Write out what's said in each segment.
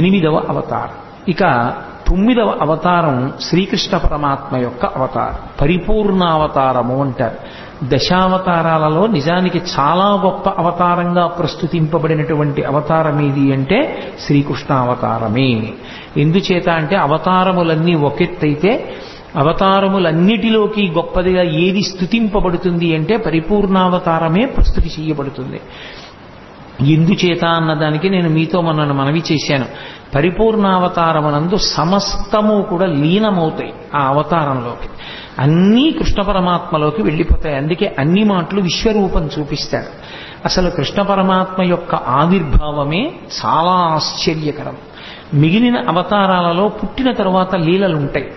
8వ అవతారం. ఇక 9వ అవతారం శ్రీకృష్ణ పరమాత్మ యొక్క అవతారం, పరిపూర్ణావతారము అంటారు. దశావతారాలలో నిజానికి చాలా గొప్ప అవతారంగా ప్రస్తుతింపబడినటువంటి అవతారం ఏది అంటే శ్రీకృష్ణావతారమే. ఎందుచేత అంటే అవతారములన్నీ ఒకెత్తైతే అవతారములన్నిటిలోకి గొప్పదిగా ఏది స్తుతింపబడుతుంది అంటే పరిపూర్ణావతారమే ప్రస్తుతి చేయబడుతుంది. ఎందుచేత అన్నదానికి నేను మీతో మొన్న మనవి చేశాను. పరిపూర్ణావతారమునందు సమస్తము కూడా లీనమవుతాయి. ఆ అవతారంలోకి అన్నీ కృష్ణ పరమాత్మలోకి వెళ్ళిపోతాయి. అందుకే అన్ని మాటలు విశ్వరూపం చూపిస్తాడు. అసలు కృష్ణ పరమాత్మ యొక్క ఆవిర్భావమే చాలా ఆశ్చర్యకరం. మిగిలిన అవతారాలలో పుట్టిన తరువాత లీలలుంటాయి.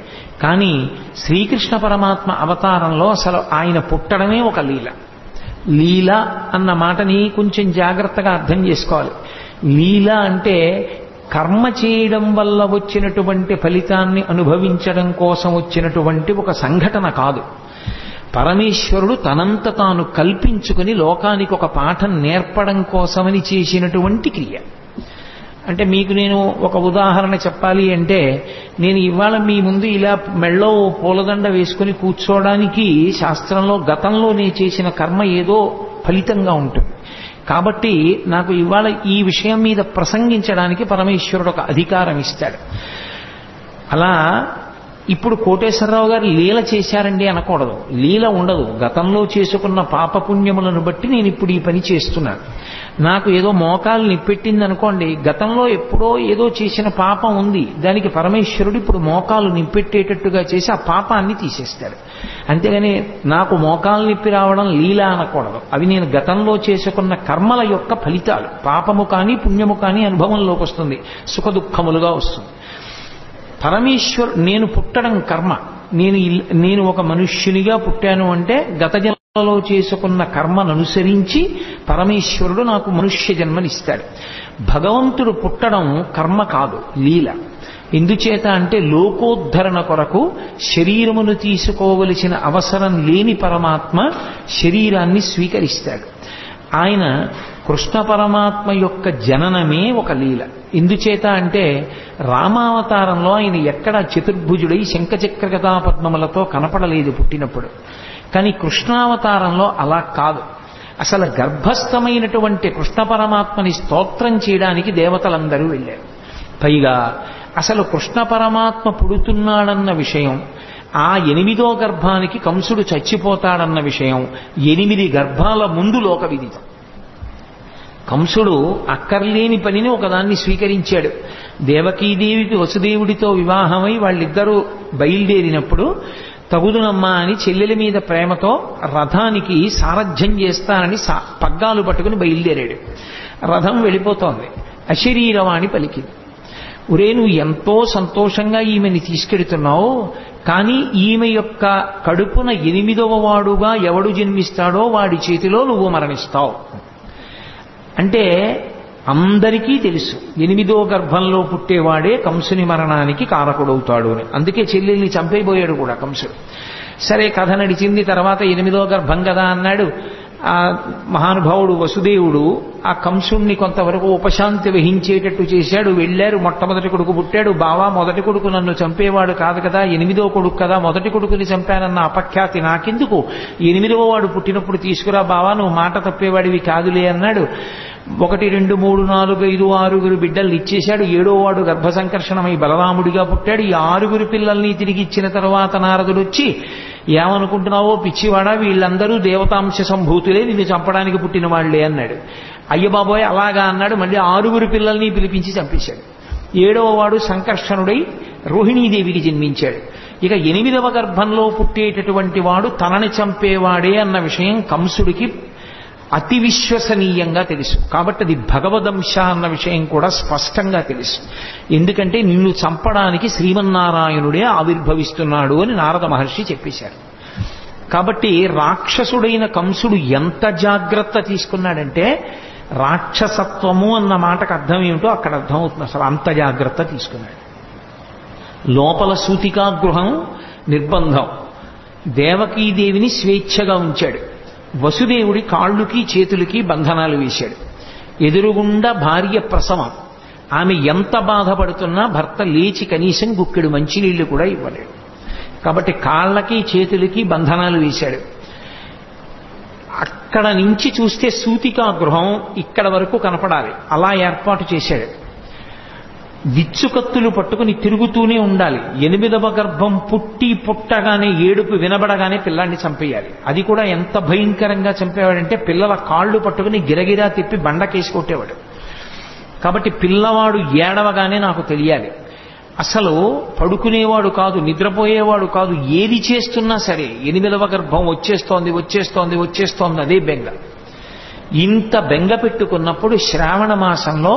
కానీ శ్రీకృష్ణ పరమాత్మ అవతారంలో అసలు ఆయన పుట్టడమే ఒక లీల. లీల అన్న మాటని కొంచెం జాగ్రత్తగా అర్థం చేసుకోవాలి. లీల అంటే కర్మ చేయడం వల్ల వచ్చినటువంటి ఫలితాన్ని అనుభవించడం కోసం వచ్చినటువంటి ఒక సంఘటన కాదు. పరమేశ్వరుడు తనంత తాను కల్పించుకుని లోకానికి ఒక పాఠం నేర్పడం కోసమని చేసినటువంటి క్రియ. అంటే మీకు నేను ఒక ఉదాహరణ చెప్పాలి అంటే, నేను ఇవాళ మీ ముందు ఇలా మెళ్ళో పూలదండ వేసుకుని కూర్చోవడానికి శాస్త్రంలో గతంలో నేను చేసిన కర్మ ఏదో ఫలితంగా ఉంటుంది. కాబట్టి నాకు ఇవాళ ఈ విషయం మీద ప్రసంగించడానికి పరమేశ్వరుడు ఒక అధికారం ఇస్తాడు. అలా ఇప్పుడు కోటేశ్వరరావు గారు లీల చేశారండి అనకూడదు. లీల ఉండదు. గతంలో చేసుకున్న పాపపుణ్యములను బట్టి నేను ఇప్పుడు ఈ పని చేస్తున్నాను. నాకు ఏదో మోకాలు నిప్పెట్టింది అనుకోండి, గతంలో ఎప్పుడో ఏదో చేసిన పాపం ఉంది, దానికి పరమేశ్వరుడు ఇప్పుడు మోకాలు నిప్పెట్టేటట్టుగా చేసి ఆ పాపాన్ని తీసేస్తాడు. అంతేగాని నాకు మోకాలు నిప్పి రావడం లీల అనకూడదు. అవి నేను గతంలో చేసుకున్న కర్మల యొక్క ఫలితాలు. పాపము కానీ పుణ్యము కానీ అనుభవంలోకి వస్తుంది, సుఖ దుఃఖములుగా వస్తుంది. నేను పుట్టడం కర్మ. నేను ఒక మనుష్యునిగా పుట్టాను అంటే గత జన్మలో చేసుకున్న కర్మను అనుసరించి పరమేశ్వరుడు నాకు మనుష్య జన్మనిస్తాడు. భగవంతుడు పుట్టడం కర్మ కాదు, లీల. ఎందుచేత అంటే లోకోద్ధరణ కొరకు శరీరమును తీసుకోవలసిన అవసరం లేని పరమాత్మ శరీరాన్ని స్వీకరిస్తాడు. ఆయన కృష్ణ పరమాత్మ యొక్క జననమే ఒక లీల. ఎందుచేత అంటే రామావతారంలో ఆయన ఎక్కడా చతుర్భుజుడై శంఖచక్ర గదా పద్మములతో కనపడలేదు పుట్టినప్పుడు. కానీ కృష్ణావతారంలో అలా కాదు. అసలు గర్భస్థమైనటువంటి కృష్ణ పరమాత్మని స్తోత్రం చేయడానికి దేవతలందరూ వెళ్ళారు. పైగా అసలు కృష్ణ పరమాత్మ పుడుతున్నాడన్న విషయం, ఆ 8వ గర్భానికి కంసుడు చచ్చిపోతాడన్న విషయం 8 గర్భాల ముందు లోక విదితం. కంసుడు అక్కర్లేని పనిని ఒకదాన్ని స్వీకరించాడు. దేవకీదేవికి వసుదేవుడితో వివాహమై వాళ్ళిద్దరూ బయలుదేరినప్పుడు తగుదునమ్మా అని చెల్లెల మీద ప్రేమతో రథానికి సారథ్యం చేస్తానని పగ్గాలు పట్టుకుని బయలుదేరాడు. రథం వెళ్ళిపోతోంది. అశరీరవాణి పలికింది, ఒరే నువ్వు ఎంతో సంతోషంగా ఈమెని తీసుకెడుతున్నావు, కానీ ఈమె యొక్క కడుపున 8వ వాడుగా ఎవడు జన్మిస్తాడో వాడి చేతిలో నువ్వు మరణిస్తావు. అంటే అందరికీ తెలుసు 8వ గర్భంలో పుట్టేవాడే కంసుని మరణానికి కారకుడవుతాడు అని. అందుకే చెల్లెల్ని చంపైపోయాడు కూడా కంసుడు. సరే, కథ నడిచింది. తర్వాత 8వ గర్భం కదా అన్నాడు. ఆ మహానుభావుడు వసుదేవుడు ఆ కంసుణ్ణి కొంతవరకు ఉపశాంతి వహించేటట్టు చేశాడు. వెళ్ళారు. మొట్టమొదటి కొడుకు పుట్టాడు. బావా, మొదటి కొడుకు నన్ను చంపేవాడు కాదు కదా, 8వ కొడుకు కదా, మొదటి కొడుకుని చంపానన్న అపఖ్యాతి నాకెందుకు, 8వ వాడు పుట్టినప్పుడు తీసుకురా బావా, నువ్వు మాట తప్పేవాడివి కాదులే అన్నాడు. 1 2 3 4 5 6 బిడ్డల్ని ఇచ్చేశాడు. 7వ వాడు గర్భ సంకర్షణమై బలరాముడిగా పుట్టాడు. ఈ 6 పిల్లల్ని తిరిగి ఇచ్చిన తర్వాత నారదుడు వచ్చి, ఏమనుకుంటున్నావో పిచ్చివాడా, వీళ్ళందరూ దేవతాంశ సంభూతులే, నిన్ను చంపడానికి పుట్టిన వాళ్లే అన్నాడు. అయ్య బాబోయ్ అలాగా అన్నాడు. మళ్ళీ 6 పిల్లల్ని పిలిపించి చంపేశాడు. 7వ వాడు సంకర్షణుడై రోహిణీదేవికి జన్మించాడు. ఇక 8వ గర్భంలో పుట్టేటటువంటి వాడు తనని చంపేవాడే అన్న విషయం కంసుడికి అతి విశ్వసనీయంగా తెలుసు. కాబట్టి అది భగవదంశ అన్న విషయం కూడా స్పష్టంగా తెలుసు. ఎందుకంటే నిన్ను చంపడానికి శ్రీమన్నారాయణుడే ఆవిర్భవిస్తున్నాడు అని నారద మహర్షి చెప్పేశారు. కాబట్టి రాక్షసుడైన కంసుడు ఎంత జాగ్రత్త తీసుకున్నాడంటే, రాక్షసత్వము అన్న మాటకు అర్థం ఏమిటో అక్కడ అర్థమవుతుంది. అసలు అంత జాగ్రత్త తీసుకున్నాడు. లోపల సూతికాగృహం నిర్బంధం, దేవకీదేవిని స్వేచ్ఛగా ఉంచాడు. వసుదేవుడి కాళ్ళుకి చేతులకి బంధనాలు వేశాడు. ఎదురుగుండా భార్య ప్రసవం. ఆమె ఎంత బాధపడుతున్నా భర్త లేచి కనీసం గుక్కెడు మంచినీళ్లు కూడా ఇవ్వలేడు. కాబట్టి కాళ్ళకి చేతులకి బంధనాలు వేశాడు. అక్కడ నుంచి చూస్తే సూతికా గృహం ఇక్కడ వరకు కనపడాలి, అలా ఏర్పాటు చేశాడు. విచ్చుకత్తులు పట్టుకుని తిరుగుతూనే ఉండాలి. 8వ గర్భం పుట్టగానే ఏడుపు వినబడగానే పిల్లాన్ని చంపేయాలి. అది కూడా ఎంత భయంకరంగా చంపేవాడంటే పిల్లల కాళ్ళు పట్టుకుని గిరగిరా తిప్పి బండకేసి కొట్టేవాడు. కాబట్టి పిల్లవాడు ఏడవగానే నాకు తెలియాలి. అసలు పడుకునేవాడు కాదు, నిద్రపోయేవాడు కాదు, ఏది చేస్తున్నా సరే 8వ గర్భం వచ్చేస్తోంది అదే బెంగ. ఇంత బెంగ పెట్టుకున్నప్పుడు శ్రావణ మాసంలో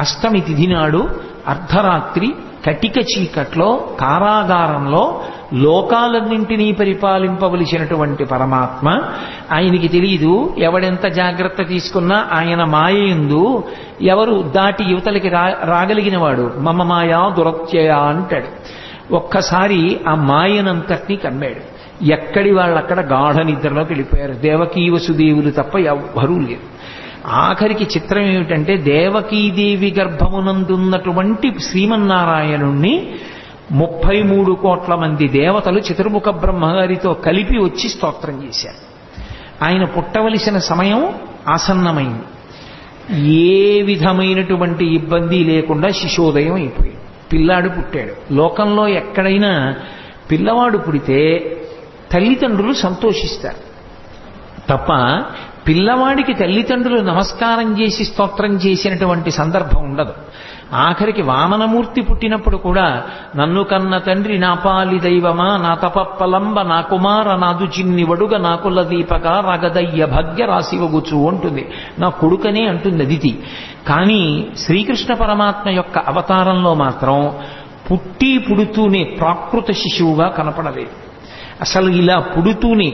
అష్టమి తిథి నాడు అర్ధరాత్రి కటిక చీకట్లో కారాగారంలో లోకాలన్నింటినీ పరిపాలింపవలసినటువంటి పరమాత్మ, ఆయనకి తెలియదు ఎవడెంత జాగ్రత్త తీసుకున్నా ఆయన మాయందు ఎవరు దాటి యువతలకి రాగలిగిన వాడు మమ మాయా దురత్యయ అంటాడు. ఒక్కసారి ఆ మాయనంతటినీ కమ్మాడు. ఎక్కడి వాళ్ళక్కడ గాఢ నిద్రలోకి వెళ్ళిపోయారు. దేవకీ వసుదేవులు తప్ప ఎవ్వరూ లేరు. ఆఖరికి చిత్రం ఏమిటంటే దేవకీదేవి గర్భమునందున్నటువంటి శ్రీమన్నారాయణుణ్ణి 33 కోట్ల మంది దేవతలు చతుర్ముఖ బ్రహ్మగారితో కలిపి వచ్చి స్తోత్రం చేశారు. ఆయన పుట్టవలసిన సమయం ఆసన్నమైంది. ఏ విధమైనటువంటి ఇబ్బంది లేకుండా శిశోదయం అయిపోయింది. పిల్లాడు పుట్టాడు. లోకంలో ఎక్కడైనా పిల్లవాడు పుడితే తల్లిదండ్రులు సంతోషిస్తారు తప్ప పిల్లవాడికి తల్లిదండ్రులు నమస్కారం చేసి స్తోత్రం చేసినటువంటి సందర్భం ఉండదు. ఆఖరికి వామనమూర్తి పుట్టినప్పుడు కూడా నన్ను కన్న తండ్రి నా పాలి దైవమా నా తపప్పలంబ నా కుమార నాదు చిన్ని వడుగ నాకుల దీపక రగదయ్య భాగ్య రాశివగుచు అంటుంది. నా కొడుకనే అంటుంది అదితి. కానీ శ్రీకృష్ణ పరమాత్మ యొక్క అవతారంలో మాత్రం పుడుతూనే ప్రాకృత శిశువుగా కనపడలేదు. అసలు ఇలా పుడుతూనే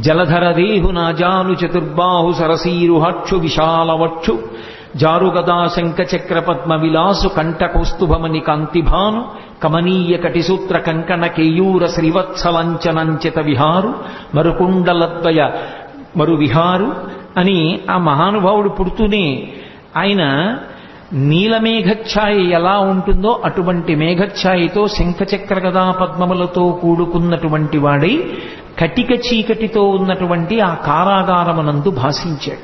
జలధరదేహు నాజాను చతుర్బాహు సరసీరుహక్షు విశాలవక్షు జారుగదా శంఖచక్ర పద్మ విలాసు కంఠకౌస్తుభమణి కాంతిభాను కమనీయ కటిసూత్ర కంకణ కేయూర శ్రీవత్సలంచనంచిత విహారు మరుకుండలద్వయ మరు విహారు అని ఆ మహానుభావుడు పుడుతూనే ఆయన నీలమేఘఛాయ ఎలా ఉంటుందో అటువంటి మేఘఛాయతో శంఖచక్ర గదా పద్మములతో కూడుకున్నటువంటి వాడై కటిక చీకటితో ఉన్నటువంటి ఆ కారాగారమునందు భాషించాడు.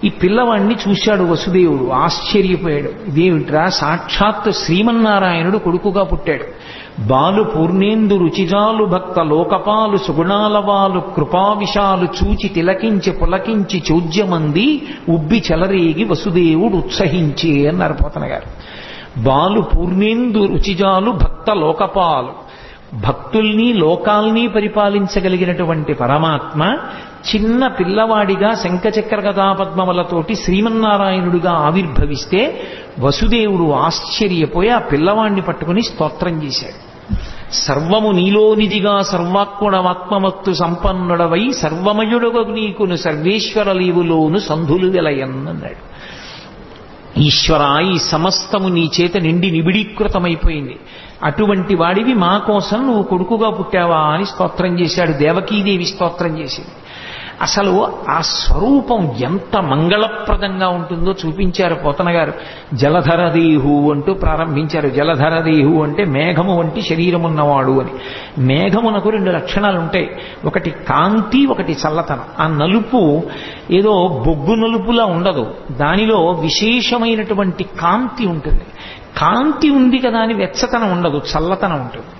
ఈ పిల్లవాడిని చూశాడు వసుదేవుడు, ఆశ్చర్యపోయాడు. ఇదేమిట్రా, సాక్షాత్ శ్రీమన్నారాయణుడు కొడుకుగా పుట్టాడు. బాలు పూర్ణేందు రుచిజాలు భక్త లోకపాలు సుగుణాలవాలు కృపావిశాలు చూచి తిలకించి పులకించి చోద్యమంది ఉబ్బి చెలరేగి వసుదేవుడు ఉత్సహించే అన్నారు పోతన గారు. బాలు పూర్ణేందు రుచిజాలు భక్త లోకపాలు, భక్తుల్ని లోకాల్ని పరిపాలించగలిగినటువంటి పరమాత్మ చిన్న పిల్లవాడిగా శంఖచక్ర గదా పద్మములతోటి శ్రీమన్నారాయణుడిగా ఆవిర్భవిస్తే వసుదేవుడు ఆశ్చర్యపోయి ఆ పిల్లవాడిని పట్టుకుని స్తోత్రం చేశాడు. సర్వము నీలోనిదిగా సర్వాత్మడవాత్మమత్తు సంపన్నుడవై సర్వమయుడగు నీకును సర్వేశ్వర లీవులోను సంధులు వెలయన్నన్నాడు. ఈశ్వర, ఈ సమస్తము నీ చేత నిండి నిబిడీకృతమైపోయింది. అటువంటి వాడివి మా కోసం నువ్వు కొడుకుగా పుట్టావా అని స్తోత్రం చేశాడు. దేవకీదేవి స్తోత్రం చేసింది. అసలు ఆ స్వరూపం ఎంత మంగళప్రదంగా ఉంటుందో చూపించారు పోతన గారు. జలధరదేహు అంటూ ప్రారంభించారు. జలధరదేహు అంటే మేఘము వంటి శరీరమున్నవాడు అని. మేఘమునకు 2 లక్షణాలు ఉంటాయి. ఒకటి కాంతి, ఒకటి చల్లతనం. ఆ నలుపు ఏదో బొగ్గు నలుపులా ఉండదు, దానిలో విశేషమైనటువంటి కాంతి ఉంటుంది. కాంతి ఉంది కదా అని వెచ్చతనం ఉండదు, చల్లతనం ఉంటుంది.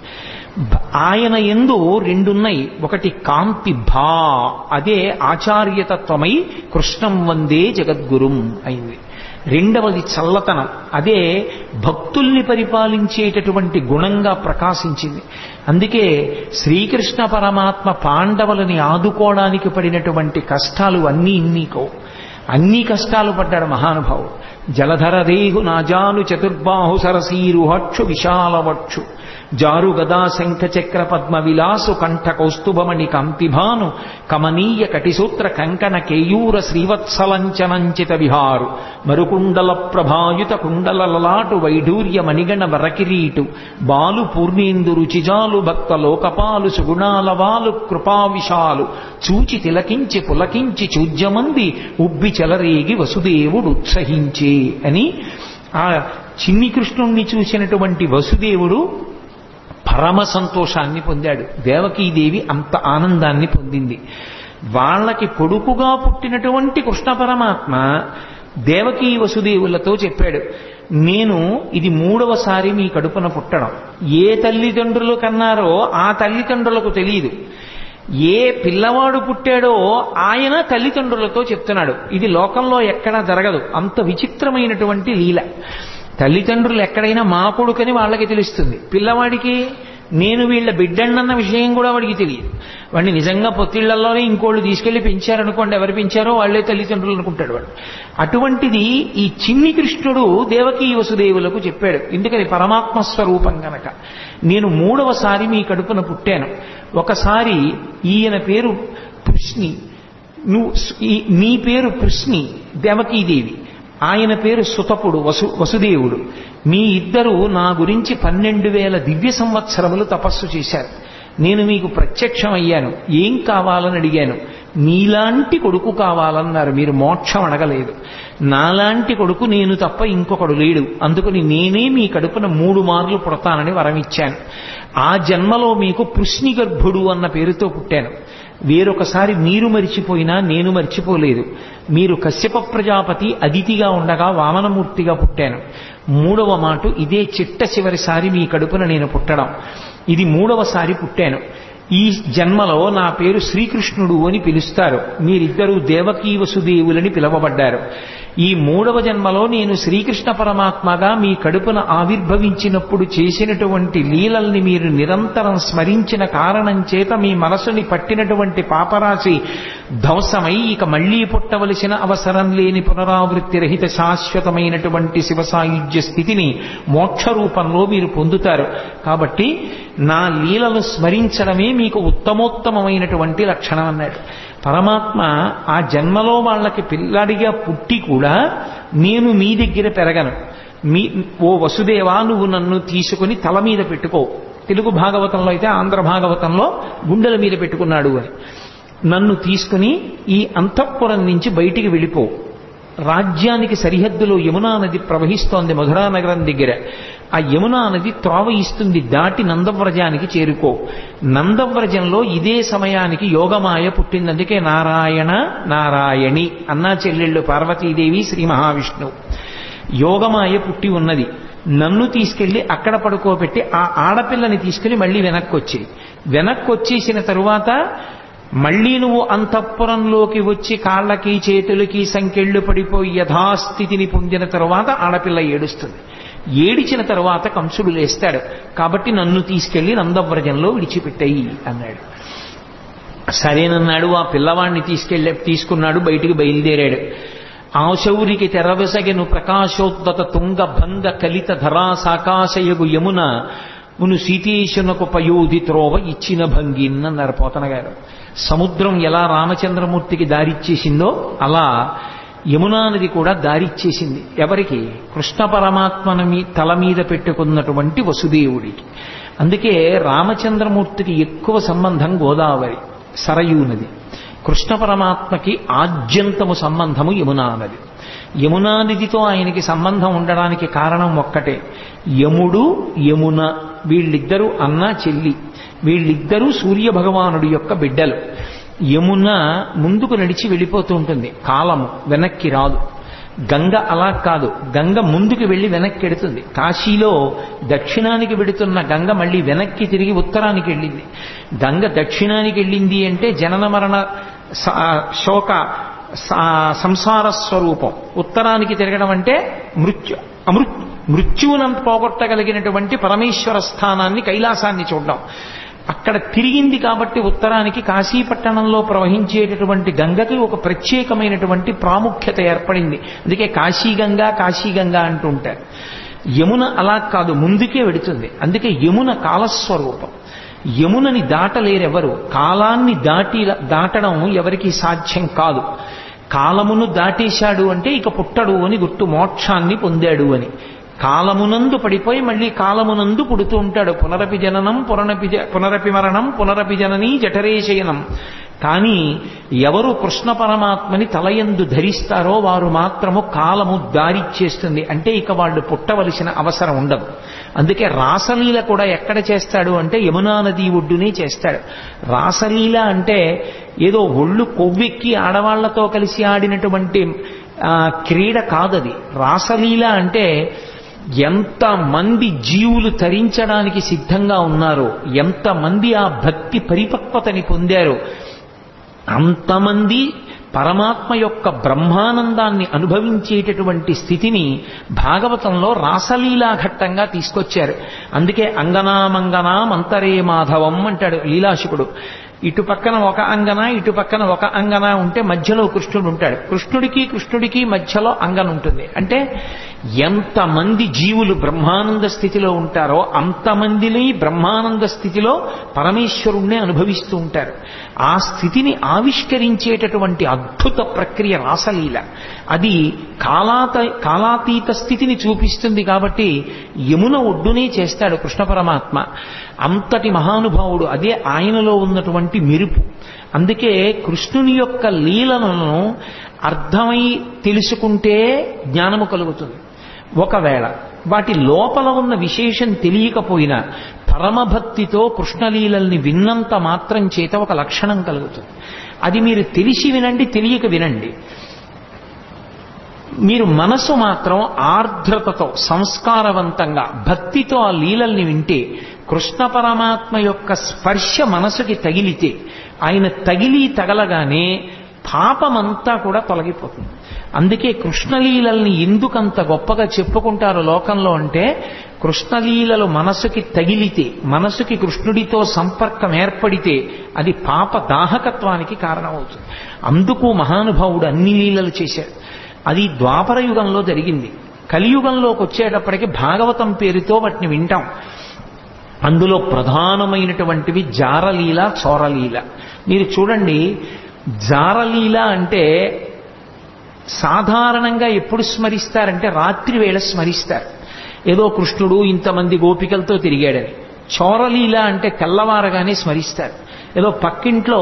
ఆయన యందు 2 ఉన్నాయి. ఒకటి కాంతి భా, అదే ఆచార్యతత్వమై కృష్ణం వందే జగద్గురుం అయింది. రెండవది చల్లతనం, అదే భక్తుల్ని పరిపాలించేటటువంటి గుణంగా ప్రకాశించింది. అందుకే శ్రీకృష్ణ పరమాత్మ పాండవులని ఆదుకోవడానికి పడినటువంటి కష్టాలు అన్నీ ఇన్నీకో, అన్ని కష్టాలు పడ్డాడు మహానుభావుడు. జలధరదేహు నాజాను చతుర్బాహు సరసీరుహక్షు విశాలవక్షు జారు గదా శంఖచక్ర పద్మ విలాసు కంఠ కౌస్తుభమణి కాంతిభాను కమనీయ కటిసూత్ర కంకణ కేయూర శ్రీవత్సలంచనంచిత విహారు మరుకుండల ప్రభాయుత కుండల లలాటు వైఢూర్య మణిగణ వరకిరీటు బాలు పూర్ణేందు రుచిజాలు భక్త లోకపాలు సుగుణాలవాలు కృపావిశాలు చూచి తిలకించి పులకించి చూజ్యమంది ఉబ్బి చెలరేగి వసుదేవుడు ఉత్సహించే అని ఆ చిన్ని కృష్ణుణ్ణి చూసినటువంటి వసుదేవుడు పరమ సంతోషాన్ని పొందాడు. దేవకీదేవి అంత ఆనందాన్ని పొందింది. వాళ్ళకి కొడుకుగా పుట్టినటువంటి కృష్ణ పరమాత్మ దేవకీ వసుదేవులతో చెప్పాడు, నేను ఇది 3వసారి మీ కడుపున పుట్టడం. ఏ తల్లిదండ్రులు కన్నారో ఆ తల్లిదండ్రులకు తెలియదు. ఏ పిల్లవాడు పుట్టాడో ఆయన తల్లిదండ్రులతో చెప్తున్నాడు. ఇది లోకంలో ఎక్కడా జరగదు. అంత విచిత్రమైనటువంటి లీల. తల్లిదండ్రులు ఎక్కడైనా మా కొడుకని వాళ్ళకి తెలుస్తుంది. పిల్లవాడికి నేను వీళ్ళ బిడ్డన్నన్న విషయం కూడా వాడికి తెలియదు. వాడిని నిజంగా పొత్తిళ్లలోనే ఇంకోళ్ళు తీసుకెళ్లి పెంచారనుకోండి, ఎవరు పెంచారో వాళ్లే తల్లిదండ్రులు అనుకుంటాడు వాడు. అటువంటిది ఈ చిన్ని కృష్ణుడు దేవకీ వసుదేవులకు చెప్పాడు. ఎందుకని? పరమాత్మ స్వరూపం గనక. నేను 3వసారి మీ కడుపున పుట్టాను. ఒకసారి ఈయన పేరు కృష్ణి, నీ పేరు కృష్ణి దేవకీదేవి, ఆయన పేరు సుతపుడు వసుదేవుడు. మీ ఇద్దరు నా గురించి 12,000 దివ్య సంవత్సరములు తపస్సు చేశారు. నేను మీకు ప్రత్యక్షమయ్యాను. ఏం కావాలని అడిగాను. నీలాంటి కొడుకు కావాలన్నారు. మీరు మోక్షం అడగలేదు. నాలాంటి కొడుకు నేను తప్ప ఇంకొకడు లేడు. అందుకని నేనే మీ కడుపున 3 మార్లు పుడతానని వరమిచ్చాను. ఆ జన్మలో మీకు పృష్ణి గర్భుడు అన్న పేరుతో పుట్టాను. వేరొకసారి మీరు మరిచిపోయినా నేను మర్చిపోలేదు. మీరు కశ్యప ప్రజాపతి అదితిగా ఉండగా వామనమూర్తిగా పుట్టాను. 3వ మాట ఇదే చిట్ట చివరిసారి మీ కడుపున నేను పుట్టడం. ఇది 3వసారి పుట్టాను. ఈ జన్మలో నా పేరు శ్రీకృష్ణుడు అని పిలుస్తారు. మీరిద్దరూ దేవకీ వసుదేవులని పిలవబడ్డారు. ఈ 3వ జన్మలో నేను శ్రీకృష్ణ పరమాత్మగా మీ కడుపున ఆవిర్భవించినప్పుడు చేసినటువంటి లీలల్ని మీరు నిరంతరం స్మరించిన కారణం చేత మీ మనసుని పట్టినటువంటి పాపరాశి ధ్వంసమై ఇక మళ్లీ పుట్టవలసిన అవసరం లేని పునరావృత్తి రహిత శాశ్వతమైనటువంటి శివసాయుజ్య స్థితిని మోక్ష రూపంలో మీరు పొందుతారు. కాబట్టి నా లీలలు స్మరించడమే మీకు ఉత్తమోత్తమమైనటువంటి లక్షణం అన్నాడు. పరమాత్మ ఆ జన్మలో వాళ్ళకి పిల్లాడిగా పుట్టి కూడా నేను మీ దగ్గర పెరగను. ఓ వసుదేవా, నువ్వు నన్ను తీసుకుని తల మీద పెట్టుకో. తెలుగు భాగవతంలో అయితే ఆంధ్ర భాగవతంలో గుండెల మీద పెట్టుకున్నాడు అని. నన్ను తీసుకుని ఈ అంతఃపురం నుంచి బయటికి వెళ్ళిపో. రాజ్యానికి సరిహద్దులో యమునా నది ప్రవహిస్తోంది మధురా నగరం దగ్గర. ఆ యమునా నది త్రోవ ఇస్తుంది, దాటి నందవ్రజానికి చేరుకో. నందవ్రజంలో ఇదే సమయానికి యోగమాయ పుట్టింది. అందుకే నారాయణ నారాయణి అన్నా చెల్లెళ్ళు పార్వతీదేవి శ్రీ మహావిష్ణువు. యోగమాయ పుట్టి ఉన్నది. నన్ను తీసుకెళ్లి అక్కడ పడుకోబెట్టి ఆ ఆడపిల్లని తీసుకుని మళ్ళీ వెనక్కి వచ్చేసిన తరువాత మళ్లీ నువ్వు అంతఃపురంలోకి వచ్చి కాళ్ళకి చేతులకి సంకెళ్ళు పడిపోయి యథాస్థితిని పొందిన తరువాత ఆడపిల్ల ఏడుస్తుంది. ఏడిచిన తరువాత కంసుడు లేస్తాడు. కాబట్టి నన్ను తీసుకెళ్లి నందవ్రజంలో విడిచిపెట్టాయి అన్నాడు. సరేనన్నాడు. ఆ పిల్లవాడిని తీసుకున్నాడు. బయటికి బయలుదేరాడు. ఆశౌరికి తెరవెసగెను ప్రకాశోద్దత తుంగ భంగ కలిత ధరాసాకాశయగు యమున మును సీతేశునకు పయోధి త్రోవ ఇచ్చిన భంగిన్నన్నారు పోతన గారు. సముద్రం ఎలా రామచంద్రమూర్తికి దారిచ్చేసిందో అలా యమునా నది కూడా దారిచ్చేసింది. ఎవరికి? కృష్ణ పరమాత్మని తల మీద పెట్టుకున్నటువంటి వసుదేవుడికి. అందుకే రామచంద్రమూర్తికి ఎక్కువ సంబంధం గోదావరి సరయూ నది. కృష్ణ పరమాత్మకి ఆద్యంతము సంబంధము యమునా నది. యమునా నదితో ఆయనకి సంబంధం ఉండడానికి కారణం ఒక్కటే. యముడు యమున వీళ్ళిద్దరూ అన్న చెల్లి. వీళ్ళిద్దరూ సూర్య భగవానుడి యొక్క బిడ్డలు. యమున ముందుకు నడిచి వెళ్ళిపోతూ ఉంటుంది. కాలము వెనక్కి రాదు. గంగ అలా కాదు. గంగ ముందుకు వెళ్ళి వెనక్కి ఎడుతుంది. కాశీలో దక్షిణానికి వెడుతున్న గంగ మళ్ళీ వెనక్కి తిరిగి ఉత్తరానికి వెళ్ళింది. గంగ దక్షిణానికి వెళ్ళింది అంటే జనన మరణ శోక సంసార స్వరూపం. ఉత్తరానికి తిరగడం అంటే మృత్యువునంత పోగొట్టగలిగినటువంటి పరమేశ్వర స్థానాన్ని, కైలాసాన్ని చూడడం. అక్కడ తిరిగింది కాబట్టి ఉత్తరానికి కాశీపట్టణంలో ప్రవహించేటటువంటి గంగకి ఒక ప్రత్యేకమైనటువంటి ప్రాముఖ్యత ఏర్పడింది. అందుకే కాశీగంగా అంటూ ఉంటారు. యమున అలా కాదు, ముందుకే వెడుతుంది. అందుకే యమున కాలస్వరూపం. యమునని దాటలేరెవరు. కాలాన్ని దాటడం ఎవరికి సాధ్యం కాదు. కాలమును దాటేశాడు అంటే ఇక పుట్టడు అని గుర్తు. మోక్షాన్ని పొందాడు అని. కాలమునందు పడిపోయి మళ్ళీ కాలమునందు పుడుతూ ఉంటాడు. పునరపి జననం పునరపి మరణం పునరపి జననీ జఠరే శయనం. కానీ ఎవరు కృష్ణ పరమాత్మని తలయందు ధరిస్తారో వారు మాత్రము కాలము దారిచ్చేస్తుంది. అంటే ఇక వాళ్ళు పుట్టవలసిన అవసరం ఉండదు. అందుకే రాసలీల కూడా ఎక్కడ చేస్తాడు అంటే యమునా నది ఒడ్డునే చేస్తాడు. రాసలీల అంటే ఏదో ఒళ్ళు కొవ్వెక్కి ఆడవాళ్లతో కలిసి ఆడినటువంటి క్రీడ కాదది. రాసలీల అంటే ఎంతమంది జీవులు తరించడానికి సిద్ధంగా ఉన్నారో, ఎంతమంది ఆ భక్తి పరిపక్వతని పొందారో అంతమంది పరమాత్మ యొక్క బ్రహ్మానందాన్ని అనుభవించేటటువంటి స్థితిని భాగవతంలో రాసలీలా ఘట్టంగా తీసుకొచ్చారు. అందుకే అంగనామంగనాం అంతరే మాధవం అంటాడు లీలాశుకుడు. ఇటు పక్కన ఒక అంగన, ఇటు పక్కన ఒక అంగన ఉంటే మధ్యలో కృష్ణుడు ఉంటాడు. కృష్ణుడికి మధ్యలో అంగన ఉంటుంది. అంటే ఎంతమంది జీవులు బ్రహ్మానంద స్థితిలో ఉంటారో అంతమందిని బ్రహ్మానంద స్థితిలో పరమేశ్వరుణ్ణి అనుభవిస్తూ ఉంటారు. ఆ స్థితిని ఆవిష్కరించేటటువంటి అద్భుత ప్రక్రియ రాసలీల. అది కాలాతీత స్థితిని చూపిస్తుంది. కాబట్టి యమున ఒడ్డునే చేస్తాడు కృష్ణ పరమాత్మ. అంతటి మహానుభావుడు. అదే ఆయనలో ఉన్నటువంటి మెరుపు. అందుకే కృష్ణుని యొక్క లీలలను అర్థమై తెలుసుకుంటే జ్ఞానము కలుగుతుంది. ఒకవేళ వాటి లోపల ఉన్న విశేషం తెలియకపోయినా పరమభక్తితో కృష్ణలీలల్ని విన్నంత మాత్రం చేత ఒక లక్షణం కలుగుతుంది. అది మీరు తెలిసి వినండి, తెలియక వినండి. మీరు మనసు మాత్రం ఆర్ద్రతతో సంస్కారవంతంగా భక్తితో ఆ లీలల్ని వింటే, కృష్ణ పరమాత్మ యొక్క స్పర్శ మనసుకి తగిలితే, ఆయన తగలగానే పాపమంతా కూడా తొలగిపోతుంది. అందుకే కృష్ణలీలల్ని ఎందుకంత గొప్పగా చెప్పుకుంటారు లోకంలో అంటే, కృష్ణలీలలు మనసుకి తగిలితే, మనసుకి కృష్ణుడితో సంపర్కం ఏర్పడితే అది పాప దాహకత్వానికి కారణమవుతుంది. అందుకు మహానుభావుడు అన్ని లీలలు చేశాడు. అది ద్వాపర యుగంలో జరిగింది. కలియుగంలోకి వచ్చేటప్పటికి భాగవతం పేరుతో వాటిని వింటాం. అందులో ప్రధానమైనటువంటివి జారలీల, చోరలీల. మీరు చూడండి, జారలీల అంటే సాధారణంగా ఎప్పుడు స్మరిస్తారంటే రాత్రి వేళ స్మరిస్తారు. ఏదో కృష్ణుడు ఇంతమంది గోపికలతో తిరిగాడని. చోరలీల అంటే తెల్లవారగానే స్మరిస్తారు. ఏదో పక్కింట్లో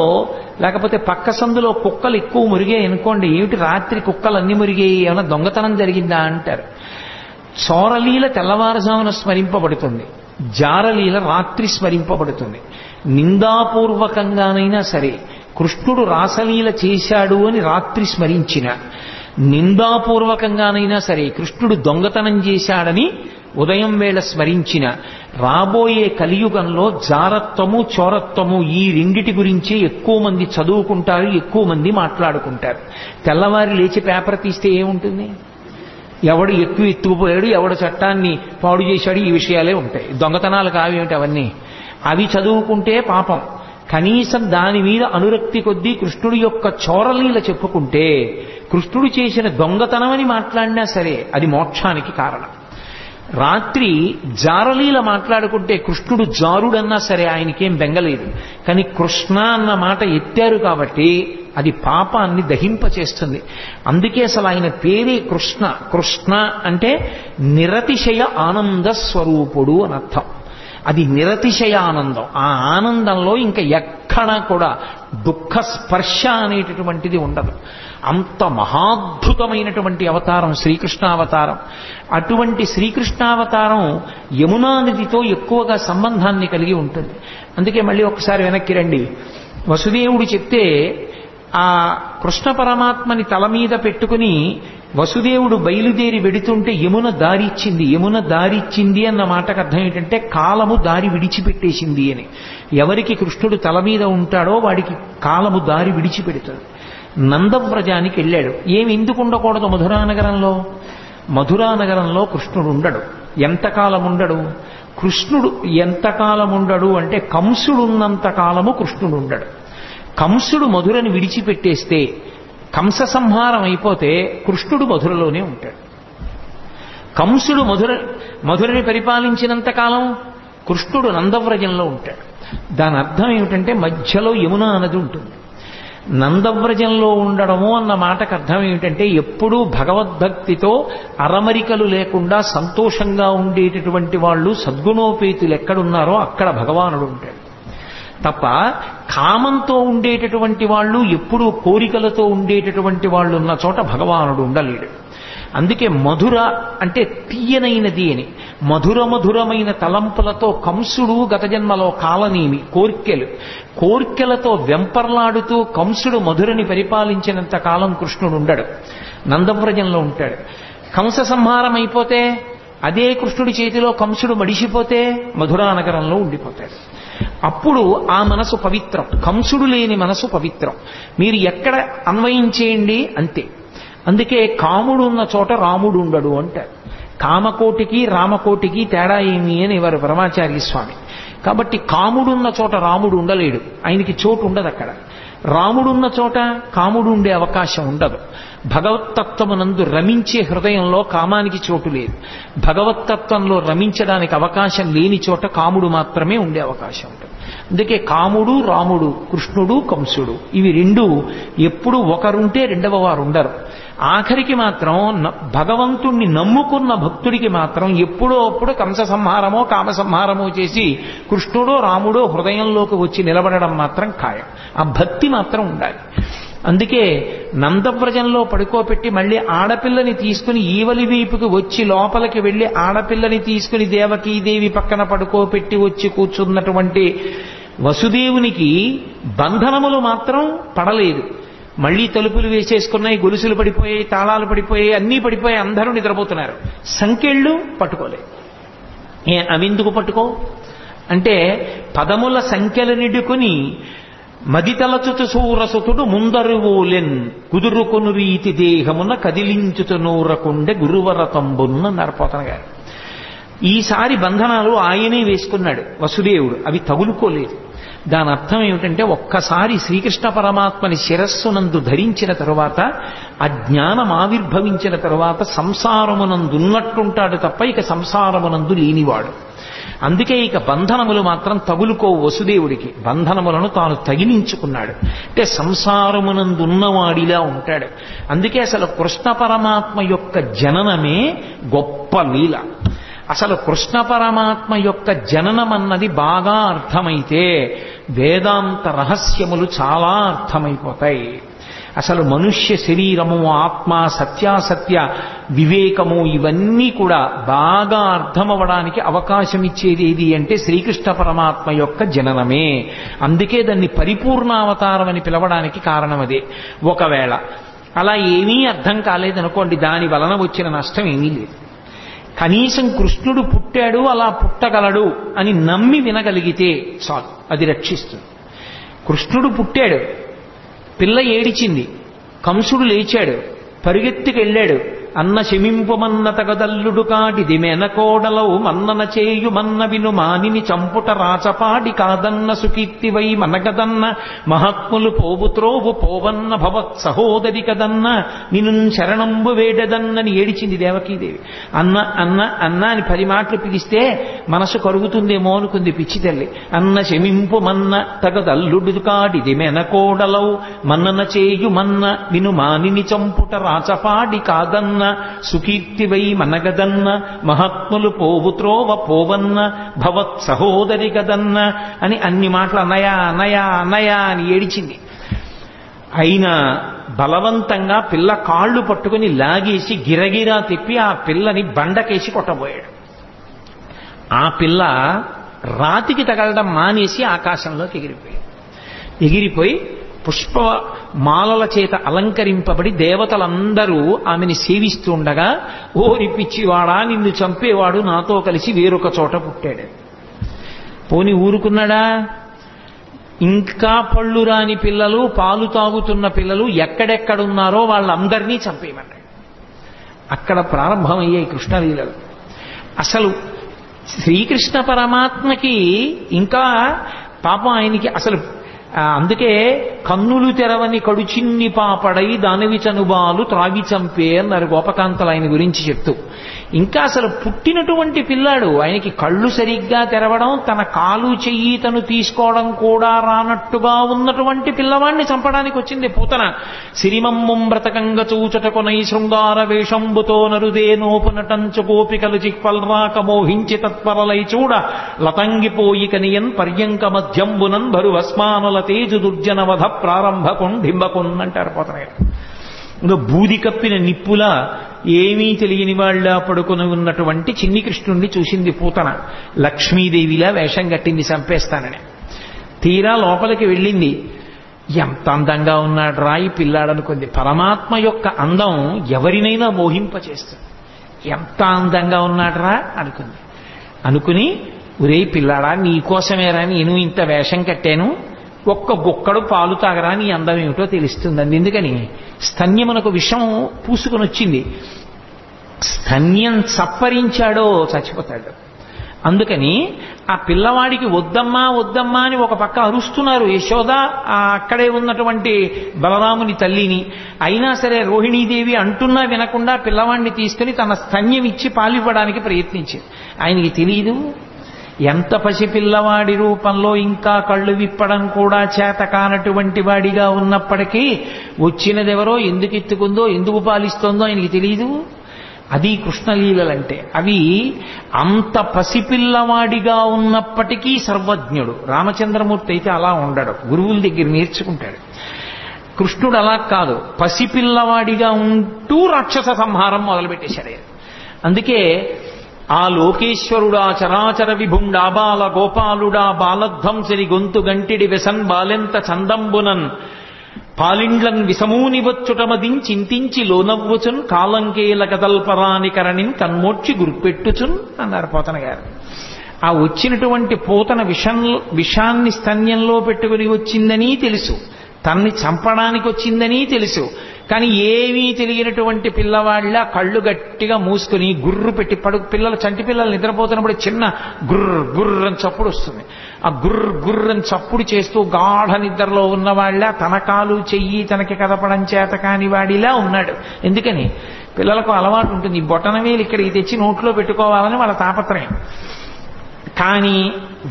లేకపోతే పక్క సందులో కుక్కలు ఎక్కువ మురిగాయి అనుకోండి, ఏమిటి రాత్రి కుక్కలు అన్ని మురిగాయి, ఏమైనా దొంగతనం జరిగిందా అంటారు. చోరలీల తెల్లవారుజామున స్మరింపబడుతుంది, జారలీల రాత్రి స్మరింపబడుతుంది. నిందాపూర్వకంగానైనా సరే కృష్ణుడు రాసలీల చేశాడు అని రాత్రి స్మరించిన, నిందాపూర్వకంగానైనా సరే కృష్ణుడు దొంగతనం చేశాడని ఉదయం వేళ స్మరించిన, రాబోయే కలియుగంలో జారత్వము చోరత్వము ఈ రెండిటి గురించే ఎక్కువ మంది చదువుకుంటారు, ఎక్కువ మంది మాట్లాడుకుంటారు. తెల్లవారి లేచి పేపర్ తీస్తే ఏముంటుంది? ఎవడు ఎత్తుకుపోయాడు, ఎవడు చట్టాన్ని పాడు చేశాడు, ఈ విషయాలే ఉంటాయి. దొంగతనాలు కావేమిటి అవన్నీ? అవి చదువుకుంటే పాపం. కనీసం దాని మీద అనురక్తి కొద్దీ కృష్ణుడి యొక్క చోరలీల చెప్పుకుంటే, కృష్ణుడు చేసిన దొంగతనమని మాట్లాడినా సరే అది మోక్షానికి కారణం. రాత్రి జారలీల మాట్లాడుకుంటే కృష్ణుడు జారుడన్నా సరే ఆయనకేం బెంగలేదు. కానీ కృష్ణ అన్న మాట ఎత్తారు కాబట్టి అది పాపాన్ని దహింపచేస్తుంది. అందుకే అసలు ఆయన పేరే కృష్ణ. కృష్ణ అంటే నిరతిశయ ఆనంద స్వరూపుడు అని అర్థం. అది నిరతిశయ ఆనందం. ఆ ఆనందంలో ఇంకా ఎక్కడా కూడా దుఃఖ స్పర్శ అనేటటువంటిది ఉండదు. అంత మహాద్భుతమైనటువంటి అవతారం శ్రీకృష్ణావతారం. అటువంటి శ్రీకృష్ణావతారం యమునా నదితో ఎక్కువగా సంబంధాన్ని కలిగి ఉంటుంది. అందుకే మళ్ళీ ఒకసారి వెనక్కి రండి. వసుదేవుడు చెప్తే ఆ కృష్ణ పరమాత్మని తల మీద పెట్టుకుని వసుదేవుడు బయలుదేరి వెడుతుంటే యమున దారిచ్చింది. యమున దారిచ్చింది అన్న మాటకు అర్థం ఏంటంటే కాలము దారి విడిచిపెట్టేసింది అని. ఎవరికి కృష్ణుడు తల మీద ఉంటాడో వాడికి కాలము దారి విడిచిపెడుతుంది. నందవ్రజానికి వెళ్ళాడు. ఏమి ఎందుకు ఉండకూడదు మధురానగరంలో? మధురానగరంలో కృష్ణుడు ఉండడు. ఎంతకాలం ఉండడు? కృష్ణుడు ఎంతకాలం ఉండడు అంటే కంసుడు ఉన్నంత కాలము కృష్ణుడు ఉండడు. కంసుడు మధురని విడిచిపెట్టేస్తే, కంస సంహారం అయిపోతే కృష్ణుడు మధురలోనే ఉంటాడు. కంసుడు మధురని పరిపాలించినంత కాలం కృష్ణుడు నందవ్రజంలో ఉంటాడు. దాని అర్థం ఏమిటంటే మధ్యలో యమునా నది ఉంటుంది. నందవ్రజంలో ఉండడము అన్న మాటకు అర్థం ఏమిటంటే ఎప్పుడూ భగవద్భక్తితో అరమరికలు లేకుండా సంతోషంగా ఉండేటటువంటి వాళ్ళు సద్గుణోపేతులు ఎక్కడున్నారో అక్కడ భగవానుడు ఉంటాడు. తప్ప కామంతో ఉండేటటువంటి వాళ్ళు, ఎప్పుడూ కోరికలతో ఉండేటటువంటి వాళ్ళు ఉన్న చోట భగవానుడు ఉండలేడు. అందుకే మధుర అంటే తీయనైనది అని. మధురమైన తలంపులతో కంసుడు గత జన్మలో కాలనేమి కోర్కెలతో వెంపర్లాడుతూ కంసుడు మధురని పరిపాలించినంత కాలం కృష్ణుడు ఉండడు, నందవ్రజంలో ఉంటాడు. కంస సంహారం అయిపోతే అదే కృష్ణుడి చేతిలో కంసుడు మడిసిపోతే మధురానగరంలో ఉండిపోతాడు. అప్పుడు ఆ మనసు పవిత్రం, కంసుడు లేని మనసు పవిత్రం. మీరు ఎక్కడ అన్వయించేయండి అంతే. అందుకే కాముడు ఉన్న చోట రాముడు ఉండడు అంటారు. కామకోటికి రామకోటికి తేడా ఏమి అని వారు పరమాచార్య స్వామి. కాబట్టి కాముడున్న చోట రాముడు ఉండలేడు, ఆయనకి చోటు ఉండదు అక్కడ. రాముడున్న చోట కాముడు ఉండే అవకాశం ఉండదు. భగవత్తత్వమునందు రమించే హృదయంలో కామానికి చోటు లేదు. భగవత్తత్వంలో రమించడానికి అవకాశం లేని చోట కాముడు మాత్రమే ఉండే అవకాశం ఉంటుంది. అందుకే కాముడు రాముడు, కృష్ణుడు కంసుడు, ఇవి రెండు ఎప్పుడు ఒకరుంటే రెండవ వారు ఉండరు. ఆఖరికి మాత్రం భగవంతుణ్ణి నమ్ముకున్న భక్తుడికి మాత్రం ఎప్పుడో అప్పుడు కంస సంహారమో కామ సంహారమో చేసి కృష్ణుడో రాముడో హృదయంలోకి వచ్చి నిలబడడం మాత్రం ఖాయం. ఆ భక్తి మాత్రం ఉండాలి. అందుకే నందవ్రజంలో పడుకోబెట్టి మళ్ళీ ఆడపిల్లని తీసుకుని ఈవలి వైపుకి వచ్చి లోపలికి వెళ్ళి ఆడపిల్లని తీసుకుని దేవకీదేవి పక్కన పడుకోబెట్టి వచ్చి కూర్చున్నటువంటి వసుదేవునికి బంధనములు మాత్రం పడలేదు. మళ్లీ తలుపులు వేసేసుకున్నాయి, గొలుసులు పడిపోయాయి, తాళాలు పడిపోయాయి, అన్నీ పడిపోయాయి, అందరూ నిద్రపోతున్నారు. సంకెళ్ళు పట్టుకోలేదు. అవెందుకు పట్టుకో అంటే పదముల సంఖ్యలు నిడుకుని మదితలచుతు సూరసుతుడు ముందరువోలెన్ కుదురుకొను రీతి దేహమున కదిలించుతు నూరకుండె గురువరతంబున్న నరపోతన గారు. ఈసారి బంధనాలు ఆయనే వేసుకున్నాడు వసుదేవుడు, అవి తగులుకోలేదు. దాని అర్థం ఏమిటంటే ఒక్కసారి శ్రీకృష్ణ పరమాత్మని శిరస్సునందు ధరించిన తరువాత, ఆ జ్ఞానం ఆవిర్భవించిన తరువాత సంసారమునందున్నట్టుంటాడు తప్ప ఇక సంసారమునందు లేనివాడు. అందుకే ఇక బంధనములు మాత్రం తగులుకోవు వసుదేవుడికి. బంధనములను తాను తగిలించుకున్నాడు అంటే సంసారమునందున్నవాడిలా ఉంటాడు. అందుకే అసలు కృష్ణ పరమాత్మ యొక్క జననమే గొప్ప లీల. అసలు కృష్ణ పరమాత్మ యొక్క జననం అన్నది బాగా అర్థమైతే వేదాంత రహస్యములు చాలా అర్థమైపోతాయి. అసలు మనుష్య శరీరము, ఆత్మ, సత్యాసత్య వివేకము ఇవన్నీ కూడా బాగా అర్థమవడానికి అవకాశం ఇచ్చేది ఏది అంటే శ్రీకృష్ణ పరమాత్మ యొక్క జననమే. అందుకే దాన్ని పరిపూర్ణావతారం అని పిలవడానికి కారణం అదే. ఒకవేళ అలా ఏమీ అర్థం కాలేదనుకోండి, దాని వలన వచ్చిన నష్టం ఏమీ లేదు. కనీసం కృష్ణుడు పుట్టాడు, అలా పుట్టగలడు అని నమ్మి వినగలిగితే చాలు, అది రక్షిస్తుంది. కృష్ణుడు పుట్టాడు, పిల్ల ఏడిచింది, కంసుడు లేచాడు, పరిగెత్తుకెళ్ళాడు, అన్న శమింపుమన్న తగదల్లుడు కాటిది మెనకోడలవు మన్నన చేయు మన్న విను మానిని చంపుట రాచపాడి కాదన్న సుకీర్తివై మనగదన్న మహాత్ములు పోవుత్రోవు పోవన్న భవత్ సహోదరి కదన్న నిను శరణంబు వేడదన్నని ఏడిచింది దేవకీదేవి. అన్న అన్న అన్న అని 10 మాటలు పిలిస్తే మనసు కరుగుతుందేమో అనుకుంది పిచ్చి తల్లి. అన్న శమింపుమన్న తగదల్లుడు కాటిది మెనకోడలవు మన్నన చేయు మన్న విను మానిని చంపుట రాచపాడి కాదన్న సుకీర్తివై మనగదన్న మహాత్ములు పోవుత్రోవ పోవన్న భవత్ సహోదరి గదన్న అని అన్ని మాటలు అన్నయా అన్నయా అన్నయా అని ఏడిచింది. అయినా బలవంతంగా పిల్ల కాళ్ళు పట్టుకుని లాగేసి గిరగిరా తిప్పి ఆ పిల్లని బండకేసి కొట్టబోయాడు. ఆ పిల్ల రాతికి తగలడం మానేసి ఆకాశంలోకి ఎగిరిపోయి పుష్ప మాలల చేత అలంకరింపబడి దేవతలందరూ ఆమెని సేవిస్తూ ఉండగా, ఓరి పిచ్చివాడా, నిన్ను చంపేవాడు నాతో కలిసి వేరొక చోట పుట్టాడు. పోని ఊరుకున్నాడా? ఇంకా పళ్ళు రాని పిల్లలు, పాలు తాగుతున్న పిల్లలు ఎక్కడెక్కడున్నారో వాళ్ళందరినీ చంపేయమన్నాడు. అక్కడ ప్రారంభమయ్యాయి కృష్ణలీలలు. అసలు శ్రీకృష్ణ పరమాత్మకి ఇంకా పాపం ఆయనకి అసలు అందుకే కన్నులు తెరవని కడుచిన్ని పాపడై దానివి చనుబాలు త్రాగి చంపే అన్నారు గోపకాంతలు ఆయన గురించి చెప్తూ. ఇంకా అసలు పుట్టినటువంటి పిల్లాడు, ఆయనకి కళ్ళు సరిగ్గా తెరవడం, తన కాలు చెయ్యి తను తీసుకోవడం కూడా రానట్టుగా ఉన్నటువంటి పిల్లవాడిని చంపడానికి వచ్చింది పూతన. సిరిమమ్ముం బ్రతకంగ చూచటకొనై శృంగార వేషంబుతో నరుదే నోపునటంచు గోపికలు చిక్పల్రాక మోహించి తత్పరలై చూడ లతంగిపోయి కనియన్ పర్యంక మధ్యంబునన్ భరు భస్మానుల తేజు దుర్జన వధ ప్రారంభకొండింబకొన్ అంటారు పోతన గారు. ఇంకా బూది కప్పిన నిప్పులా ఏమీ తెలియని వాళ్ళ పడుకొని ఉన్నటువంటి చిన్ని కృష్ణుణ్ణి చూసింది పూతన. లక్ష్మీదేవిలా వేషం కట్టింది చంపేస్తానని. తీరా లోపలికి వెళ్ళింది. ఎంత అందంగా ఉన్నాడు రా ఈ పిల్లాడనుకుంది. పరమాత్మ యొక్క అందం ఎవరినైనా మోహింపచేస్తుంది. ఎంత అందంగా ఉన్నాడురా అనుకుంది. అనుకుని, ఒరే పిల్లాడా, నీకోసమేరా నేను ఇంత వేషం కట్టాను, ఒక్క గుక్కడు పాలు తాగరా నీ అందం ఏమిటో తెలుస్తుందండి. ఎందుకని స్తన్యమునకు విషం పూసుకొని వచ్చింది. స్తన్యం చప్పరించాడో చచ్చిపోతాడు. అందుకని ఆ పిల్లవాడికి వద్దమ్మా వద్దమ్మా అని ఒక పక్క అరుస్తున్నారు యశోద, అక్కడే ఉన్నటువంటి బలరాముని తల్లిని. అయినా సరే రోహిణీదేవి అంటున్నా వినకుండా పిల్లవాడిని తీసుకుని తన స్తన్యం ఇచ్చి పాలివ్వడానికి ప్రయత్నించింది. ఆయనకి తెలియదు, ఎంత పసిపిల్లవాడి రూపంలో ఇంకా కళ్ళు విప్పడం కూడా చేత కానటువంటి వాడిగా ఉన్నప్పటికీ వచ్చినదెవరో, ఎందుకు ఎత్తుకుందో, ఎందుకు పాలిస్తోందో ఆయనకి తెలియదు. అది కృష్ణలీలలంటే. అవి అంత పసిపిల్లవాడిగా ఉన్నప్పటికీ సర్వజ్ఞుడు. రామచంద్రమూర్తి అయితే అలా ఉండడు, గురువుల దగ్గర నేర్చుకుంటాడు. కృష్ణుడు అలా కాదు, పసిపిల్లవాడిగా ఉంటూ రాక్షస సంహారం మొదలుపెట్టేశాడు. అందుకే ఆ లోకేశ్వరుడా చరాచర విభుండా బాల గోపాలుడా బాలధ్వంసరి గొంతు గంటిడి వెసన్ బాలెంత చందంబునన్ పాలిండ్లన్ విసమూని వచ్చుటమదించింతించి లోనవ్వుచున్ కాలంకేల కదల్పరాని కరణిన్ కన్మోడ్చి గుర్పెట్టుచున్ అన్నారు పోతన గారు. ఆ వచ్చినటువంటి పూతన విషాన్ని స్తన్యంలో పెట్టుకుని వచ్చిందని తెలుసు, తన్ని చంపడానికి వచ్చిందని తెలుసు. కానీ ఏమీ తెలియనటువంటి పిల్లవాళ్ళ కళ్ళు గట్టిగా మూసుకుని గుర్రు పెట్టి పిల్లలు, చంటి పిల్లలు నిద్రపోతున్నప్పుడు చిన్న గుర్ర గుర్రని చప్పుడు వస్తుంది. ఆ గుర్ర గుర్రని చప్పుడు చేస్తూ గాఢ నిద్రలో ఉన్నవాళ్ళ తన కాలు చెయ్యి తనకి కదపడం చేత కాని వాడిలా ఉన్నాడు. ఎందుకని పిల్లలకు అలవాటు ఉంటుంది, ఈ బొటనవేలు ఇక్కడికి తెచ్చి నోట్లో పెట్టుకోవాలని వాళ్ళ తాపత్రయం. కానీ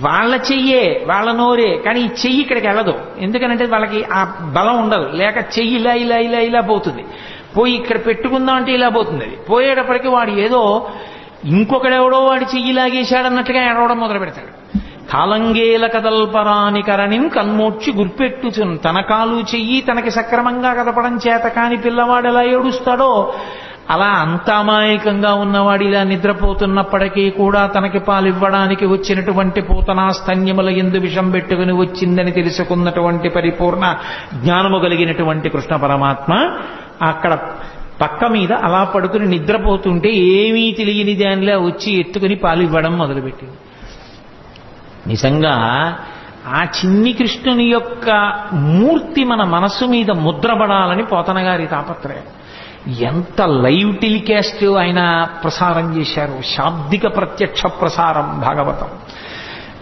వాళ్ళ చెయ్యే, వాళ్ళ నోరే, కానీ ఈ చెయ్యి ఇక్కడికి వెళ్ళదు. ఎందుకనంటే వాళ్ళకి ఆ బలం ఉండదు. లేక చెయ్యి ఇలా ఇలా ఇలా ఇలా పోతుంది. పోయి ఇక్కడ పెట్టుకుందాం అంటే ఇలా పోతుంది. అది పోయేటప్పటికి వాడు ఏదో ఇంకొకడెవడో వాడి చెయ్యి లాగేశాడన్నట్టుగా ఏడవడం మొదలు పెడతాడు. కాలంగేల కదల్పరాని కరణిన్ కన్మోడ్చి గుర్పెట్టుచున్. తన కాలు చెయ్యి తనకి సక్రమంగా కదపడం చేత కాని పిల్లవాడు ఎలా ఏడుస్తాడో అలా అంతామాయకంగా ఉన్నవాడు ఇలా నిద్రపోతున్నప్పటికీ కూడా తనకి పాలివ్వడానికి వచ్చినటువంటి పూతనా స్తన్యముల యందు విషం పెట్టుకుని వచ్చిందని తెలుసుకున్నటువంటి పరిపూర్ణ జ్ఞానము కలిగినటువంటి కృష్ణ పరమాత్మ అక్కడ పక్క మీద అలా పడుకుని నిద్రపోతుంటే ఏమీ తెలియని దానిలా వచ్చి ఎత్తుకుని పాలివ్వడం మొదలుపెట్టింది. నిజంగా ఆ చిన్ని కృష్ణుని యొక్క మూర్తి మన మనస్సు మీద ముద్రపడాలని పోతన గారి తాపత్రయం. ఎంత లైవ్ టెలికాస్ట్ ఆయన ప్రసారం చేశారు. శాబ్దిక ప్రత్యక్ష ప్రసారం భాగవతం.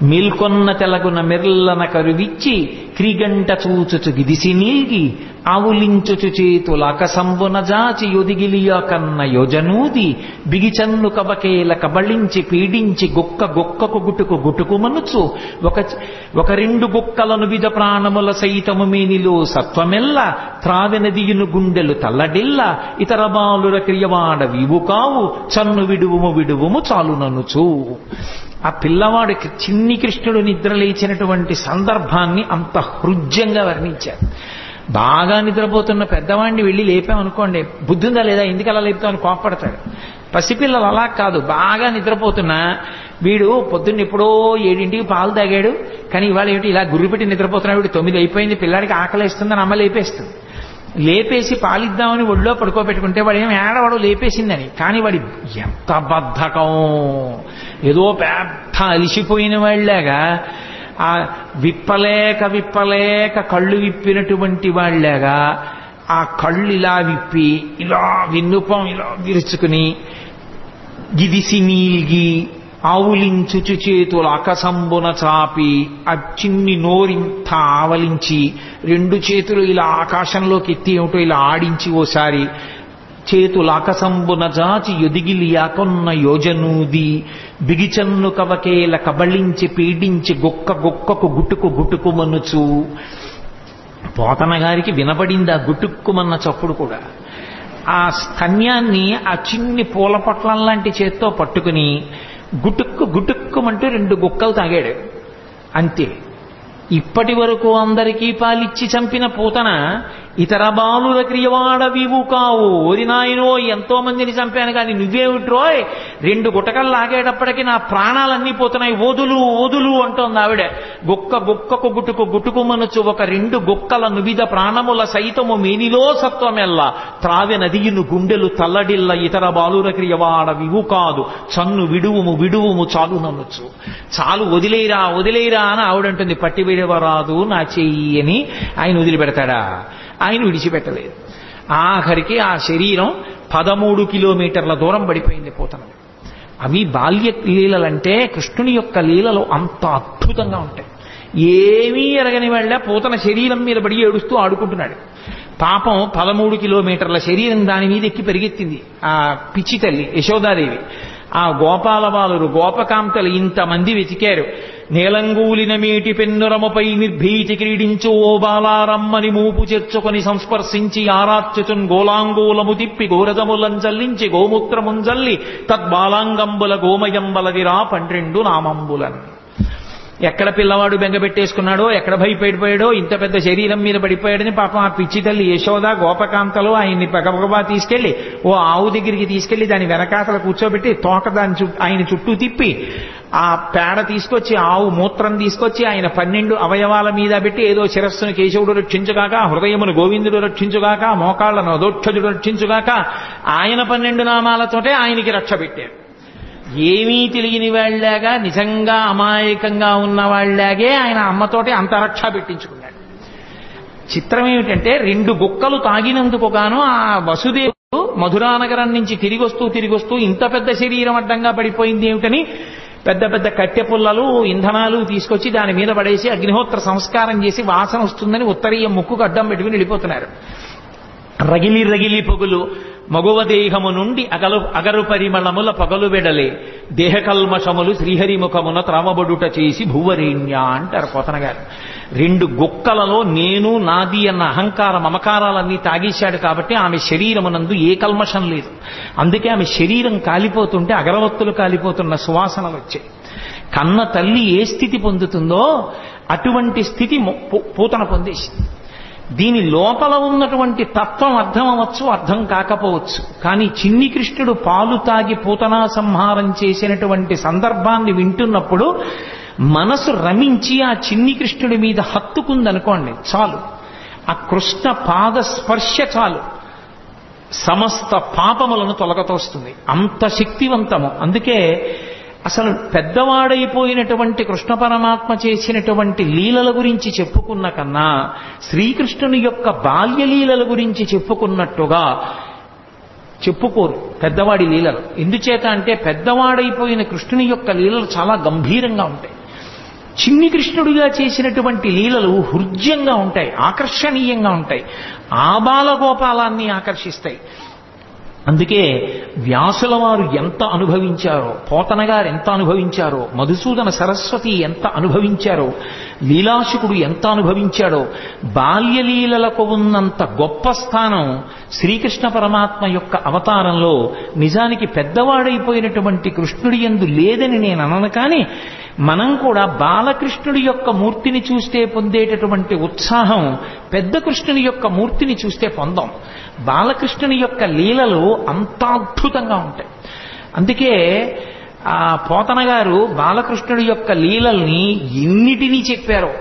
మేల్కొన్న తెలగున మెర్లన కరువిచ్చి క్రిగంట చూచుచు గిదిసి నీల్గి ఆవులించుచు చేతుల అకసంబున జాచి యొదిగిలియ కన్న యోజనూది బిగిచన్ను కబకేల కబళించి పీడించి గొక్క గొక్కకు గుటుకు గుటుకు మనుచు ఒక రెండు గుక్కలను విధ ప్రాణముల సైతము మేనిలో సత్వమెల్ల త్రావెనదియును గుండెలు తల్లడిల్ల ఇతర బాలుర క్రియవాడ వీవు కావు చన్ను విడువుము విడువుము చాలుననుచు. ఆ పిల్లవాడు చిన్ని కృష్ణుడు నిద్రలేచినటువంటి సందర్భాన్ని అంత హృద్యంగా వర్ణించారు. బాగా నిద్రపోతున్న పెద్దవాడిని వెళ్ళి లేపామనుకోండి, బుద్ధుందా లేదా, ఎందుకు అలా లేపుతామని కోప్పడతాడు. పసిపిల్లలు అలా కాదు, బాగా నిద్రపోతున్నా వీడు పొద్దున్న ఎప్పుడో 7ంటికి పాలు తాగాడు, కానీ ఇవాళ ఏమిటి ఇలా గుర్రు పెట్టి నిద్రపోతున్నాడు, వీడు 9 అయిపోయింది, పిల్లాడికి ఆకలేస్తుందని అమ్మ లేపేస్తుంది. లేపేసి పాలిద్దామని ఒళ్ళో పడుకోబెట్టుకుంటే వాడు ఏమి ఏడవాడు లేపేసిందని. కానీ వాడి ఎంత బద్ధకం, ఏదో పెద్ద అలిసిపోయిన వాళ్ళలాగా ఆ విప్పలేక విప్పలేక కళ్ళు విప్పినటువంటి వాళ్ళలాగా ఆ కళ్ళు ఇలా విప్పి ఇలా విన్నుపం ఇలా విరుచుకుని గిదిసి నీల్గి ఆవులించుచు చేతులు ఆకాశంబున చాపి ఆ చిన్ని నోరింత ఆవలించి 2 చేతులు ఇలా ఆకాశంలోకి ఎత్తి ఏమిటో ఇలా ఆడించి ఓసారి చేతులు ఆకాశంబున జాచి ఎదిగిలియాకొన్న యోజనూది బిగిచన్ను కవకేల కబళించి పీడించి గొక్కకు గుటుకు మనుచు. పోతన గారికి వినపడింది ఆ గుటుక్కుమన్న చప్పుడు కూడా. ఆ స్తన్యాన్ని ఆ చిన్ని పూల పొట్లం లాంటి చేత్తో పట్టుకుని గుటుక్కుమంటూ 2 గుక్కలు తాగాడు అంతే. ఇప్పటి వరకు అందరికీ పాలిచ్చి చంపిన పూతన ఇతర బాలుల క్రియవాడవివు కావు, ఓరి నాయనో ఎంతో మందిని చంపాను కానీ నువ్వేమిట్రోయ్ 2 గుటకలు లాగేటప్పటికీ నా ప్రాణాలన్నీ పోతున్నాయి, ఓదులు అంటోంది ఆవిడ. గుక్కకు గుటుకు మనచు ఒక 2 గుక్కల నువిద ప్రాణముల సైతము మేనిలో సత్వమెల్ల త్రావె నదియును గుండెలు తల్లడిల్ల ఇతర బాలుల క్రియవాడవివు కాదు, చన్ను విడువుము చాలు ననుచు. చాలు వదిలేరా అని ఆవిడంటుంది. పట్టి విడవరాదు నా చెయ్యి అని ఆయన వదిలిపెడతాడా? ఆయన విడిచిపెట్టలేదు. ఆఖరికి ఆ శరీరం 13 కిలోమీటర్ల దూరం పడిపోయింది పూతన. అవి బాల్య లీలలంటే కృష్ణుని యొక్క లీలలు అంత అద్భుతంగా ఉంటాయి. ఏమీ ఎరగని వాళ్ళ పూతన శరీరం మీద పడి ఏడుస్తూ ఆడుకుంటున్నాడు. పాపం 13 కిలోమీటర్ల శరీరం దాని మీద ఎక్కి పెరిగెత్తింది ఆ పిచ్చి తల్లి యశోదాదేవి. ఆ గోపాలబాలురు గోపకాంతలు ఇంతమంది వెతికారు. నేలంగూలిన మీటి పెన్నురముపై నిర్భీతి క్రీడించు ఓ బాలారమ్మని మూపు చేర్చుకొని సంస్పర్శించి ఆరార్చుచున్ గోలాంగూలము తిప్పి గోరజములంజల్లించి గోమూత్రముంజల్లి తద్బాలాంగంబుల గోమయంబలదిరా 12 నామంబులన్. ఎక్కడ పిల్లవాడు బెంగపెట్టేసుకున్నాడో, ఎక్కడ భయపడిపోయాడో, ఇంత పెద్ద శరీరం మీద పడిపోయాడని పాపం ఆ పిచ్చి తల్లి యశోద గోపకాంతలు ఆయన్ని పగపగబా తీసుకెళ్లి ఓ ఆవు దగ్గరికి తీసుకెళ్లి దాని వెనకాతల కూర్చోబెట్టి తోక దాని ఆయన చుట్టూ తిప్పి ఆ పేడ తీసుకొచ్చి ఆవు మూత్రం తీసుకొచ్చి ఆయన 12 అవయవాల మీద పెట్టి ఏదో శిరస్సును కేశవుడు రక్షించుగాక, హృదయమును గోవిందుడు రక్షించుగాక, మోకాళ్లను అదోక్షజుడు రక్షించుగాక, ఆయన 12 నామాలతోటే ఆయనకి రక్ష పెట్టారు. ఏమీ తెలియని వాళ్ళలాగా నిజంగా అమాయకంగా ఉన్న వాళ్ళలాగే ఆయన అమ్మతోటి అంతరక్ష పెట్టించుకున్నాడు. చిత్రం ఏమిటంటే 2 గుక్కలు తాగినందుకు గాను ఆ వసుదేవుడు మధురానగరం నుంచి తిరిగొస్తూ ఇంత పెద్ద శరీరం అడ్డంగా పడిపోయింది ఏమిటని పెద్ద పెద్ద కట్టె పుల్లలు ఇంధనాలు తీసుకొచ్చి దాని మీద పడేసి అగ్నిహోత్ర సంస్కారం చేసి వాసన వస్తుందని ఉత్తరీయ ముక్కుకు అడ్డం పెట్టుకుని వెళ్ళిపోతున్నారు. రగిలి పొగులు మగువ దేహము నుండి అగరు పరిమళముల పగలు వెడలే దేహకల్మషములు శ్రీహరిముఖమున త్రావబడుట చేసి భూవరేణ్య అంటారు పోతన గారు. 2 గుక్కలలో నేను నాది అన్న అహంకార మమకారాలన్నీ తాగేశాడు కాబట్టి ఆమె శరీరమునందు ఏ కల్మషం లేదు. అందుకే ఆమె శరీరం కాలిపోతుంటే అగరవత్తులు కాలిపోతున్న సువాసనలు వచ్చాయి. కన్న తల్లి ఏ స్థితి పొందుతుందో అటువంటి స్థితి పూతన పొందేసింది. దీని లోపల ఉన్నటువంటి తత్వం అర్థం అవ్వచ్చు, అర్థం కాకపోవచ్చు. కానీ చిన్ని కృష్ణుడు పాలు తాగి పూతనా సంహారం చేసినటువంటి సందర్భాన్ని వింటున్నప్పుడు మనసు రమించి ఆ చిన్ని కృష్ణుడి మీద హత్తుకుందనుకోండి చాలు, ఆ కృష్ణ పాద స్పర్శ చాలు సమస్త పాపములను తొలగతోస్తుంది. అంత శక్తివంతము. అందుకే అసలు పెద్దవాడైపోయినటువంటి కృష్ణ పరమాత్మ చేసినటువంటి లీలల గురించి చెప్పుకున్న కన్నా శ్రీకృష్ణుని యొక్క బాల్యలీలల గురించి చెప్పుకున్నట్టుగా చెప్పుకోరు పెద్దవాడి లీలలు. ఎందుచేత అంటే పెద్దవాడైపోయిన కృష్ణుని యొక్క లీలలు చాలా గంభీరంగా ఉంటాయి. చిన్ని కృష్ణుడిగా చేసినటువంటి లీలలు హృద్యంగా ఉంటాయి, ఆకర్షణీయంగా ఉంటాయి, ఆ బాలగోపాలాన్ని ఆకర్షిస్తాయి. అందుకే వ్యాసుల వారు ఎంత అనుభవించారో, పోతన గారు ఎంత అనుభవించారో, మధుసూదన సరస్వతి ఎంత అనుభవించారో, లీలాశుకుడు ఎంత అనుభవించాడో, బాల్యలీలలకు ఉన్నంత గొప్ప స్థానం శ్రీకృష్ణ పరమాత్మ యొక్క అవతారంలో నిజానికి పెద్దవాడైపోయినటువంటి కృష్ణుడి యందు లేదని నేను అనను. కానీ మనం కూడా బాలకృష్ణుడి యొక్క మూర్తిని చూస్తే పొందేటటువంటి ఉత్సాహం పెద్ద కృష్ణుని యొక్క మూర్తిని చూస్తే పొందాం. బాలకృష్ణుని యొక్క లీలలు అంత అద్భుతంగా ఉంటాయి. అందుకే ఆ పోతన గారు బాలకృష్ణుడి యొక్క లీలల్ని ఎన్నిటినీ చెప్పారో.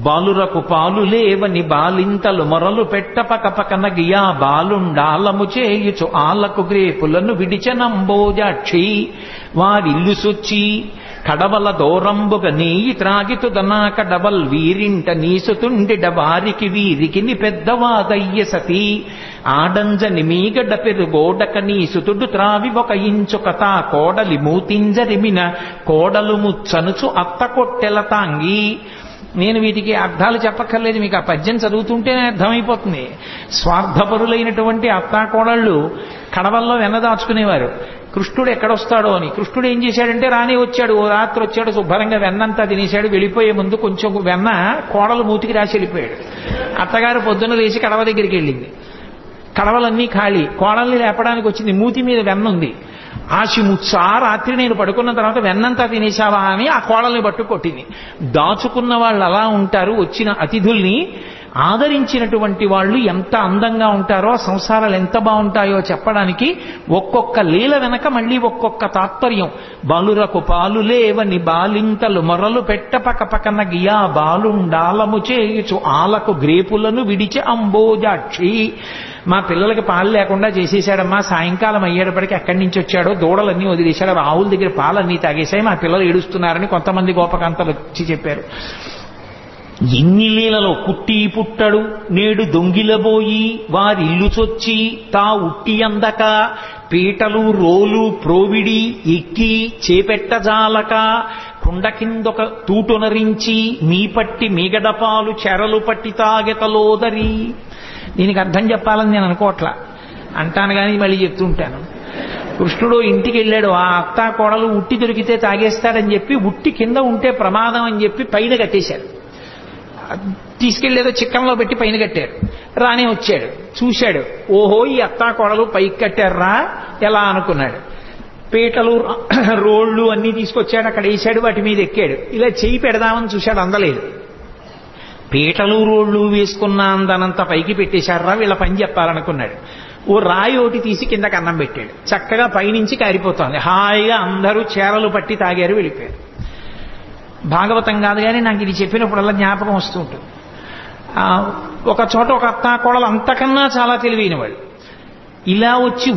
బాలురకు పాలు లేవని బాలింతలు మొరలు పెట్టపకపకన గియా బాలుండాలము చేయుచు ఆలకు గ్రేపులను విడిచనంబోజాక్షి వారిల్లు సొచ్చి కడవల దూరంబుగ నీయి త్రాగితుదనా కడవల్ వీరింట నీసుతుండిడ వారికి వీరికిని పెద్దవాదయ్య సతీ ఆడంజని మీగడ పెరుగోడక నీసుతుడు త్రావి ఒక ఇంచుకత కోడలి మూతింజరిమిన కోడలు ముచ్చనుచు అత్త కొట్టెల తాంగి. నేను వీటికి అర్థాలు చెప్పక్కర్లేదు, మీకు ఆ పద్యం చదువుతుంటేనే అర్థమైపోతుంది. స్వార్థపరులైనటువంటి అత్తాకోడళ్ళు కడవల్లో వెన్నదాచుకునేవారు. కృష్ణుడు ఎక్కడొస్తాడో అని. కృష్ణుడు ఏం చేశాడంటే రానే వచ్చాడు, ఓ రాత్రి వచ్చాడు, శుభ్రంగా వెన్నంతా తినేశాడు. వెళ్ళిపోయే ముందు కొంచెం వెన్న కోడలు మూతికి రాసి వెళ్ళిపోయాడు. అత్తగారు పొద్దున్న లేచి కడవ దగ్గరికి వెళ్ళింది. కడవలన్నీ ఖాళీ. కోడల్ని లేపడానికి వచ్చింది, మూతి మీద వెన్న ఉంది. ఆశిముచ్చా రాత్రి నేను పడుకున్న తర్వాత వెన్నంతా తినేశావా అని ఆ కోడల్ని పట్టు కొట్టింది. దాచుకున్న వాళ్ళు అలా ఉంటారు. వచ్చిన అతిథుల్ని ఆదరించినటువంటి వాళ్ళు ఎంత అందంగా ఉంటారో, సంసారాలు ఎంత బాగుంటాయో చెప్పడానికి ఒక్కొక్క లీల వెనక మళ్ళీ ఒక్కొక్క తాత్పర్యం. బాలురకు పాలు లేవని బాలింతలు మొరలు పెట్ట పకపకన గియా బాలుండాలము చేయుచు ఆలకు గ్రేపులను విడిచి అంబోజాక్షి. మా పిల్లలకి పాలు లేకుండా చేసేశాడమ్మా, సాయంకాలం అయ్యేటప్పటికి ఎక్కడి నుంచి వచ్చాడో దూడలన్నీ వదిలేశాడు, ఆవుల దగ్గర పాలన్నీ తాగేశాయి, మా పిల్లలు ఏడుస్తున్నారని కొంతమంది గోపకాంతలు వచ్చి చెప్పారు. ఎన్ని లీలలో కుట్టి పుట్టడు నేడు దొంగిలబోయి వారిల్లు చొచ్చి తా ఉట్టి అందక పీటలు రోలు ప్రోవిడి ఎక్కి చేపెట్టజాలక కుండ కిందొక తూటునరించి మీ పట్టి మీగడపాలు చెరలు పట్టి తాగెతలోదరి. దీనికి అర్థం చెప్పాలని నేను అనుకోవట్లా, అంటాను కానీ మళ్ళీ చెప్తుంటాను. కృష్ణుడు ఇంటికి వెళ్ళాడు, ఆ అత్త కోడలు ఉట్టి దొరికితే తాగేస్తాడని చెప్పి ఉట్టి కింద ఉంటే ప్రమాదం అని చెప్పి పైన కట్టేశాడు. తీసుకెళ్లేదో చిక్కంలో పెట్టి పైన కట్టారు. రానే వచ్చాడు, చూశాడు, ఓహో ఈ అత్తా కోడలు పైకి కట్టారా ఎలా అనుకున్నాడు. పీటలు రోళ్లు అన్నీ తీసుకొచ్చాడు, అక్కడ వేసాడు, వాటి మీద ఎక్కాడు. ఇలా చెయ్యి పెడదామని చూశాడు, అందలేదు. పీటలు రోళ్లు వేసుకున్న అందనంత పైకి పెట్టేశారా, వీళ్ళ పని చెప్పాలనుకున్నాడు. ఓ రాయి ఒకటి తీసి కిందకి అన్నం పెట్టాడు. చక్కగా పైనుంచి కారిపోతోంది. హాయిగా అందరూ చేరలు పట్టి తాగారు, వెళ్ళిపోయారు. భాగవతం కాదు కానీ నాకు ఇది చెప్పినప్పుడల్లా జ్ఞాపకం వస్తూ ఉంటుంది. ఒక చోట ఒక అత్తా కోడలు అంతకన్నా చాలా తెలివైన వాళ్ళు ఇలా వచ్చి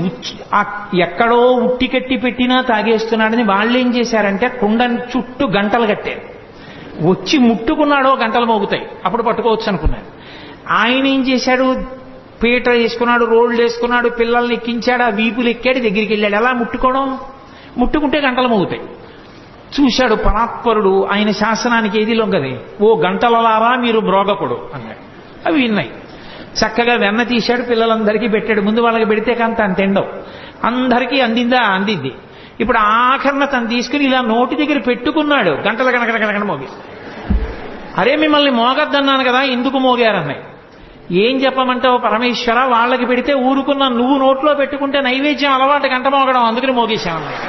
ఎక్కడో ఉట్టి కట్టి పెట్టినా తాగేస్తున్నాడని వాళ్ళు ఏం చేశారంటే కుండ చుట్టూ గంటలు కట్టారు. వచ్చి ముట్టుకున్నాడో గంటలు మోగుతాయి, అప్పుడు పట్టుకోవచ్చు అనుకున్నాడు. ఆయన ఏం చేశాడు, పీట వేసుకున్నాడు, రోడ్లు వేసుకున్నాడు, పిల్లల్ని ఎక్కించాడు, ఆ వీపులు ఎక్కాడు, దగ్గరికి వెళ్ళాడు. ఎలా ముట్టుకోవడం, ముట్టుకుంటే గంటలు మోగుతాయి. చూశాడు పరాత్పరుడు, ఆయన శాసనానికి ఏది లొంగది. ఓ గంటలలారా మీరు మ్రోగకుడు అన్నాడు. అవి విన్నాయి. చక్కగా వెన్న తీశాడు, పిల్లలందరికీ పెట్టాడు. ముందు వాళ్ళకి పెడితే కానీ తను తిండవు. అందరికీ అందిందా, అందింది. ఇప్పుడు ఆఖరణ తను తీసుకుని ఇలా నోటి దగ్గర పెట్టుకున్నాడు, గంటల కనకన మోగి. అరే మిమ్మల్ని మోగద్దన్నాను కదా, ఎందుకు మోగారన్నాయి. ఏం చెప్పమంటావు పరమేశ్వర, వాళ్ళకి పెడితే ఊరుకున్నా, నువ్వు నోట్లో పెట్టుకుంటే నైవేద్యం అలవాటు గంట మోగడం, అందుకని మోగేశామన్నాయి.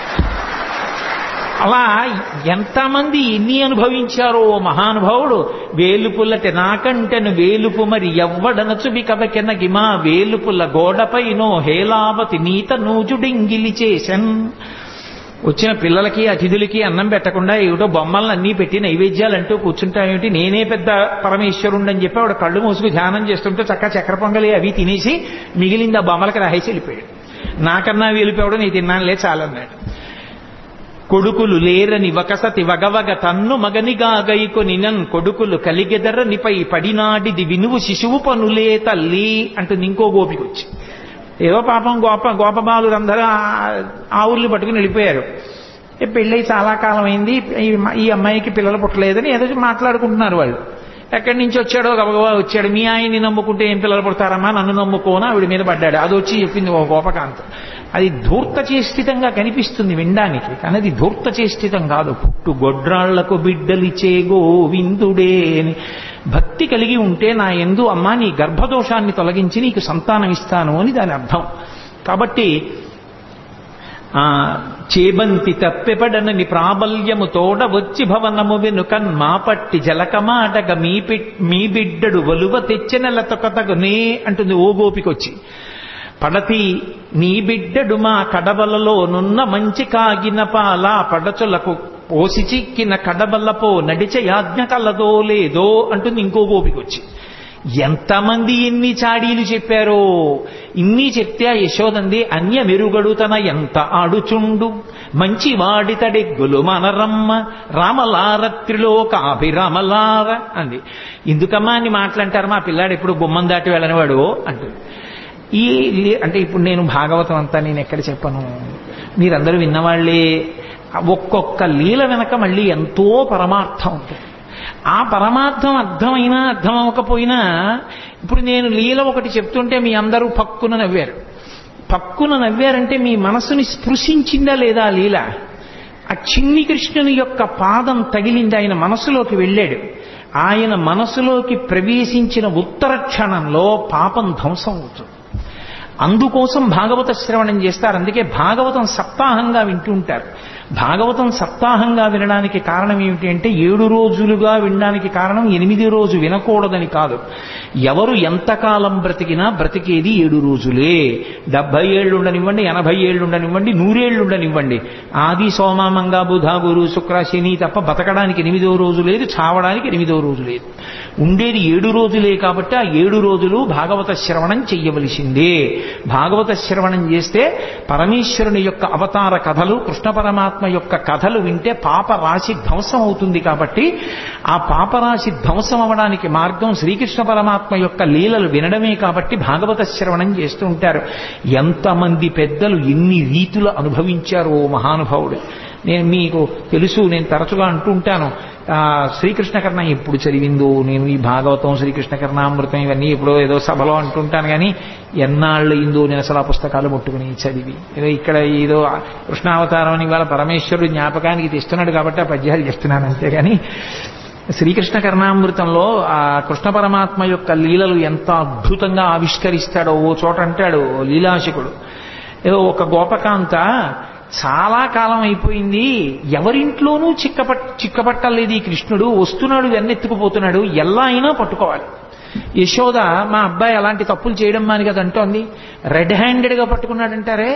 అలా ఎంతమంది ఎన్ని అనుభవించారో మహానుభావుడు. వేలుపుల్లటి నాకంటెను వేలుపు మరి ఎవ్వడనచు బికబకెన గిమా వేలుపుల్ల గోడపైనో హేలావతి నీత నూజుడింగిలి చేసన్. వచ్చిన పిల్లలకి అతిథులకి అన్నం పెట్టకుండా ఏమిటో బొమ్మలను అన్నీ పెట్టి నైవేద్యాలంటూ కూర్చుంటామేమిటి, నేనే పెద్ద పరమేశ్వరుండని చెప్పి ఆవిడ కళ్ళు మూసుకు ధ్యానం చేస్తుంటే చక్కెర పొంగలి అవి తినేసి మిగిలింది ఆ బొమ్మలకి రాహేసి వెళ్ళిపోయాడు. నాకన్నా వెళ్ళిపోవడం నీ తిన్నానులే చాలన్నాడు. కొడుకులు లేరని వకసతి వగవగ తన్ను మగనిగా గైకొనినన్ కొడుకులు కలిగెదరనిపై పడినాడిది వినువు శిశువు పనులే తల్లి అంటుంది ఇంకో గోపికొచ్చి. ఏదో పాపం గోపబాలురందరూ ఆవుల్ని పట్టుకుని వెళ్ళిపోయారు. పెళ్ళై చాలా కాలం అయింది, ఈ అమ్మాయికి పిల్లలు పుట్టలేదని ఏదో మాట్లాడుకుంటున్నారు వాళ్ళు. ఎక్కడి నుంచి వచ్చాడో గబగబా వచ్చాడు. మీ ఆయన్ని నమ్ముకుంటే ఏం పిల్లలు పుడతారమ్మా, నన్ను నమ్ముకోనా ఆవిడ మీద పడ్డాడు. అది వచ్చి చెప్పింది ఓ గోపకాంత. అది ధూర్తచేష్టితంగా కనిపిస్తుంది వినడానికి, కానీ అది ధూర్తచేష్టితం కాదు. పుట్టు గొడ్రాళ్లకు బిడ్డలిచే గోవిందుడే అని భక్తి కలిగి ఉంటే నా యందు అమ్మా నీ గర్భదోషాన్ని తొలగించి నీకు సంతానం ఇస్తాను అని దాని అర్థం. కాబట్టి చేబంతి తప్పెపడనని ప్రాబల్యము తోడ వచ్చి భవనము వెనుకన్ మా పట్టి జలకమాటగ మీ బిడ్డడు వలువ తెచ్చెనెలతొకతగునే అంటుంది ఓ గోపికొచ్చి. పడతి నీ బిడ్డడు మా కడవలలో నున్న మంచి కాగిన పాల పడచులకు పోసి చిక్కిన కడవలపో నడిచ యాజ్ఞ కలదో లేదో అంటుంది ఇంకో గోపికొచ్చి. ఎంతమంది ఎన్ని చాడీలు చెప్పారో. ఇన్ని చెప్తే ఆ యశోదంది అన్య మెరుగడుతన ఎంత ఆడుచుండు మంచి వాడితడెగ్గులు మనరమ్మ రామలారత్రిలోకాభిరామలార అంది. ఎందుకమ్మా అన్ని మాటలంటారు, మా పిల్లాడు ఎప్పుడు గుమ్మం దాటి వెళ్ళనివాడు అంటుంది. అంటే ఇప్పుడు నేను భాగవతం అంతా నేను ఎక్కడ చెప్పను, మీరందరూ విన్నవాళ్లే. ఒక్కొక్క లీల వెనక మళ్ళీ ఎంతో పరమార్థం ఉంటుంది. ఆ పరమార్థం అర్థమైనా అర్థం అవ్వకపోయినా, ఇప్పుడు నేను లీల ఒకటి చెప్తుంటే మీ అందరూ పక్కున నవ్వారు. పక్కున నవ్వారంటే మీ మనసుని స్పృశించిందా లేదా ఆ లీల? ఆ చిన్ని కృష్ణుని యొక్క పాదం తగిలింది, ఆయన మనసులోకి వెళ్ళాడు. ఆయన మనసులోకి ప్రవేశించిన ఉత్తర క్షణంలో పాపం ధ్వంసం అవుతుంది. అందుకోసం భాగవత శ్రవణం చేస్తారు. అందుకే భాగవతం సప్తాహంగా వింటుంటారు. భాగవతం సప్తాహంగా వినడానికి కారణం ఏమిటి అంటే, 7 రోజులుగా వినడానికి కారణం 8 రోజు వినకూడదని కాదు. ఎవరు ఎంతకాలం బ్రతికినా బ్రతికేది 7 రోజులే. 70 ఏళ్ళు ఉండనివ్వండి, 80 ఏళ్ళు ఉండనివ్వండి, 100 ఏళ్ళు ఉండనివ్వండి. ఆది సోమ మంగ బుధ గురు శుక్ర శని తప్ప బతకడానికి 8వ రోజు లేదు, చావడానికి 8వ రోజు లేదు. ఉండేది 7 రోజులే. కాబట్టి ఆ 7 రోజులు భాగవత శ్రవణం చెయ్యవలసిందే. భాగవత శ్రవణం చేస్తే పరమేశ్వరుని యొక్క అవతార కథలు, కృష్ణ పరమాత్మ యొక్క కథలు వింటే పాపరాశి ధ్వంసం అవుతుంది. కాబట్టి ఆ పాపరాశి ధ్వంసం అవడానికి మార్గం శ్రీకృష్ణ పరమాత్మ యొక్క లీలలు వినడమే. కాబట్టి భాగవత శ్రవణం చేస్తూ ఉంటారు. ఎంతమంది పెద్దలు ఎన్ని రీతులు అనుభవించారో మహానుభావుడు. నేను మీకు తెలుసు, నేను తరచుగా అంటూ ఉంటాను, శ్రీకృష్ణ కర్ణ ఎప్పుడు చదివిందో నేను ఈ భాగవతం, శ్రీకృష్ణ కర్ణామృతం ఇవన్నీ ఎప్పుడో ఏదో సభలో అంటుంటాను. కానీ ఎన్నాళ్ళు అయిందో నేను అసలు ఆ పుస్తకాలు ముట్టుకుని చదివి, ఏదో ఇక్కడ ఏదో కృష్ణావతారం అని ఇవాళ పరమేశ్వరుడు జ్ఞాపకానికి తెస్తున్నాడు కాబట్టి ఆ పద్యాలు చేస్తున్నాను. అంతేగాని శ్రీకృష్ణ కర్ణామృతంలో ఆ కృష్ణ పరమాత్మ యొక్క లీలలు ఎంత అద్భుతంగా ఆవిష్కరిస్తాడో. ఓ చోట అంటాడు లీలాశకుడు, ఏదో ఒక గోపకాంత చాలా కాలం అయిపోయింది, ఎవరింట్లోనూ చిక్కపట్టలేదు ఈ కృష్ణుడు, వస్తున్నాడు వెన్నెత్తుకుపోతున్నాడు, ఎలా అయినా పట్టుకోవాలి. యశోద మా అబ్బాయి అలాంటి తప్పులు చేయడం మాని కదా అంటోంది. రెడ్ హ్యాండెడ్గా పట్టుకున్నాడంటారే,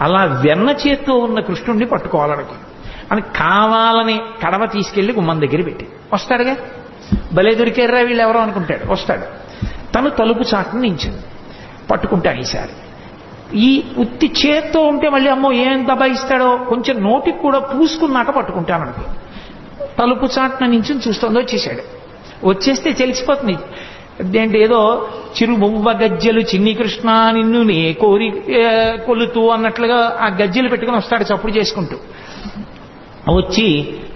అలా వెన్న చేత్తో ఉన్న కృష్ణుడిని పట్టుకోవాలనుకో అని కావాలని కడవ తీసుకెళ్లి గుమ్మం దగ్గర పెట్టి వస్తాడుగా. భలే దొరికారా వీళ్ళు ఎవరో అనుకుంటాడు. వస్తాడు, తను తలుపు చాటును నించింది, పట్టుకుంటాను ఈసారి. ఈ ఉత్తి చేత్తో ఉంటే మళ్ళీ అమ్మో ఏం దబాయిస్తాడో, కొంచెం నోటికి కూడా పూసుకున్నాక పట్టుకుంటామనుకో. తలుపు చాటున నుంచి చూస్తోందో వచ్చేసాడు. వచ్చేస్తే తెలిసిపోతుంది. అదేంటి ఏదో చిరుమువ్వ గజ్జెలు చిన్ని కృష్ణ నిన్ను నే కోరి కొలుతూ అన్నట్లుగా ఆ గజ్జెలు పెట్టుకుని వస్తాడు చప్పుడు చేసుకుంటూ. వచ్చి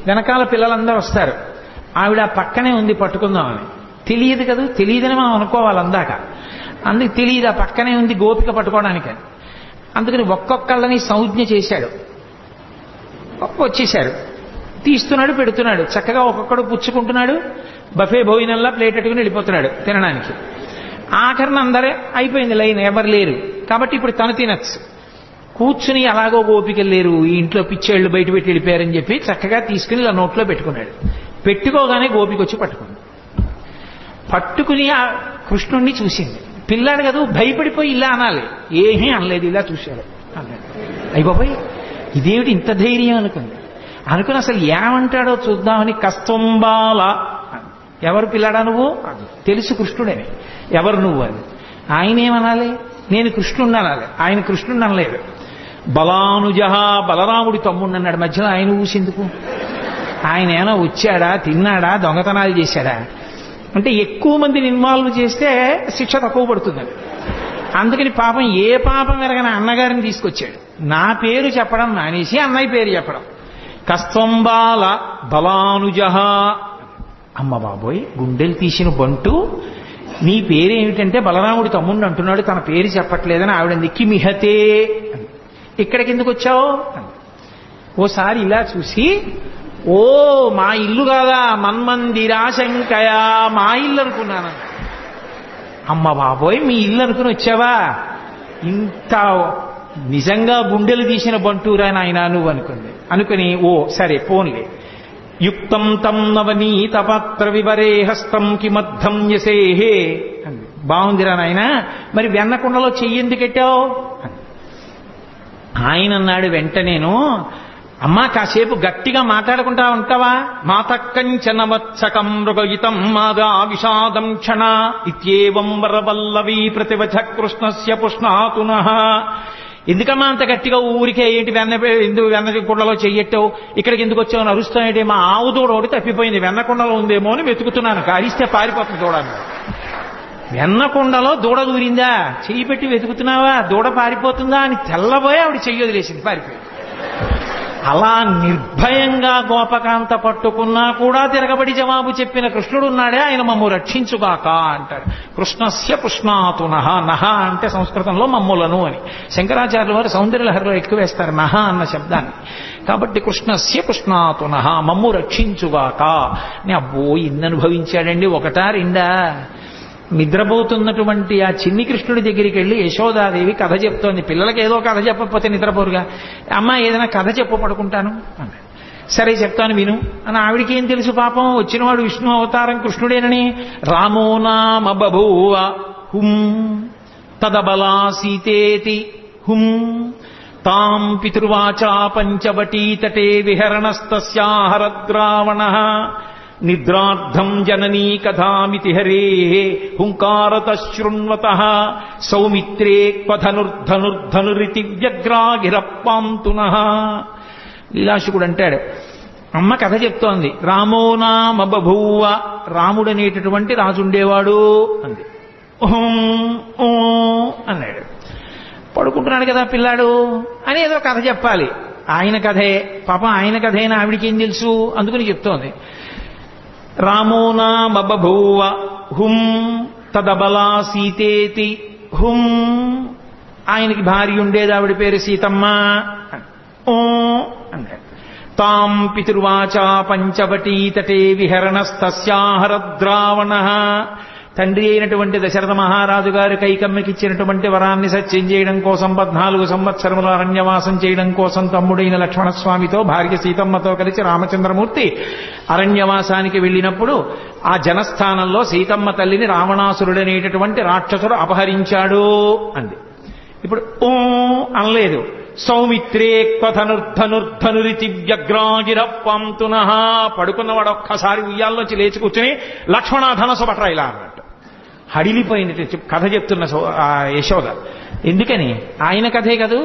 వెనకాల పిల్లలందరూ వస్తారు. ఆవిడ పక్కనే ఉంది పట్టుకుందామని. తెలియదు కదా, తెలియదని మనం అనుకోవాలి అందాక. అందుకు తెలియదు ఆ పక్కనే ఉంది గోపిక పట్టుకోవడానికి. అందుకని ఒక్కొక్కళ్ళని సంజ్ఞ చేశాడు. వచ్చేశారు, తీస్తున్నాడు, పెడుతున్నాడు, చక్కగా ఒక్కొక్కడు పుచ్చుకుంటున్నాడు. బఫే భోజనంలా ప్లేట్ పెట్టుకుని వెళ్ళిపోతున్నాడు తినడానికి. ఆఖరిని అందరే అయిపోయింది లైన్, ఎవరు లేరు కాబట్టి ఇప్పుడు తను తినచ్చు. కూర్చుని అలాగో గోపికలు లేరు, ఈ ఇంట్లో పిచ్చేళ్లు బయట పెట్టి వెళ్ళిపోయారని చెప్పి చక్కగా తీసుకుని ఇలా నోట్లో పెట్టుకున్నాడు. పెట్టుకోగానే గోపిక వచ్చి పట్టుకుని ఆ కృష్ణుణ్ణి చూసింది. పిల్లాడు కదా భయపడిపోయి ఇలా అనాలి, ఏమీ అనలేదు, ఇలా చూశాడు అన్నాడు. అయ్య బాబాయ్ ఇదేమిటి ఇంత ధైర్యం అనుకుని అసలు ఏమంటాడో చూద్దామని కస్తంబాల. ఎవరు పిల్లాడా నువ్వు? తెలుసు కృష్ణుడని. ఎవరు నువ్వు అని. ఆయన ఏమనాలి? నేను కృష్ణుడిని అనాలి. ఆయన కృష్ణుడిని అనలేదు. బలానుజ బలరాముడి తమ్ముడు అన్నాడు. మధ్యలో ఆయన ఊసిందుకు? ఆయన ఏమైనా వచ్చాడా, తిన్నాడా, దొంగతనాలు చేశాడా? అంటే ఎక్కువ మందిని ఇన్వాల్వ్ చేస్తే శిక్ష తక్కువ పడుతుంది. అందుకని పాపం ఏ పాపం ఎరగని అన్నగారిని తీసుకొచ్చాడు. నా పేరు చెప్పడం మానేసి అన్నయ్య పేరు చెప్పడం. కస్తంబాల బలానుజ. అమ్మ బాబోయ్ గుండెలు తీసిన బంటు, నీ పేరేమిటంటే బలరాముడి తమ్ముడిని అంటున్నాడు, తన పేరు చెప్పట్లేదని ఆవిడ కిమిహతే. ఇక్కడికి ఎందుకు వచ్చావు? ఓసారి ఇలా చూసి, ఓ మా ఇల్లు కాదా, మన్మందిరా శంకయా, మా ఇల్లు అనుకున్నాను. అమ్మ బాబోయ్ మీ ఇల్లు అనుకుని వచ్చావా? ఇంత నిజంగా గుండెలు తీసిన బంటూరా నాయనా నువ్వు అనుకుని ఓ సరే పోన్లే. యుక్తం తం నవనీత పాత్ర వివరే హస్తం కిమర్థం యసేహే. బాగుందిరా నాయన, మరి వెన్నకుండలో చెయ్యి ఎందుకు పెట్టావు? ఆయన అన్నాడు వెంటనేను, అమ్మా కాసేపు గట్టిగా మాట్లాడుకుంటా ఉంటావా? మాతకంచన వత్సకం మృగయితం మాదా విషాదం క్షణ ఇత్యేవం వరవల్లవీ ప్రతివచ కృష్ణస్య పుష్ణాతునః. ఎందుకమ్మా అంత గట్టిగా ఊరికే ఏంటి వెన్న కుండలో చెయ్యట్టావు, ఇక్కడికి ఎందుకు వచ్చావు అరుస్తానంటే మా ఆవు దూడ ఒకటి తప్పిపోయింది, వెన్నకుండలో ఉందేమో అని వెతుకుతున్నాను, కారిస్తే పారిపోతుంది చూడాలి. వెన్నకుండలో దూడ దూరిందా, చెయ్యి పెట్టి వెతుకుతున్నావా, దూడ పారిపోతుందా అని తెల్లబోయి ఆవిడ చెయ్యి వదిలేసింది, పారిపోయింది. అలా నిర్భయంగా గోపకాంత పట్టుకున్నా కూడా తిరగబడి జవాబు చెప్పిన కృష్ణుడు ఉన్నాడే, ఆయన మమ్ము రక్షించుగాక అంటాడు. కృష్ణస్య పుష్ణాతునః. నహ అంటే సంస్కృతంలో మమ్ములను అని. శంకరాచార్యుల వారు సౌందర్యలహరిలో ఎక్కువ వేస్తారు నహ అన్న శబ్దాన్ని. కాబట్టి కృష్ణస్య పుష్ణాతునః, మమ్ము రక్షించుగాక అని. అబ్బో ఇన్ని అనుభవించాడండి, ఒకటా రెండా? నిద్రపోతున్నటువంటి ఆ చిన్ని కృష్ణుడి దగ్గరికి వెళ్ళి యశోదాదేవి కథ చెప్తోంది. పిల్లలకి ఏదో కథ చెప్పకపోతే నిద్రపోరుగా. అమ్మ ఏదైనా కథ చెప్పు పడుకుంటాను అన్నాడు. సరే చెప్తాను విను అని. ఆవిడికి ఏం తెలుసు పాపం, వచ్చినవాడు విష్ణు అవతారం కృష్ణుడేనని. రామో నామ బభూవ హుం తదబలా సీతేతి హుం తాం పితృవాచా పంచవటీతటే విహరణస్తస్యాహరద్రావణః నిద్రార్థం జననీ కథామితి హరే హుంకారతః శృణ్వతః సౌమిత్రే క్వధనుర్ధనుర్ధనురితి వ్యగ్రాగిరప్పాంతునః. లీలాశుకుడు అంటాడు, అమ్మ కథ చెప్తోంది. రామో నామ బభూవ, రాముడనేటటువంటి రాజుండేవాడు అంది. అన్నాడు. పడుకుంటున్నాడు కదా పిల్లాడు అని ఏదో కథ చెప్పాలి. ఆయన కథే పాపం, ఆయన కథేనా ఆవిడికి ఏం తెలుసు, అందుకని చెప్తోంది. రామో నామ బభూవ హుం తదబలా సీతేతి హుం. ఆయనకి భార్య ఉండేది, ఆవిడ పేరు సీతమ్మ అన్నాడు. తాం పితృవాచా పంచవటీతటే విహరణస్తస్యాహరద్రావణః. తండ్రి అయినటువంటి దశరథ మహారాజు గారు కైకమ్మకి ఇచ్చినటువంటి వరాన్ని సత్యం చేయడం కోసం 14 సంవత్సరముల అరణ్యవాసం చేయడం కోసం తమ్ముడైన లక్ష్మణస్వామితో భార్య సీతమ్మతో కలిసి రామచంద్రమూర్తి అరణ్యవాసానికి వెళ్ళినప్పుడు ఆ జనస్థానంలో సీతమ్మ తల్లిని రావణాసురుడనేటటువంటి రాక్షసుడు అపహరించాడు అంది. ఇప్పుడు అనలేదు. సౌమిత్రే క్వధనుర్ధనుర్ధనురితి వ్యగ్రాగిరప్పాంతునః. పడుకున్నవాడు ఒక్కసారి ఉయ్యాల్లోంచి లేచి కూర్చుని లక్ష్మణ ధనసు పట్రా ఇలా అన్నట్టు హడిలిపోయింది కథ చెప్తున్న యశోద. ఎందుకని? ఆయన కథే కదూ.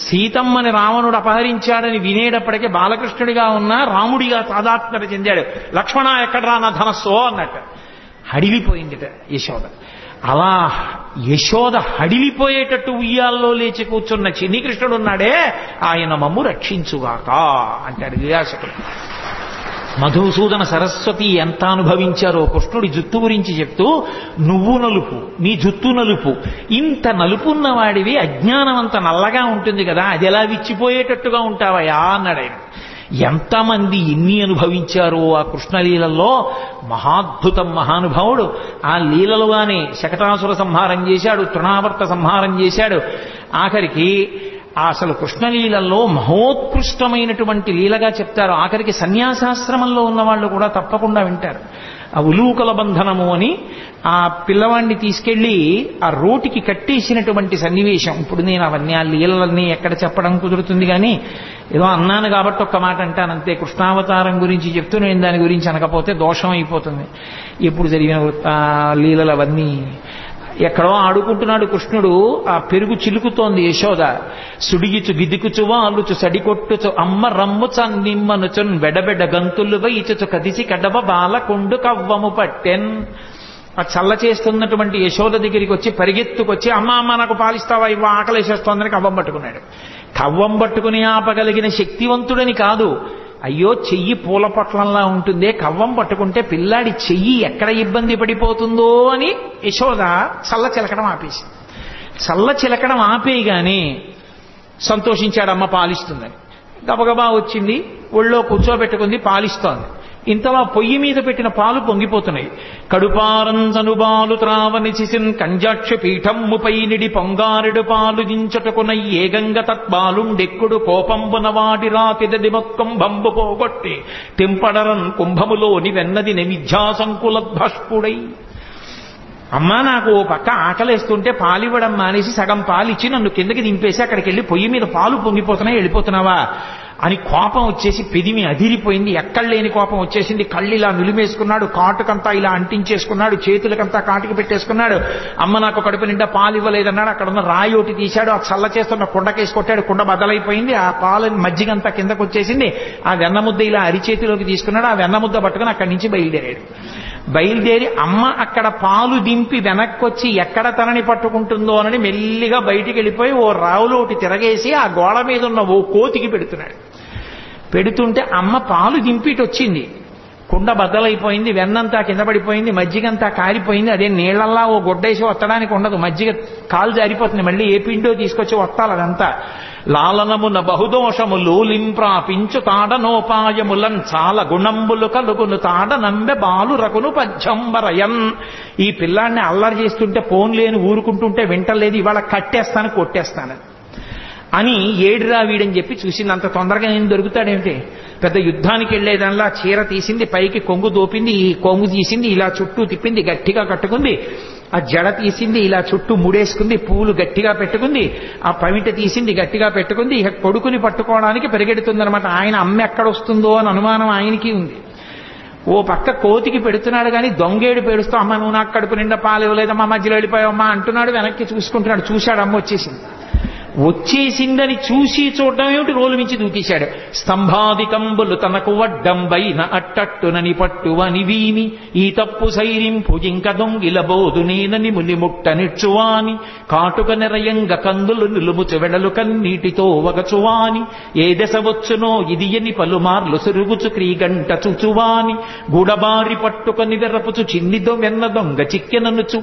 సీతమ్మని రావణుడు అపహరించాడని వినేటప్పటికే బాలకృష్ణుడిగా ఉన్న రాముడిగా తాదాత్మ్యత చెందాడు. లక్ష్మణ ఎక్కడ్రా నా ధనస్సో అన్నట్టు హడిలిపోయిందిట యశోద. అలా యశోద హడిలిపోయేటట్టు ఉయ్యాల్లో లేచి కూర్చున్న చిన్ని కృష్ణుడు ఉన్నాడే, ఆయన మమ్ము రక్షించుగాక అంటాడు వ్యాసకుడు. మధుసూదన సరస్వతి ఎంత అనుభవించారో కృష్ణుడి జుత్తు గురించి చెప్తూ, నువ్వు నలుపు, నీ జుత్తు నలుపు, ఇంత నలుపున్న వాడివి అజ్ఞానం అంత నల్లగా ఉంటుంది కదా, అది ఎలా విచ్చిపోయేటట్టుగా ఉంటావయా అన్నాడు ఆయన. ఎంతమంది ఎన్ని అనుభవించారో ఆ కృష్ణలీలలో. మహాద్భుతం మహానుభావుడు. ఆ లీలలుగానే శకటాసుర సంహారం చేశాడు, తృణావర్త సంహారం చేశాడు. ఆఖరికి అసలు కృష్ణలీలలో మహోత్కృష్టమైనటువంటి లీలగా చెప్తారు. ఆఖరికి సన్యాసాశ్రమంలో ఉన్న వాళ్ళు కూడా తప్పకుండా వింటారు. ఆ ఉలూకల బంధనము అని ఆ పిల్లవాడిని తీసుకెళ్లి ఆ రోటికి కట్టేసినటువంటి సన్నివేశం. ఇప్పుడు నేను అవన్నీ ఆ లీలలన్నీ ఎక్కడ చెప్పడం కుదురుతుంది, కానీ ఏదో అన్నాను కాబట్టి ఒక్క మాట అంటానంతే. కృష్ణావతారం గురించి చెప్తూ నేను దాని గురించి అనకపోతే దోషం అయిపోతుంది. ఎప్పుడు జరిగిన లీలలు అవన్నీ. ఎక్కడో ఆడుకుంటున్నాడు కృష్ణుడు, ఆ పెరుగు చిలుకుతోంది యశోద. సుడిగిచు గిదికుచు వాలుచు సడికొట్టుచు అమ్మ రమ్ముచ నిమ్మనుచున్ వెడబెడ గంతులు వైచుచు కదిసి కడబ బాలకొండు కవ్వము పట్టెన్. ఆ చల్ల చేస్తున్నటువంటి యశోద దగ్గరికి వచ్చి పరిగెత్తుకొచ్చి, అమ్మ అమ్మ నాకు పాలిస్తావా, ఇవ్వ ఆకలేసేస్తోందని కవ్వం పట్టుకున్నాడు. కవ్వం పట్టుకుని ఆపగలిగిన శక్తివంతుడని కాదు, అయ్యో చెయ్యి పూల పొట్లంలా ఉంటుందే, కవ్వం పట్టుకుంటే పిల్లాడి చెయ్యి ఎక్కడ ఇబ్బంది పడిపోతుందో అని యశోద చల్ల చిలకడం ఆపేసి. చల్ల చిలకడం ఆపేయగానే సంతోషించాడమ్మ పాలిస్తుందని. గబగబా వచ్చింది, ఒళ్ళో కూర్చోబెట్టుకుంది, పాలిస్తోంది. ఇంతలో పొయ్యి మీద పెట్టిన పాలు పొంగిపోతున్నాయి. కడుపారంజనుబాలు త్రావని చిసిన్ కంజాక్ష పీఠమ్ముపై నిడి పొంగారెడు పాలు దించటకున ఏగంగ తత్బాలుండెక్కుడు కోపంబున వాటి రాతిదది మొక్కం బంబు పోగొట్టి తెంపడరన్ కుంభములోని వెన్నది నిమిధ్యాసంకులద్భష్పుడై. అమ్మా నాకు ఓ పక్క ఆకలేస్తుంటే పాలివ్వడం మానేసి సగం పాలిచ్చి నన్ను కిందకి దింపేసి అక్కడికి వెళ్ళి పొయ్యి మీద పాలు పొంగిపోతున్నాయి, వెళ్ళిపోతున్నావా? అని కోపం వచ్చేసి పెదిమి అదిరిపోయింది. ఎక్కడ లేని కోపం వచ్చేసింది. కళ్ళు ఇలా నిలిమేసుకున్నాడు, కాటుకంతా ఇలా అంటించేసుకున్నాడు, చేతులకంతా కాటుకు పెట్టేసుకున్నాడు. అమ్మ నాకు కడుపు నిండా పాలు ఇవ్వలేదన్నాడు. అక్కడ ఉన్న రాయి ఒకటి తీశాడు, ఆ చల్ల చేస్తున్న కుండకేసి కొట్టాడు. కుండ బదలైపోయింది. ఆ పాలు మజ్జిగంతా కిందకు వచ్చేసింది. ఆ వెన్నముద్ద ఇలా అరిచేతిలోకి తీసుకున్నాడు. ఆ వెన్నముద్ద పట్టుకుని అక్కడి నుంచి బయలుదేరాడు. బయలుదేరి అమ్మ అక్కడ పాలు దింపి వెనక్కొచ్చి ఎక్కడ తనని పట్టుకుంటుందో అని మెల్లిగా బయటికి వెళ్ళిపోయి ఓ రావులో ఒకటి తిరగేసి ఆ గోడ మీద ఉన్న ఓ కోతికి పెడుతున్నాడు. పెడుతుంటే అమ్మ పాలు దింపి ఇటు వచ్చింది. కుండ బద్దలైపోయింది, వెన్నంతా కింద పడిపోయింది, మజ్జిగంతా కాలిపోయింది. అదే నీళ్లల్లా ఓ గొడ్డేసి వత్తడానికి ఉండదు, మజ్జిగ కాలు జారిపోతుంది. మళ్ళీ ఏ పిండో తీసుకొచ్చి వత్తాలి. అదంతా లాలనమున బహుదోషము లోలింప్రాపించు తాడనోపాయములన్ చాలా గుణంబులు కలుగును తాడ నంబె బాలు రకును పజ్జంబరయన్. ఈ పిల్లాడిని అల్లరి చేస్తుంటే పోన్లేని ఊరుకుంటుంటే వింటలేదు. ఇవాళ కట్టేస్తాను, కొట్టేస్తాను అని ఏడురా వీడని చెప్పి చూసింది. అంత తొందరగా నేను దొరుకుతాడేమిటి? పెద్ద యుద్ధానికి వెళ్లేదల్లా చీర తీసింది, పైకి కొంగు దోపింది, ఈ కొంగు తీసింది, ఇలా చుట్టూ తిప్పింది, గట్టిగా కట్టుకుంది. ఆ జడ తీసింది, ఇలా చుట్టూ ముడేసుకుంది, పూలు గట్టిగా పెట్టుకుంది, ఆ పమిట తీసింది, గట్టిగా పెట్టుకుంది. ఇక కొడుకుని పట్టుకోవడానికి పరిగెడుతుందనమాట. ఆయన అమ్మ ఎక్కడొస్తుందో అని అనుమానం ఆయనకి ఉంది. ఓ పక్క కోతికి పెడుతున్నాడు కానీ దొంగేడు పేడుస్తూ అమ్మ నువ్వు నాకు కడుపు నిండా పాలు ఇవ్వలేదమ్మా, మధ్యలో వెళ్ళిపోయావమ్మా అంటున్నాడు. వెనక్కి చూసుకుంటున్నాడు. చూశాడు, అమ్మ వచ్చేసింది. వచ్చేసిందని చూసి చూడడం ఏమిటి, రోలు మించి దూకేశాడు. స్తంభాదికంబులు తనకు వడ్డంబైన అట్టట్టునని పట్టువని వీని ఈ తప్పు సైరింపు ఇంక దొంగిలబోదు నేనని ముని ముట్ట నిచ్చువాని కాటుక నెరయంగ కందులు నిలుముచు వెడలు కన్నీటితో వగచువాని ఏ దశ వచ్చునో ఇది ఎని పలుమార్లు సురుగుచు క్రీగంట చుచువాని గుడబారి పట్టుకొని వెర్రపుచు చిన్నిదో వెన్న దొంగ చిక్కెననుచు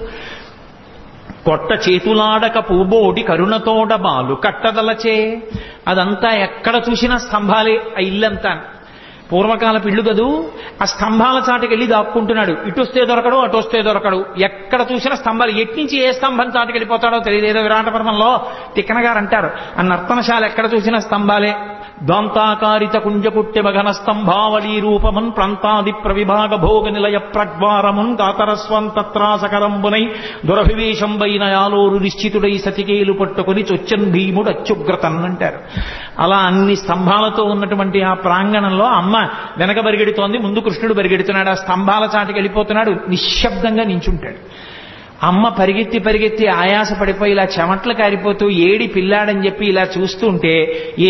కొట్ట చేతులాడక పూబోడి కరుణతోడ బాలు కట్టదలచే. అదంతా ఎక్కడ చూసినా స్తంభాలే. ఆ ఇల్లంతా పూర్వకాలపు ఇల్లు కదూ. ఆ స్తంభాల చాటుకి వెళ్ళి దాక్కుంటున్నాడు. ఇటు వస్తే దొరకడు, అటు వస్తే దొరకడు. ఎక్కడ చూసినా స్తంభాలు. ఎట్నుంచి ఏ స్తంభం చాటుకి వెళ్ళిపోతాడో తెలియదు. ఏదో విరాట పర్వంలో తిక్కన గారు అంటారు, ఆ నర్తనశాల ఎక్కడ చూసినా స్తంభాలే. ద్వాంతాకారిత కుంజకుట్టె మఘన స్తంభావళీ రూపమున్ ప్రాంతాది ప్రవిభాగ భోగ నిలయ ప్రద్వారమున్ కాతరస్వంతత్రాసకరంబునై దురభివేశంబైన యాలోరు నిశ్చితుడై సతికేలు పట్టుకుని చొచ్చన్ భీముడు అత్యుగ్రతన్ అంటారు. అలా అన్ని స్తంభాలతో ఉన్నటువంటి ఆ ప్రాంగణంలో అమ్మ వెనక బరిగెడుతోంది, ముందు కృష్ణుడు బరిగెడుతున్నాడు. ఆ స్తంభాల చాటుకి వెళ్ళిపోతున్నాడు. నిశ్శబ్దంగా నించుంటాడు. అమ్మ పరిగెత్తి పరిగెత్తి ఆయాస పడిపోయి ఇలా చెమట్లు కారిపోతూ ఏడి పిల్లాడని చెప్పి ఇలా చూస్తుంటే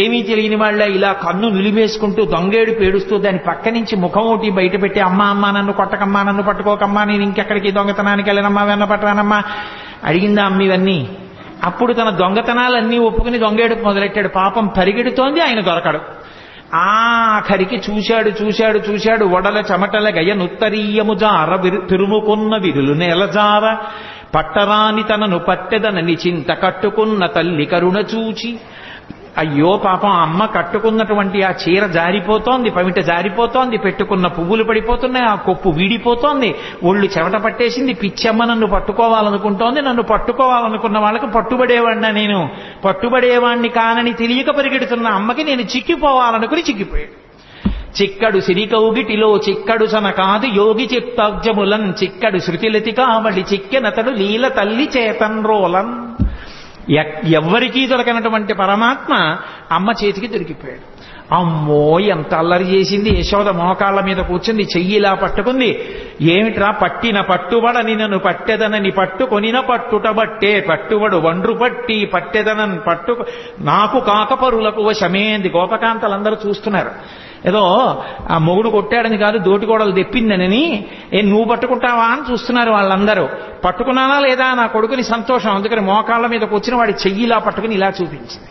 ఏమీ తెలియని వాళ్ళ ఇలా కన్ను నిలిమేసుకుంటూ దొంగేడు పేడుస్తూ దాని పక్క నుంచి ముఖం ఒకటి బయట పెట్టి అమ్మ అమ్మ నన్ను కొట్టకమ్మా, నన్ను పట్టుకోకమ్మా, నేను ఇంకెక్కడికి దొంగతనానికి వెళ్ళనమ్మా, వెన్న పట్టరానమ్మా అడిగిందా అమ్మ ఇవన్నీ. అప్పుడు తన దొంగతనాలన్నీ ఒప్పుకుని దొంగేడుకు మొదలెట్టాడు. పాపం పరిగెడుతోంది, ఆయన దొరకడు. ఆఖరికి చూశాడు చూశాడు చూశాడు. వడల చెమటల గయ నుత్తరీయము జార తిరుముకున్న విరులు నెలజార పట్టరాని తనను పట్టెదనని చింత కట్టుకున్న తల్లి కరుణ చూచి. అయ్యో పాపం అమ్మ కట్టుకున్నటువంటి ఆ చీర జారిపోతోంది, పమిట జారిపోతోంది, పెట్టుకున్న పువ్వులు పడిపోతున్నాయి, ఆ కొప్పు వీడిపోతోంది, ఒళ్ళు చెమట పట్టేసింది. పిచ్చమ్మ నన్ను పట్టుకోవాలనుకుంటోంది. నన్ను పట్టుకోవాలనుకున్న వాళ్ళకి పట్టుబడేవాడినా, నేను పట్టుబడేవాణ్ణి కానని తెలియక పరిగెడుతున్న అమ్మకి నేను చిక్కిపోవాలనుకుని చిక్కిపోయాడు. చిక్కడు సిరికౌగిటిలో చిక్కడు సన కాదు యోగి చిత్తాబ్జములన్ చిక్కడు శృతిలతి కావడి చిక్కెనతడు లీల తల్లి చేతన్ రోలన్. ఎవ్వరికీ దొరకనటువంటి పరమాత్మ అమ్మ చేతికి దొరికిపోయాడు. అమ్మో ఎంత అల్లరి చేసింది. యశోద మోకాళ్ళ మీద కూర్చుంది, చెయ్యిలా పట్టుకుంది. ఏమిట్రా పట్టిన పట్టుబడని నన్ను పట్టెదనని పట్టుకొనిన పట్టుట బట్టే పట్టుబడు వండ్రు పట్టి పట్టెదనని పట్టు నాకు కాకపరులకు వశమేంది. గోపకాంతలందరూ చూస్తున్నారు. ఏదో ఆ మొగుడు కొట్టాడని కాదు, దోటిగోడలు తెప్పిందనని నువ్వు పట్టుకుంటావా అని చూస్తున్నారు వాళ్ళందరూ. పట్టుకున్నానా లేదా నా కొడుకుని సంతోషం. అందుకని మోకాళ్ళ మీద కూర్చుని వాడి చెయ్యిలా పట్టుకుని ఇలా చూపించింది.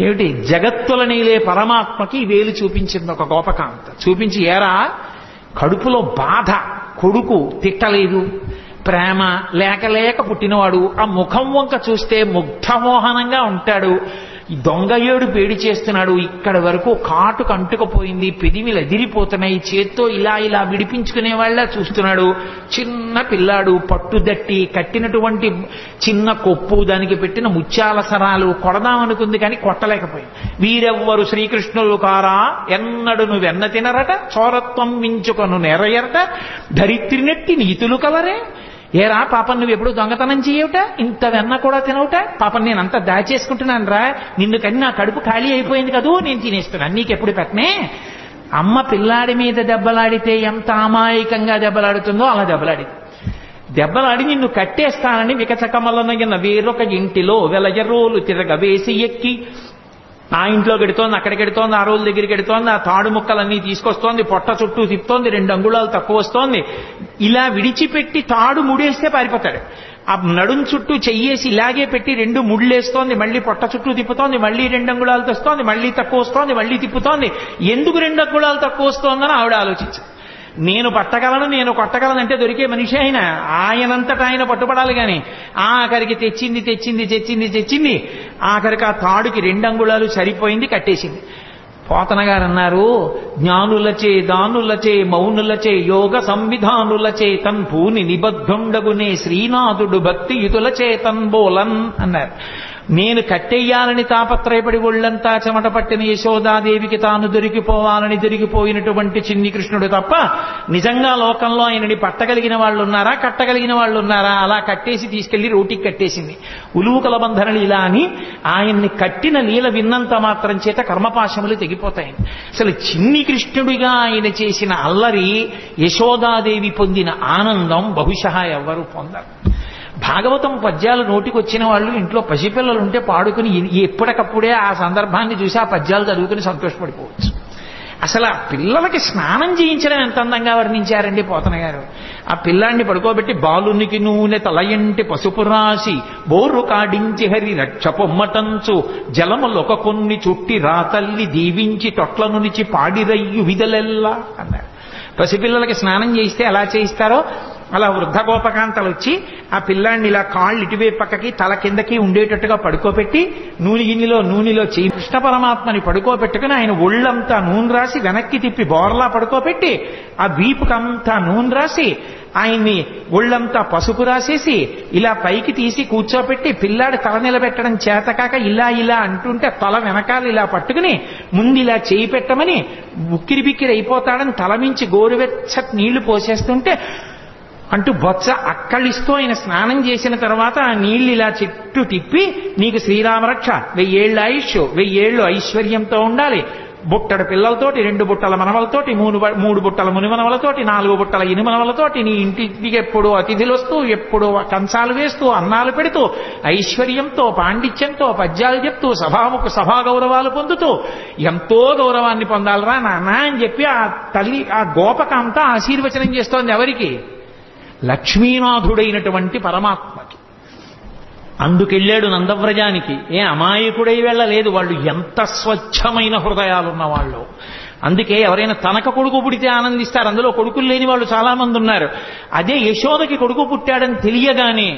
ఏమిటి? జగత్తుల నీలే పరమాత్మకి వేలు చూపించింది ఒక గోపకాంత. చూపించి ఏరా కడుపులో బాధ, కొడుకు తిట్టలేదు, ప్రేమ లేక లేక పుట్టినవాడు, ఆ ముఖం వంక చూస్తే ముగ్ధమోహనంగా ఉంటాడు, దొంగ ఏడు పేడి చేస్తున్నాడు, ఇక్కడ వరకు కాటుకు అంటుకుపోయింది, పెదిమిలు ఎదిరిపోతున్నాయి, చేత్తో ఇలా ఇలా విడిపించుకునే వాళ్ళ చూస్తున్నాడు. చిన్న పిల్లాడు, పట్టుదట్టి కట్టినటువంటి చిన్న కొప్పు, దానికి పెట్టిన ముత్యాల సరాలు కొడదామనుకుంది కానీ కొట్టలేకపోయింది. వీరెవ్వరు శ్రీకృష్ణులు కారా ఎన్నడును వెన్న తినరట చోరత్వం మించుకొను నెరయరట ధరిత్రినెట్టి నీతులు కలరే. ఏరా పాపం నువ్వు ఎప్పుడు దొంగతనం చేయవుట, ఇంత వెన్న కూడా తినవుట, పాపం నేనంతా దాచేసుకుంటున్నాను రా, నిన్ను కని నా కడుపు ఖాళీ అయిపోయింది కదూ, నేను తినేస్తున్నాను, నీకెప్పుడు పెట్టనే. అమ్మ పిల్లాడి మీద దెబ్బలాడితే ఎంత అమాయకంగా దెబ్బలాడుతుందో అలా దెబ్బలాడి నిన్ను కట్టేస్తానని వికచకమలనగిన వేరొక ఇంటిలో వెలయరోలు తిరగవేసి ఎక్కి ఆ ఇంట్లో గెడుతోంది, అక్కడికి గెడుతోంది, ఆ రోజు దగ్గరికి గెడుతోంది, ఆ తాడు ముక్కలన్నీ తీసుకొస్తోంది, పొట్ట చుట్టూ తిప్పుతోంది, 2 అంగుళాలు తక్కువ వస్తోంది. ఇలా విడిచిపెట్టి తాడు ముడేస్తే పారిపోతాడు. ఆ నడుం చుట్టూ చెయ్యేసి ఇలాగే పెట్టి 2 ముళ్ళేస్తోంది, మళ్ళీ పొట్ట చుట్టూ తిప్పుతోంది, మళ్ళీ 2 అంగుళాలు తెస్తోంది, మళ్ళీ తక్కువ వస్తోంది, మళ్ళీ తిప్పుతోంది. ఎందుకు 2 అంగుళాలు తక్కువ వస్తోందని ఆవిడ ఆలోచించారు. నేను పట్టగలను, నేను కొట్టగలనంటే దొరికే మనిషి ఆయనంతటా ఆయన పట్టుబడాలి కానీ ఆఖరికి తెచ్చింది ఆఖరికి ఆ తాడుకి 2 అంగుళాలు సరిపోయింది, కట్టేసింది. పోతన గారు అన్నారు, జ్ఞానులచే దానులచే మౌనులచే యోగ సంవిధానులచే తన్పూని నిబద్ధుండగునే శ్రీనాథుడు భక్తియుతుల చేతన్ బోలన్ అన్నారు. నేను కట్టెయ్యాలని తాపత్రయపడి ఒళ్ళంతా చెమట పట్టిన యశోదాదేవికి తాను దొరికిపోవాలని దొరికిపోయినటువంటి చిన్ని కృష్ణుడు తప్ప నిజంగా లోకంలో ఆయనని పట్టగలిగిన వాళ్ళు ఉన్నారా, కట్టగలిగిన వాళ్ళు ఉన్నారా? అలా కట్టేసి తీసుకెళ్లి రోటికి కట్టేసింది. ఉలూకల బంధన లీల అని ఆయన్ని కట్టిన లీల విన్నంత మాత్రం చేత కర్మపాశములు తెగిపోతాయి. అసలు చిన్ని కృష్ణుడిగా ఆయన చేసిన అల్లరి యశోదాదేవి పొందిన ఆనందం బహుశಃ ఎవ్వరూ పొందరు. భాగవతం పద్యాలు నోటికి వచ్చిన వాళ్ళు ఇంట్లో పసిపిల్లలుంటే పాడుకుని ఎప్పటికప్పుడే ఆ సందర్భాన్ని చూసి ఆ పద్యాలు చదువుకుని సంతోషపడిపోవచ్చు. అసలు ఆ పిల్లలకి స్నానం చేయించడం ఎంత అందంగా వర్ణించారండి పోతన గారు. ఆ పిల్లాన్ని పడుకోబెట్టి బాలునికి నూనె తలయంటి పసుపు రాసి బోరు కాడించి హరి రక్ష పొమ్మటంచు జలములొక కొన్ని చుట్టి రాతల్లి దీవించి తొట్లను నిచి పాడిరయ్యు విదలెల్లా అన్నారు. పసిపిల్లలకి స్నానం చేయిస్తే ఎలా చేయిస్తారో అలా వృద్ధ గోపకాంతలు వచ్చి ఆ పిల్లాన్ని ఇలా కాళ్ళు ఇటువైపు పక్కకి తల కిందకి ఉండేటట్టుగా పడుకోబెట్టి నూనెలో చేయి కృష్ణ పరమాత్మని పడుకోబెట్టుకుని ఆయన ఒళ్ళంతా నూనె రాసి వెనక్కి తిప్పి బోర్లా పడుకోబెట్టి ఆ వీపుకంతా నూనె రాసి ఆయన్ని ఒళ్ళంతా పసుపు రాసేసి ఇలా పైకి తీసి కూర్చోబెట్టి పిల్లాడి తల నిలబెట్టడం చేతకాక ఇలా అంటుంటే తల వెనకాల ఇలా పట్టుకుని ముందు ఇలా చేయి పెట్టమని ఉక్కిరి బిక్కిరి అయిపోతాడని తల మించి గోరువెచ్చటి నీళ్లు పోసేస్తుంటే అంటూ బొత్స అక్కళ్ళిస్తూ ఆయన స్నానం చేసిన తర్వాత ఆ నీళ్లు ఇలా చుట్టూ తిప్పి నీకు శ్రీరామరక్ష 1000 ఏళ్ల ఆయుష్ 1000 ఏళ్లు ఐశ్వర్యంతో ఉండాలి, బుట్టడు పిల్లలతోటి 2 బుట్టల మనవలతోటి 3 బుట్టల మునిమనవలతోటి 4 బుట్టల ఇనుమనవలతోటి నీ ఇంటికి ఎప్పుడు అతిథులు వస్తూ ఎప్పుడు కంచాలు వేస్తూ అన్నాలు పెడుతూ ఐశ్వర్యంతో పాండిత్యంతో పద్యాలు చెప్తూ సభా గౌరవాలు పొందుతూ ఎంతో గౌరవాన్ని పొందాలరా నాన్న అని చెప్పి ఆ తల్లి ఆ గోపకంతా ఆశీర్వచనం చేస్తోంది. ఎవరికి? లక్ష్మీనాథుడైనటువంటి పరమాత్మకి. అందుకెళ్ళాడు నందవ్రజానికి. అమాయకుడై వెళ్ళలేదు. వాళ్ళు ఎంత స్వచ్ఛమైన హృదయాలున్న వాళ్ళు. అందుకే ఎవరైనా తనక కొడుకు పుడితే ఆనందిస్తారు. అందులో కొడుకులు లేని వాళ్ళు చాలా మంది ఉన్నారు. అదే యశోదకి కొడుకు పుట్టాడని తెలియగానే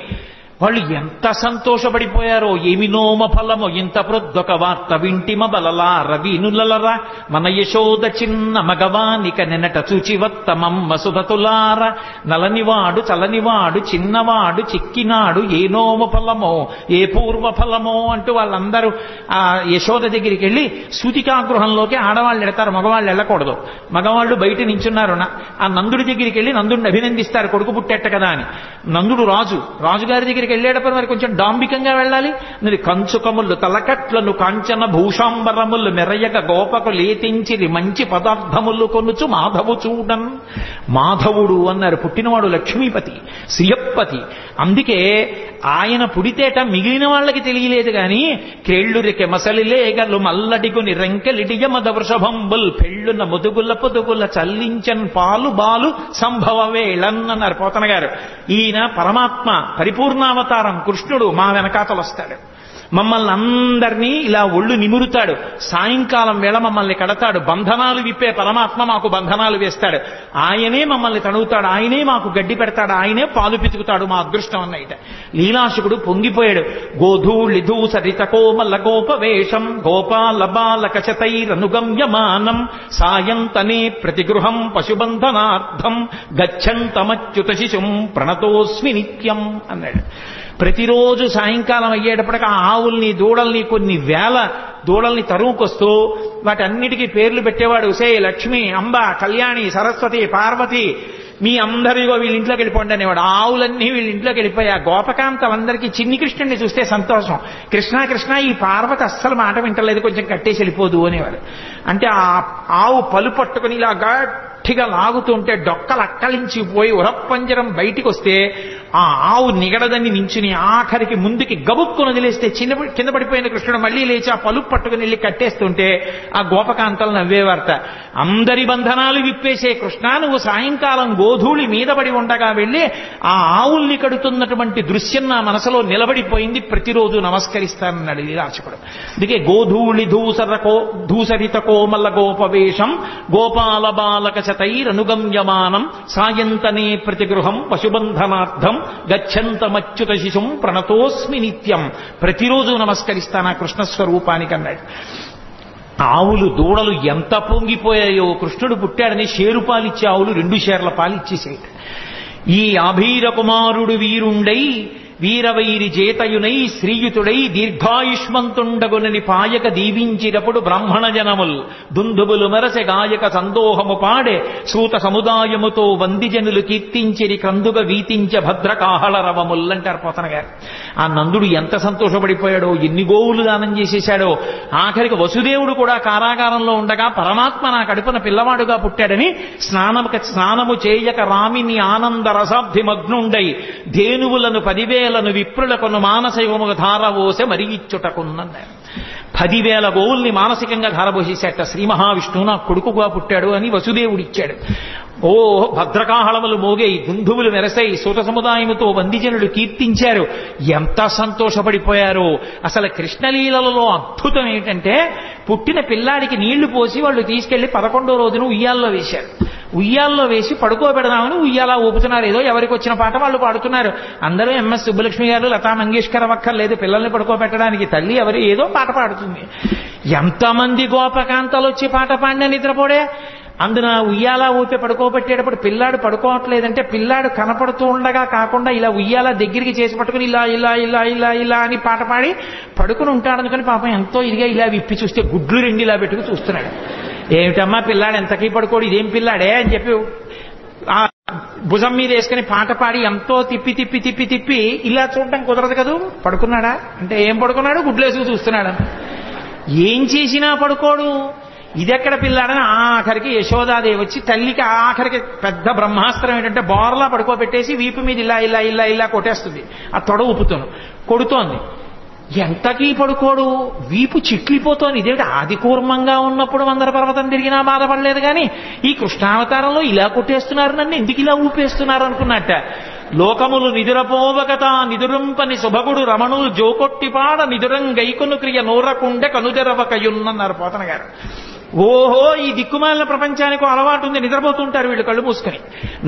వాళ్ళు ఎంత సంతోషపడిపోయారో. ఏమినోమ ఫలమో ఇంత ప్రొద్దొక వార్త వింటిమ బలలా రవినులరా మన యశోద చిన్న మగవానిక నెనట చూచివత్తమమ్మ సుధతులార నలనివాడు చలనివాడు చిన్నవాడు చిక్కినాడు ఏ నోమ ఫలమో ఏ పూర్వ ఫలమో అంటూ వాళ్ళందరూ ఆ యశోద దగ్గరికి వెళ్ళి సూతికాగృహంలోకి ఆడవాళ్ళు వెళతారు, మగవాళ్ళు వెళ్ళకూడదు. మగవాళ్ళు బయట నించున్నారు. ఆ నందుడి దగ్గరికి వెళ్ళి నందుడిని అభినందిస్తారు, కొడుకు పుట్టేట కదా అని. నందుడు రాజుగారి దగ్గరికి వెళ్ళేటప్పుడు మరి కొంచెం డాంబికంగా వెళ్ళాలి. మరి కంచుకములు తలకట్లను కాంచన భూషాంబరములు మెరయగ గోపకు లేతించిరి మంచి పదార్థములు కొనుచు మాధవు చూడన్. మాధవుడు అన్నారు. పుట్టినవాడు లక్ష్మీపతి, శ్రియప్పతి. అందుకే ఆయన పుడితేట మిగిలిన వాళ్ళకి తెలియలేదు గాని క్రేళ్లురికె మసలిలేగలు మల్లడిగుని రెంకెలిడియమద వృషభంబుల్ పెళ్ళున ముదుగుల పొదుగుల చల్లించన్ పాలు బాలు సంభవ వేళన్ అన్నారు పోతన గారు. ఈయన పరమాత్మ పరిపూర్ణావతారం కృష్ణుడు మా వెనకాతలు వస్తాడు. మమ్మల్ని అందరినీ ఇలా ఒళ్ళు నిమురుతాడు. సాయంకాలం వేళ మమ్మల్ని కడతాడు. బంధనాలు విప్పే పరమాత్మ మాకు బంధనాలు వేస్తాడు. ఆయనే మమ్మల్ని తడుగుతాడు, ఆయనే మాకు గడ్డి పెడతాడు, ఆయనే పాలు పితుకుతాడు. మా అదృష్టం అన్నయిట. లీలాశుకుడు పొంగిపోయాడు. గోధూళిధూ సరిత కోమల గోపవేషం గోపాల బాలక చతైరనుగమ్యమానం సాయంతనే ప్రతిగృహం పశుబంధనార్థం గచ్చంతమచ్యుత శిశుం ప్రణతోస్మి నిత్యం అన్నాడు. ప్రతిరోజు సాయంకాలం అయ్యేటప్పటికి ఆ ఆవుల్ని దూడల్ని కొన్ని వేల దూడల్ని తరుముకొస్తూ వాటన్నిటికీ పేర్లు పెట్టేవాడు. సే లక్ష్మి, అంబ, కళ్యాణి, సరస్వతి, పార్వతి మీ అందరిగో వీళ్ళ ఇంట్లోకి వెళ్ళిపోండి అనేవాడు. ఆవులన్నీ వీళ్ళ ఇంట్లోకి వెళ్ళిపోయి ఆ గోపకాంతలందరికీ చిన్ని కృష్ణుడిని చూస్తే సంతోషం. కృష్ణ కృష్ణ ఈ పార్వతి అస్సలు మాట వింటలేదు, కొంచెం కట్టేసి వెళ్ళిపోదు అనేవాడు. అంటే ఆ ఆవు పలు పట్టుకుని ఇలా గట్టిగా లాగుతుంటే డొక్కలు అక్కలించిపోయి ఉరప్పంజరం బయటికి వస్తే ఆ ఆవు నిగడదని నించుని ఆఖరికి ముందుకి గబుక్కును వదిలేస్తే కింద పడిపోయిన కృష్ణుడు మళ్లీ లేచి ఆ పలుపు పట్టుకుని వెళ్ళి కట్టేస్తుంటే ఆ గోపకాంతలు నవ్వేవార్త. అందరి బంధనాలు విప్పేసే కృష్ణ, నువ్వు సాయంకాలం గోధూళి మీద పడి ఉండగా వెళ్ళి ఆ ఆవుల్ని కడుతున్నటువంటి దృశ్యం నా మనసులో నిలబడిపోయింది, ప్రతిరోజు నమస్కరిస్తానన్నాడు లీలాచకుడు. అందుకే గోధూళి ధూసరిత కోమల గోపవేషం గోపాల బాలక శతైరనుగమ్యమానం సాయంతనే ప్రతిగృహం పశుబంధనార్థం గచ్చంతమచ్యుత శిశుం ప్రణతోస్మి నిత్యం. ప్రతిరోజు నమస్కరిస్తాను ఆ కృష్ణ స్వరూపానికి అన్నాడు. ఆవులు దూడలు ఎంత పొంగిపోయాయో, కృష్ణుడు పుట్టాడని షేరు పాలిచ్చే ఆవులు 2 షేర్ల పాలిచ్చేసాయి. ఈ ఆభీర కుమారుడు వీరుండై వీరవైరి జేతయునై శ్రీయుతుడై దీర్ఘాయుష్మంతుండగునని పాయక దీవించినప్పుడు బ్రాహ్మణ జనముల్ దుందుబులు మెరసె గాయక సందోహము పాడే సూత సముదాయముతో వందిజనులు కీర్తించిరి క్రందుగ వీతించ భద్రకాహళ రవముల్ అంటారు పోతన గారు. ఆ నందుడు ఎంత సంతోషపడిపోయాడో, ఎన్ని గోవులు దానం చేసేశాడో. ఆఖరికి వసుదేవుడు కూడా కారాగారంలో ఉండగా పరమాత్మ నా కడుపున పిల్లవాడుగా పుట్టాడని స్నానము చేయక రామిని ఆనంద రసాబ్ది మగ్నుండై ధేనువులను 10,000 విప్రులకును మానసికముగా ధారవోసే మరి ఇచ్చుటకున్నారు. 10,000 గోవుల్ని మానసికంగా ధారపోసేసేట. శ్రీ మహావిష్ణువు నా కొడుకుగా పుట్టాడు అని వసుదేవుడిచ్చాడు. ఓ భద్రకాహళములు మోగాయి, దుందువులు మెరసాయి, సూత సముదాయముతో వందిజనులు కీర్తించారు. ఎంత సంతోషపడిపోయారో. అసలు కృష్ణలీలలో అద్భుతం ఏంటంటే, పుట్టిన పిల్లాడికి నీళ్లు పోసి వాళ్ళు తీసుకెళ్లి 11వ రోజున ఉయ్యాల్లో వేశారు. ఉయ్యాల్లో వేసి పడుకోబెడదామని ఉయ్యాలా ఊపుతున్నారు. ఏదో ఎవరికి వచ్చిన పాట వాళ్ళు పాడుతున్నారు. అందరూ ఎంఎస్ సుబ్బలక్ష్మి గారు, లతా మంగేష్కర్ అక్కర్లేదు పిల్లల్ని పడుకోబెట్టడానికి. తల్లి ఎవరు ఏదో పాట పాడుతుంది. ఎంతమంది గోపకాంతలు వచ్చి పాట పాడినా నిద్రపోడే. అందున ఉయ్యాలా ఊపి పడుకోబెట్టేటప్పుడు పిల్లాడు పడుకోవట్లేదంటే పిల్లాడు కనపడుతూ ఉండగా కాకుండా ఇలా ఉయ్యాలా దగ్గరికి చేసి పట్టుకుని ఇలా ఇలా ఇలా ఇలా ఇలా అని పాట పాడి పడుకుని ఉంటాడనుకుని పాపం ఎంతో ఇదిగా ఇలా విప్పి చూస్తే గుడ్లు 2 ఇలా పెట్టుకుని చూస్తున్నాడు. ఏమిటమ్మా పిల్లాడు ఎంతకీ పడుకోడు, ఇదేం పిల్లాడే అని చెప్పి ఆ భుజం మీద వేసుకుని పాట పాడి ఎంతో తిప్పి తిప్పి తిప్పి తిప్పి ఇలా చూడటం కుదరదు కదూ. పడుకున్నాడా అంటే ఏం పడుకున్నాడు, గుడ్లేసుకు చూస్తున్నాడు. ఏం చేసినా పడుకోడు. ఇదెక్కడ పిల్లాడని ఆఖరికి యశోదాదేవి వచ్చి తల్లికి ఆఖరికి పెద్ద బ్రహ్మాస్త్రం ఏంటంటే బోర్లా పడుకోబెట్టేసి వీపు మీద ఇలా ఇలా ఇలా ఇలా కొట్టేస్తుంది. ఆ తొడ ఊపుతాను కొడుతోంది. ఎంతకీ పడుకోడు, వీపు చిట్లిపోతోంది. ఇదేమిటి ఆదికూర్మంగా ఉన్నప్పుడు మందర పర్వతం తిరిగినా బాధపడలేదు కానీ ఈ కృష్ణావతారంలో ఇలా కొట్టేస్తున్నారు, నన్ను ఎందుకు ఇలా ఊపేస్తున్నారు అనుకున్నట్ట. లోకములు నిదురపోవగత నిదురింపని శుభగుడు రమణులు జోకొట్టిపాడ నిదురం గైకొను క్రియ నూరకుండె కనుజరవకయున్నన్నారు పోతన గారు. ఓహో, ఈ దిక్కుమాలిన ప్రపంచానికి అలవాటు ఉంది, నిద్రపోతుంటారు వీళ్ళు కళ్ళు మూసుకుని.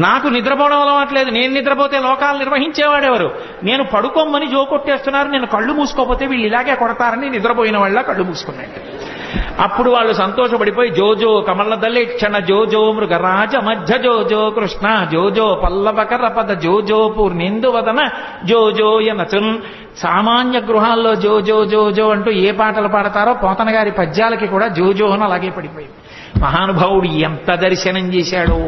నాకు నిద్రపోవడం అలవాట్లేదు. నేను నిద్రపోతే లోకాలు నిర్వహించేవాడెవరు? నేను పడుకోమని జోకొట్టేస్తున్నారు, నేను కళ్ళు మూసుకోపోతే వీళ్ళు ఇలాగే కొడతారని నిద్రపోయిన వాళ్ళ కళ్ళు మూసుకున్నట్టు. అప్పుడు వాళ్ళు సంతోషపడిపోయి జోజో కమల దళిక్షణ జోజో మృగరాజ మధ్య జోజో కృష్ణ జోజో పల్లవకర పద జోజో పూర్ణేందువదన జోజో యనచున్. సామాన్య గృహాల్లో జోజో జోజో అంటూ ఏ పాటలు పాడతారో పోతన గారి పద్యాలకి కూడా జోజో అని అలాగే పడిపోయింది. మహానుభావుడు ఎంత దర్శనం చేశాడో.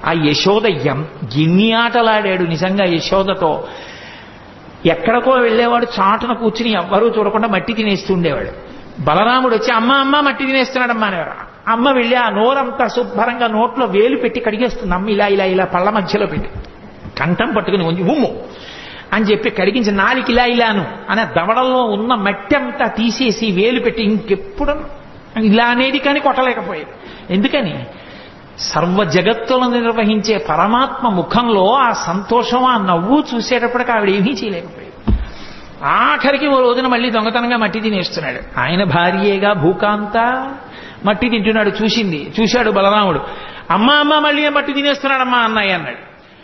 ఆ యశోద ఎన్ని ఆటలాడాడు నిజంగా యశోదతో. ఎక్కడికో వెళ్ళేవాడు, చాటున కూర్చుని ఎవ్వరూ చూడకుండా మట్టి తినేస్తుండేవాడు. బలరాముడు వచ్చి అమ్మ అమ్మ మట్టి తినేస్తున్నాడమ్మా అనేవారు. అమ్మ వెళ్ళి ఆ నోరంతా శుభ్రంగా నోట్లో వేలు పెట్టి కడిగేస్తుంది. అమ్మ ఇలా ఇలా ఇలా పళ్ళ మధ్యలో పెట్టి కంఠం పట్టుకుని ఉమ్ము అని చెప్పి కడిగించి నాలికి ఇలా ఇలాను అనే దవడల్లో ఉన్న మట్టి అంతా తీసేసి వేలు పెట్టి ఇంకెప్పుడు ఇలా అనేది కానీ కొట్టలేకపోయేది. ఎందుకని? సర్వ జగత్తులను నిర్వహించే పరమాత్మ ముఖంలో ఆ సంతోషం, ఆ నవ్వు చూసేటప్పటికి ఆవిడ ఏమీ చేయలేకపోయేది. ఆఖరికి ఓ రోజున మళ్ళీ దొంగతనంగా మట్టి తినేస్తున్నాడు. ఆయన భార్యేగా భూకాంత మట్టి తింటున్నాడు. చూశాడు బలరాముడు. అమ్మా అమ్మ మళ్ళీ మట్టి తినేస్తున్నాడమ్మా అన్నయ్య అన్నాడు.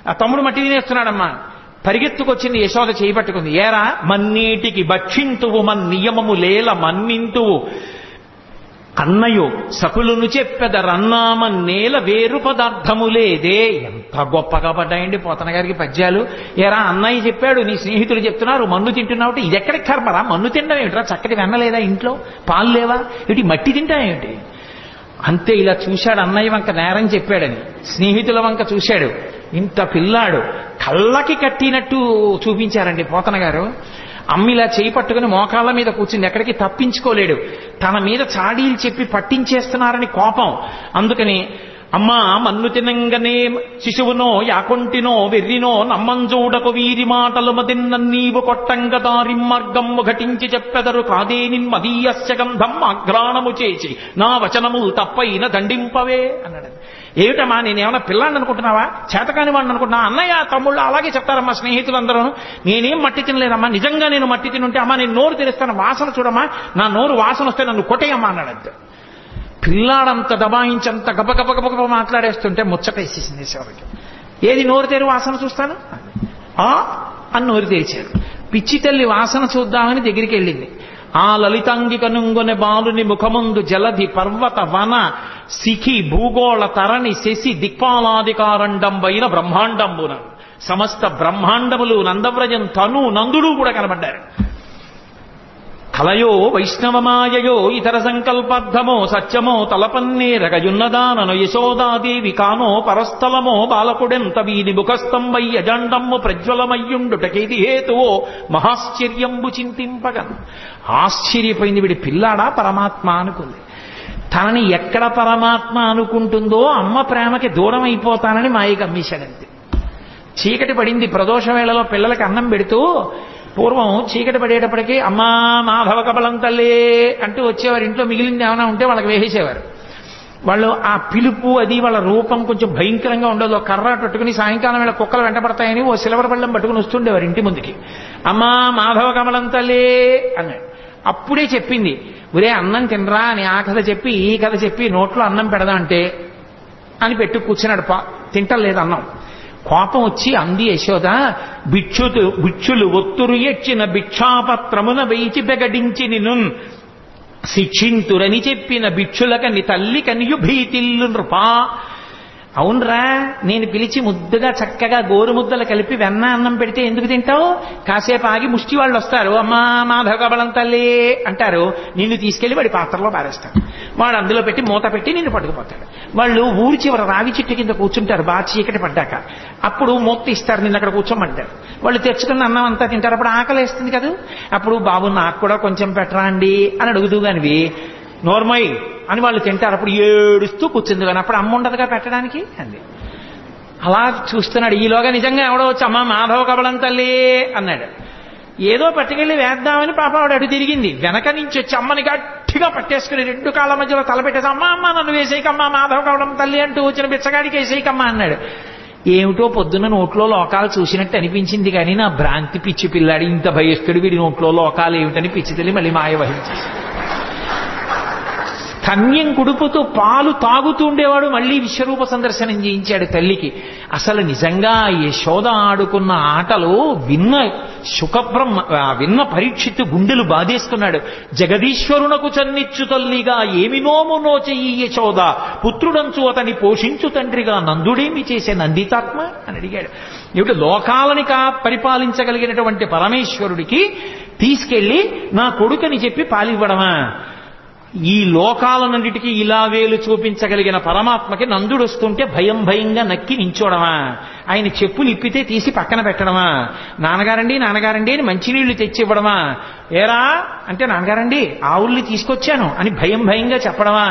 ఆ తమ్ముడు మట్టి తినేస్తున్నాడమ్మా. పరిగెత్తుకొచ్చింది యశోద చేయబట్టుకుంది. ఏరా మన్నీటికి భక్షింతువు మన్ నియమము లేల మన్నింతువు అన్నయో సకులను చెప్పెదరన్నామ నేల వేరు పదార్థము లేదే. ఎంత గొప్పగా పడ్డాయండి పోతన గారికి పద్యాలు. ఏరా అన్నయ్య చెప్పాడు, నీ స్నేహితులు చెప్తున్నారు మన్ను తింటున్నావు, ఇది ఎక్కడికి కర్మరా? మన్ను తినడం ఏమిట్రా? చక్కటి వెన్నలేదా ఇంట్లో? పాలు లేవా? ఇటు మట్టి తింటామేమిటి? అంతే ఇలా చూశాడు. అన్నయ్య వంక నేరం చెప్పాడని స్నేహితుల వంక చూశాడు. ఇంత పిల్లాడు కళ్ళకి కట్టినట్టు చూపించారండి పోతన గారు. అమ్మిలా చేయి పట్టుకుని మోకాళ్ళ మీద కూర్చుంది, ఎక్కడికి తప్పించుకోలేడు. తన మీద చాడీలు చెప్పి పట్టించేస్తున్నారని కోపం. అందుకని అమ్మా మన్ను తినంగనే శిశువునో యాకొంటినో వెర్రినో నమ్మంజూడకు వీరి మాటలు మదిన్నీవు కొట్టంగ దారి మార్గము ఘటించి చెప్పెదరు కాదే నిన్మదీయస్య గంధం ఆఘ్రాణము చేసి నా వచనము తప్పైన దండింపవే అన్నాడు. ఏమిటమ్మా నేనేమన్నా పిల్లాన్ని అనుకుంటున్నావా, చేతకాని వాడిని అనుకుంటున్నా? అన్నయ్య తమ్ముళ్ళు అలాగే చెప్తారమ్మా స్నేహితులందరూ. నేనేం మట్టి తినలేదమ్మా, నిజంగా నేను మట్టి తినుంటే అమ్మా నేను నోరు తెరుస్తాను, వాసన చూడమ్మా, నా నోరు వాసన వస్తే నన్ను కొట్టేయమ్మా అన్నాడు. పిల్లాడంత దబాయించంత గబగబగబగబ మాట్లాడేస్తుంటే ముచ్చటేసేసింది శివకి. ఏది నోరు తెరు వాసన చూస్తాను అని నోరు తెరిచాడు. పిచ్చి తల్లి వాసన చూద్దామని దగ్గరికి వెళ్ళింది. ఆ లలితాంగి కనుంగొనె బాలుని ముఖముందు జలధి పర్వత వన శిఖి భూగోళ తరణి శశి దిక్పాలాధికారండంబైన బ్రహ్మాండంబున సమస్త బ్రహ్మాండములు నందవ్రజం తను నందుడు కూడా కనబడ్డారు. కలయో వైష్ణవమాయయో ఇతర సంకల్పార్థమో సత్యమో తలపన్నేరగయున్నదానను యశోదాదేవి కానో పరస్థలమో బాలకుడెంత వీని ముఖస్థంబై అజాండమ్ము ప్రజ్వలమయ్యుండుటకేది హేతువో మహాశ్చర్యంబు చింతింపగన్. ఆశ్చర్యపోయింది. వీడి పిల్లాడా పరమాత్మ అనుకుంది. తనని ఎక్కడ పరమాత్మ అనుకుంటుందో అమ్మ ప్రేమకి దూరం అయిపోతానని మాయకి అమ్మేశాడంతే. చీకటి పడింది. ప్రదోష వేళలో పిల్లలకి అన్నం పెడుతూ పూర్వం చీకటి పడేటప్పటికీ అమ్మా మాధవ కబలం తల్లే అంటూ వచ్చేవారు. ఇంట్లో మిగిలింది ఏమైనా ఉంటే వాళ్ళకి వేసేసేవారు. వాళ్ళు ఆ పిలుపు అది వాళ్ళ రూపం కొంచెం భయంకరంగా ఉండదు. కర్ర పట్టుకుని సాయంకాలం వేళ కుక్కలు వెంటబడతాయని ఓ సిలవర్ బళ్ళం పట్టుకుని వస్తుండేవారు ఇంటి ముందుకి. అమ్మా మాధవ కమలం తల్లే అన్నాడు. అప్పుడే చెప్పింది, ఒరే అన్నం తినరా అని. ఆ కథ చెప్పి ఈ కథ చెప్పి నోట్లో అన్నం పెడదా అంటే అని పెట్టు కూర్చున్నాడు. తింటలేదు అన్నం. కోపం వచ్చి అంది యశోద, భిక్షులు ఒత్తురు ఎచ్చిన భిక్షాపత్రమున వేచి బెగడించి నిన్ను శిక్షింతురని చెప్పిన భిక్షులకని తల్లి కనియు భీతిల్లు నృపా. అవునరా, నేను పిలిచి ముద్దుగా చక్కగా గోరు ముద్దలు కలిపి వెన్న అన్నం పెడితే ఎందుకు తింటావు? కాసేపు ఆగి ముష్టి వాళ్ళు వస్తారు, అమ్మా మాధవ కబలం తల్లి అంటారు. నిన్ను తీసుకెళ్లి వాడి పాత్రలో పారేస్తాడు. వాడు అందులో పెట్టి మూత పెట్టి నిన్ను పట్టుకుపోతాడు. వాళ్ళు ఊరి చివర రావి చెట్టు కింద కూర్చుంటారు బాగా చీకటి పడ్డాక. అప్పుడు మూత ఇస్తారు, నిన్ను అక్కడ కూర్చోమంటారు. వాళ్ళు తెచ్చుకున్న అన్నం అంతా తింటారు. అప్పుడు ఆకలి వేస్తుంది కదా, అప్పుడు బాబు నాకు కూడా కొంచెం పెట్టరా అండి అని అడుగుతూ కానివి నోర్మై అని వాళ్ళు తింటారు. అప్పుడు ఏడుస్తూ కూర్చుంది కానీ అప్పుడు అమ్మ ఉండదుగా పెట్టడానికి అంది. అలా చూస్తున్నాడు. ఈలోగా నిజంగా ఎవడో వచ్చి అమ్మ మాధవ కబలం తల్లి అన్నాడు. ఏదో పట్టుకెళ్ళి వేద్దామని పాప ఆవిడ అటు తిరిగింది. వెనక నుంచి వచ్చి అమ్మని గట్టిగా పట్టేసుకుని రెండు కాళ్ళ మధ్యలో తలపెట్టేసి అమ్మ అమ్మ నన్ను వేసేయకమ్మా మాధవ కబలం తల్లి అంటూ వచ్చిన బిచ్చగాడికి వేసేయకమ్మా అన్నాడు. ఏమిటో పొద్దున్న నోట్లో లోకాలు చూసినట్టు అనిపించింది కానీ నా భ్రాంతి పిచ్చి పిల్లాడి ఇంత భయస్తుడు వీడి నోట్లో లోకాలు ఏమిటని పిచ్చి తల్లి మళ్ళీ మాయ వహించేసి కన్యం కుడుపుతూ పాలు తాగుతూ ఉండేవాడు. మళ్ళీ విశ్వరూప సందర్శనం చేయించాడు తల్లికి. అసలు నిజంగా యశోద ఆడుకున్న ఆటలు విన్న పరీక్షిత్తు గుండెలు బాధేసుకున్నాడు. జగదీశ్వరునకు చన్నిచ్చు తల్లిగా ఏమి నోమునో చెయ్యి యశోద, పుత్రుడంచు అతని పోషించు తండ్రిగా నందుడేమి చేసే నందితాత్మ అని అడిగాడు. ఏమిటి లోకాలని పరిపాలించగలిగినటువంటి పరమేశ్వరుడికి తీసుకెళ్లి నా కొడుకని చెప్పి పాలివ్వడమా? ఈ లోకాలన్నిటికీ ఇలా వేలు చూపించగలిగిన పరమాత్మకి నందుడు వస్తుంటే భయంగా నక్కి నించోడమా? ఆయన చెప్పులు ఇప్పితే తీసి పక్కన పెట్టడమా? నాన్నగారండి నాన్నగారండి అని మంచినీళ్లు తెచ్చివ్వడమా? ఏరా అంటే నాన్నగారండి ఆవుల్ని తీసుకొచ్చాను అని భయంగా చెప్పడమా?